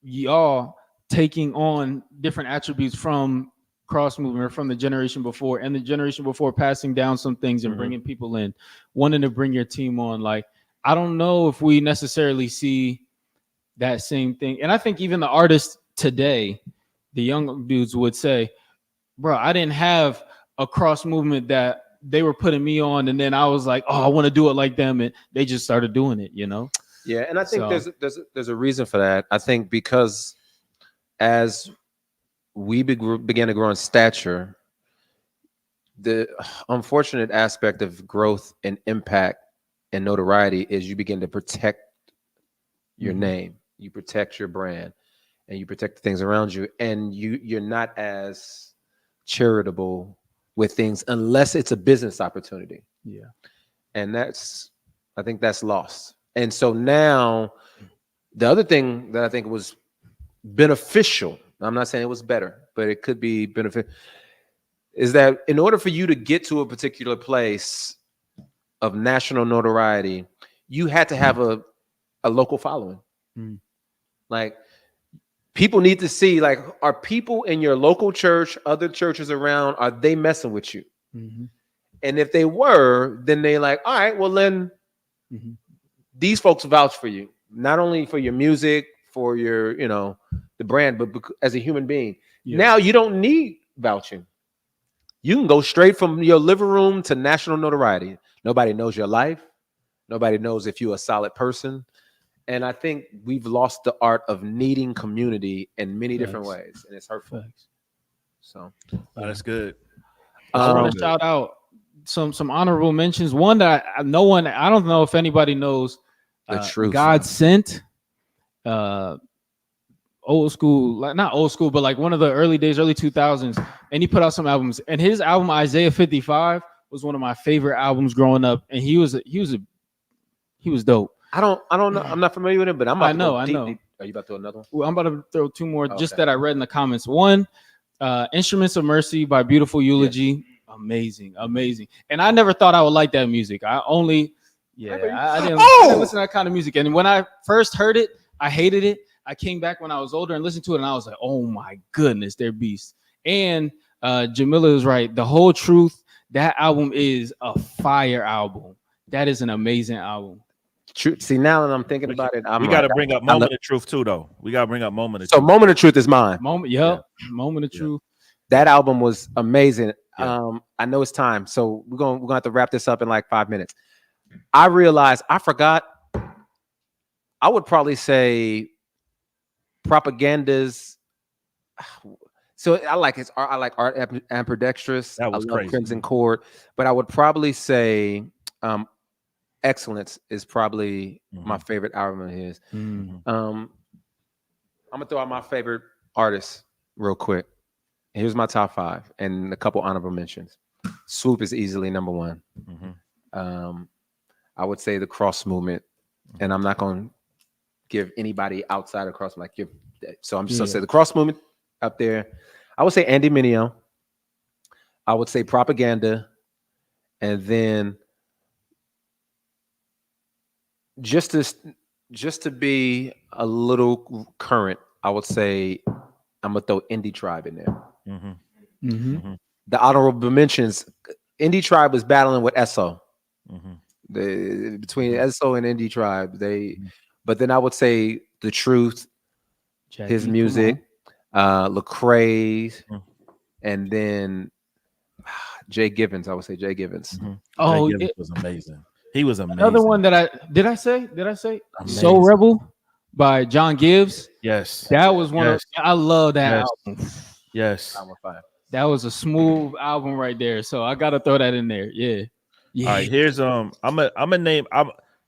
S2: y'all taking on different attributes from cross movement, from the generation before, and the generation before passing down some things and bringing people in, wanting to bring your team on. Like, I don't know if we necessarily see that same thing. And I think even the artists today, the young dudes would say, bro, I didn't have a cross movement that they were putting me on, and then I was like, oh, I want to do it like them, and they just started doing it, you know?
S1: Yeah, and I think there's a reason for that. I think because as we began to grow in stature, the unfortunate aspect of growth and impact and notoriety is you begin to protect your name, you protect your brand, and you protect the things around you, and you're not as charitable with things unless it's a business opportunity.
S2: Yeah.
S1: And I think that's lost. And so now the other thing that I think was beneficial, I'm not saying it was better, but it could be benefit, is that in order for you to get to a particular place of national notoriety, you had to have a local following. Like, people need to see, like, are people in your local church, other churches around, are they messing with you? And if they were, then they like, all right, well then these folks vouch for you, not only for your music, for your, the brand, but as a human being. Now you don't need vouching. You can go straight from your living room to national notoriety. Nobody knows your life. Nobody knows if you're a solid person. And I think we've lost the art of needing community in many different ways, and it's hurtful. So
S12: that's good.
S2: I want to shout out some honorable mentions. One that I don't know if anybody knows.
S1: The truth.
S2: God Sent, old school, like not old school, but like one of the early days, early 2000s, and he put out some albums. And his album Isaiah 55 was one of my favorite albums growing up, and he was dope.
S1: I don't know. I'm not familiar with him, but I know.
S2: I know.
S1: Are you about to throw another one?
S2: Well, I'm about to throw two more just that I read in the comments. One, Instruments of Mercy by Beautiful Eulogy. Amazing. And I never thought I would like that music. I didn't listen to that kind of music. And when I first heard it, I hated it. I came back when I was older and listened to it, and I was like, oh my goodness, they're beasts. And Jamila is right. The Whole Truth, that album is a fire album. That is an amazing album.
S1: True. See, now that I'm thinking about it,
S12: we got to bring up Moment of Truth too, though. We got to bring up Moment of Truth.
S1: So Moment of Truth is mine.
S2: Moment of Truth.
S1: That album was amazing. I know it's time, so we're gonna have to wrap this up in like 5 minutes. I realized I forgot I would probably say Propaganda's. So I like his art. I like Art Ambidextrous.
S12: That
S1: I
S12: was
S1: love
S12: crazy.
S1: Crimson Cord, but I would probably say Excellence is probably my favorite album of his. I'm gonna throw out my favorite artists real quick. Here's my top 5 and a couple honorable mentions. Swoop is easily number 1. I would say the Cross Movement, and I'm not gonna give anybody outside of Cross like give. So I'm just gonna say the Cross Movement up there. I would say Andy Mineo. I would say Propaganda, and then just to be a little current, I would say I'm gonna throw Indie Tribe in there. The honorable mentions: Indie Tribe was battling with Esso. Between Esso and Indie Tribe, but then I would say The Truth, his music, Lecrae, and then Jay Givens. I would say Jay Givens.
S2: Oh,
S12: Jay Givens was amazing. He was amazing.
S2: Another one that did I say?
S12: Amazing.
S2: Soul Rebel by John Gibbs.
S12: Yes.
S2: That was one of I love that album.
S12: Yes.
S2: That was a smooth album right there. So I gotta throw that in there. Yeah.
S12: All right, here's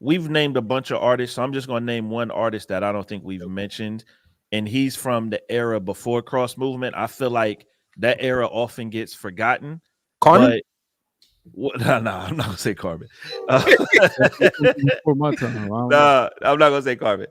S12: we've named a bunch of artists, so I'm just gonna name one artist that I don't think we've mentioned, and he's from the era before Cross Movement. I feel like that era often gets forgotten.
S1: Carmen?
S12: No, I'm not gonna say Carmen.
S2: For my time,
S12: Nah, I'm not gonna say Carmen.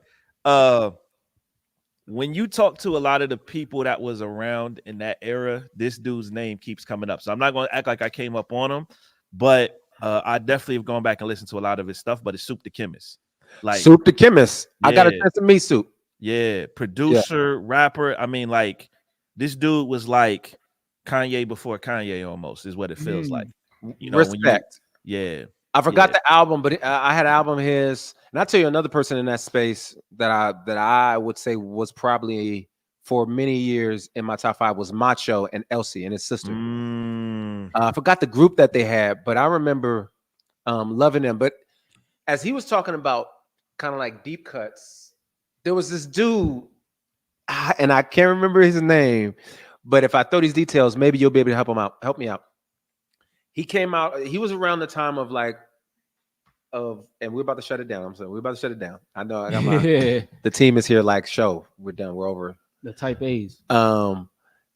S12: When you talk to a lot of the people that was around in that era, this dude's name keeps coming up. So I'm not gonna act like I came up on him, but I definitely have gone back and listened to a lot of his stuff. But it's Soup the Chemist, like
S1: Soup the Chemist. I got a chance to meet Soup.
S12: Yeah, producer, rapper. I mean, like this dude was like Kanye before Kanye, almost is what it feels like. You know,
S1: Respect. I forgot the album, but I had an album of his, and I'll tell you another person in that space that I would say was probably for many years in my top 5 was Macho and Elsie and his sister. I forgot the group that they had, but I remember loving them. But as he was talking about kind of like deep cuts, there was this dude, and I can't remember his name, but if I throw these details, maybe you'll be able to help me out. He came out, he was around the time of and we're about to shut it down. I'm sorry, we're about to shut it down. I know I got the team is here like, show, we're done, we're over.
S2: The type A's.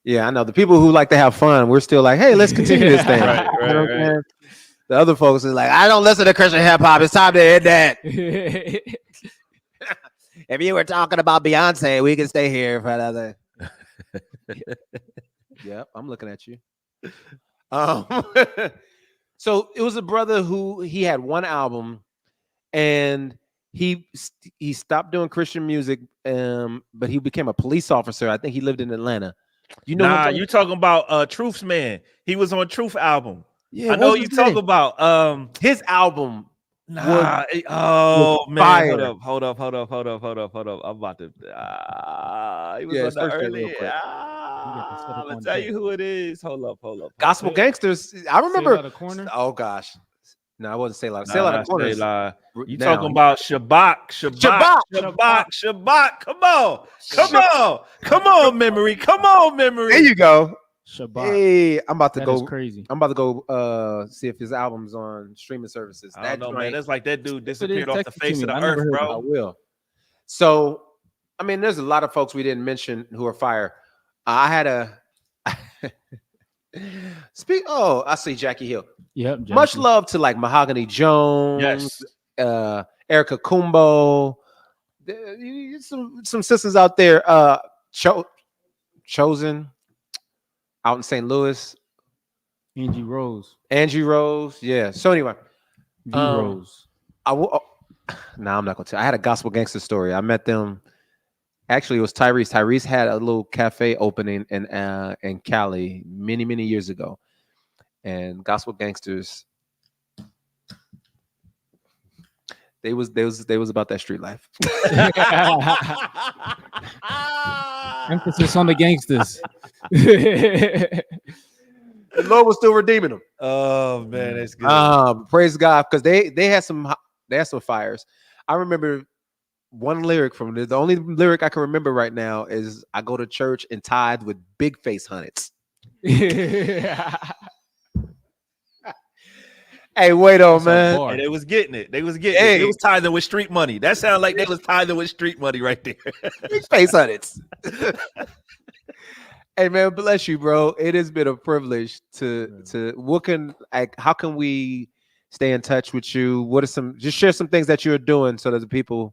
S1: Yeah, I know the people who like to have fun. We're still like, hey, let's continue this thing.
S12: Right.
S1: The other folks is like, I don't listen to Christian hip hop. It's time to end that. If you were talking about Beyonce, we can stay here for another. Yep, I'm looking at you. So it was a brother who he had one album, and he stopped doing Christian music, but he became a police officer. I think he lived in Atlanta. You know,
S12: you talking about Truth's man. He was on Truth album.
S1: Yeah,
S12: I know you talk about
S1: his album.
S12: Man,
S1: fire.
S12: Hold up. I'm about to he was on the early. I'm gonna tell you who it is. Hold up.
S1: Gospel Gangsters. I remember.
S2: Say Lotta Corner?
S1: Oh gosh. No, I wasn't Say Lotta. Say Lotta Corner.
S12: You talking about Shabbat. Come on, memory.
S1: There you go.
S2: Shabbat.
S1: Hey, I'm about to go.
S2: Crazy.
S1: I'm about to go see if his album's on streaming services.
S12: I don't know, man. That's like that dude disappeared off the face of the
S1: I
S12: earth, bro.
S1: I will. So, I mean, there's a lot of folks we didn't mention who are fire. I had a I see Jackie Hill.
S2: Yep. Jackie.
S1: Much love to like Mahogany Jones, Erica Kumbo. Some sisters out there. Chosen out in St. Louis.
S2: Angie Rose.
S1: Yeah. So anyway,
S2: Rose.
S1: I'm not gonna tell. I had a gospel gangster story. I met them. Actually, it was Tyrese. Tyrese had a little cafe opening in Cali many years ago, and gospel gangsters. They was about that street life.
S2: Emphasis on the gangsters.
S1: The Lord was still redeeming them.
S12: Oh man, that's good.
S1: Praise God, because they had some fires. I remember one lyric from the only lyric I can remember right now is I go to church and tithe with big face hunnits. Hey, wait on, man.
S12: And they was getting it. They was getting it. They was tithing with street money. That sounded like they was tithing with street money right there.
S1: Big face hunnits. Hey, man, bless you, bro. It has been a privilege to how can we stay in touch with you? What are just share some things that you're doing so that the people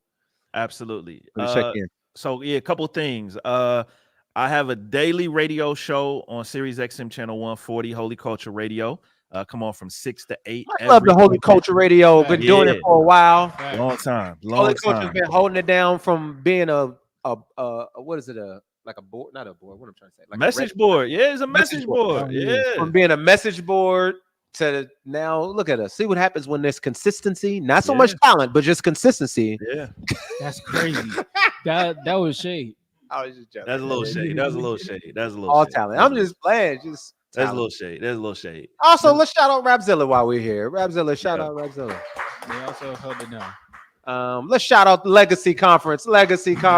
S12: absolutely
S1: check in.
S12: So yeah, a couple things. I have a daily radio show on Sirius XM channel 140, Holy Culture Radio. Come on from 6 to 8.
S1: I love the Holy Culture Radio. Been doing it for a while.
S12: Long time.
S1: Holy Culture's been holding it down from being a what is it, like a board, not a board. What I'm trying to say, like
S12: message board. Yeah, it's a message board. Yeah,
S1: from being a message board to now, look at us. See what happens when there's consistency. Not so much talent, but just consistency.
S12: Yeah,
S2: that's crazy. that was shade.
S1: I was just joking.
S12: That's a little shade. That's a little shade. That's a little
S1: all
S12: shade.
S1: talent. I'm just playing. Just
S12: that's a little shade. There's a little shade.
S1: Also, let's shout out Rapzilla while we're here. Rapzilla, shout out Rapzilla.
S2: They also held it down.
S1: Let's shout out the Legacy Conference.
S12: Hey.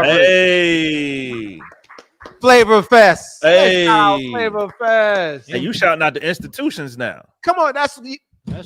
S1: Flavor Fest.
S12: Hey.
S1: Flavor Fest.
S12: Hey, you shouting out the institutions now.
S1: Come on, that's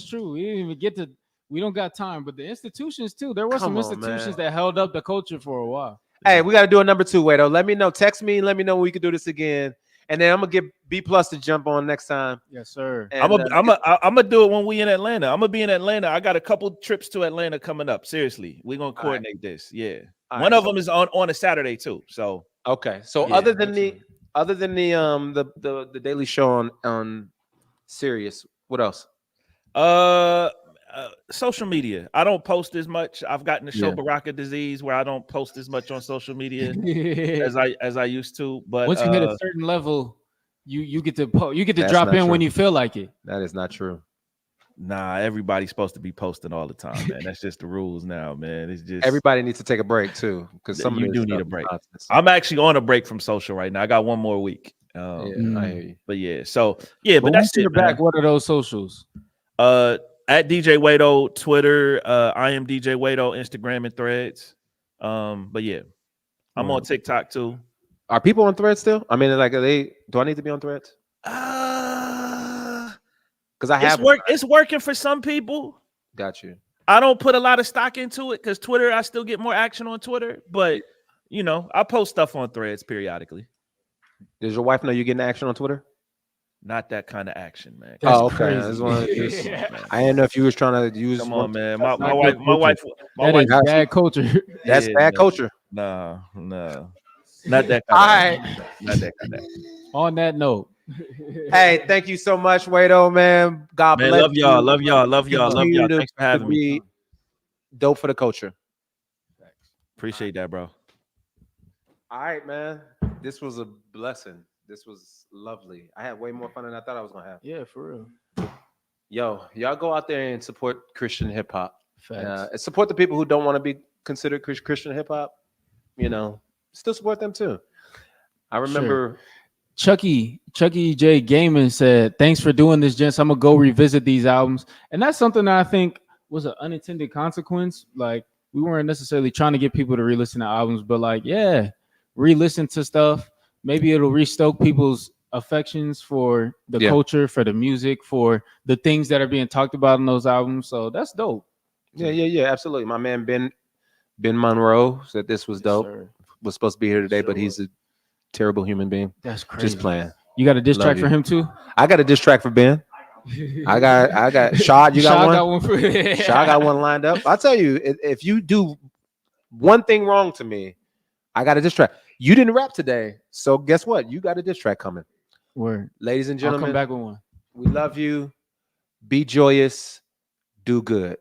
S2: true. We didn't even get to. We don't got time, but the institutions too. There were some institutions that held up the culture for a while.
S1: Hey, we got to do a number 2, Wado. Let me know. Text me. Let me know when we can do this again. And then I'm gonna get B+ to jump on next time.
S2: Yes, sir.
S12: And, I'm gonna do it when we in Atlanta. I'm gonna be in Atlanta. I got a couple trips to Atlanta coming up. Seriously, we're gonna coordinate this. Yeah, one of them is on a Saturday too. So
S1: okay. So yeah, other than the daily show on Sirius, what else?
S12: Social media. I don't post as much. I've gotten to show Baraka disease where I don't post as much on social media as I used to. But
S2: once you hit a certain level, you get to drop in when you feel like it.
S1: That is not true.
S12: Nah, everybody's supposed to be posting all the time, man. That's just the rules now, man. It's just
S1: everybody needs to take a break too, because some
S12: you do need a break. I'm actually on a break from social right now. I got one more week.
S1: I hear you.
S12: But yeah, so yeah, but that's it.
S2: Back. What are those socials?
S12: At DJ Wado, Twitter, I am DJ Wado, Instagram and Threads. But yeah, I'm on TikTok too.
S1: Are people on Threads still? I mean, like, do I need to be on Threads? Because
S12: it's working for some people.
S1: Got you.
S12: I don't put a lot of stock into it because Twitter, I still get more action on Twitter. But I post stuff on Threads periodically.
S1: Does your wife know you're getting action on Twitter?
S12: Not that kind of action, man.
S1: That's okay. I didn't know if you was trying to use.
S12: Come on, man. My wife.
S2: That is bad culture.
S1: That's bad culture.
S12: No, not that.
S1: All right.
S12: Not that kind of.
S2: On that note.
S1: Hey, thank you so much, Wado, man. God bless
S12: love y'all. Love y'all. Love y'all. Love y'all. Thanks for having me.
S1: Dope for the culture.
S12: Appreciate that, bro.
S1: All right, man. This was a blessing. This was lovely. I had way more fun than I thought I was gonna have.
S2: Yeah, for real.
S1: Yo, y'all go out there and support Christian hip hop. Support the people who don't want to be considered Christian hip hop. Still support them too. I remember
S2: Chucky J Gaming said, "Thanks for doing this, gents. I'm gonna go revisit these albums," and that's something that I think was an unintended consequence. Like, we weren't necessarily trying to get people to re-listen to albums, but re-listen to stuff. Maybe it'll restoke people's affections for the culture, for the music, for the things that are being talked about in those albums. So that's dope.
S1: Yeah, absolutely. My man Ben Monroe said this was dope. Sir. Was supposed to be here today, but he's a terrible human being.
S2: That's crazy.
S1: Just playing.
S2: You got a diss track for him too?
S1: I got a diss track for Ben. I got Shad. You got one? Shad got one lined up. I'll tell you, if you do one thing wrong to me, I got a diss track. You didn't rap today, so guess what? You got a diss track coming.
S2: Word.
S1: Ladies and gentlemen,
S2: I'll come back with one.
S1: We love you. Be joyous. Do good.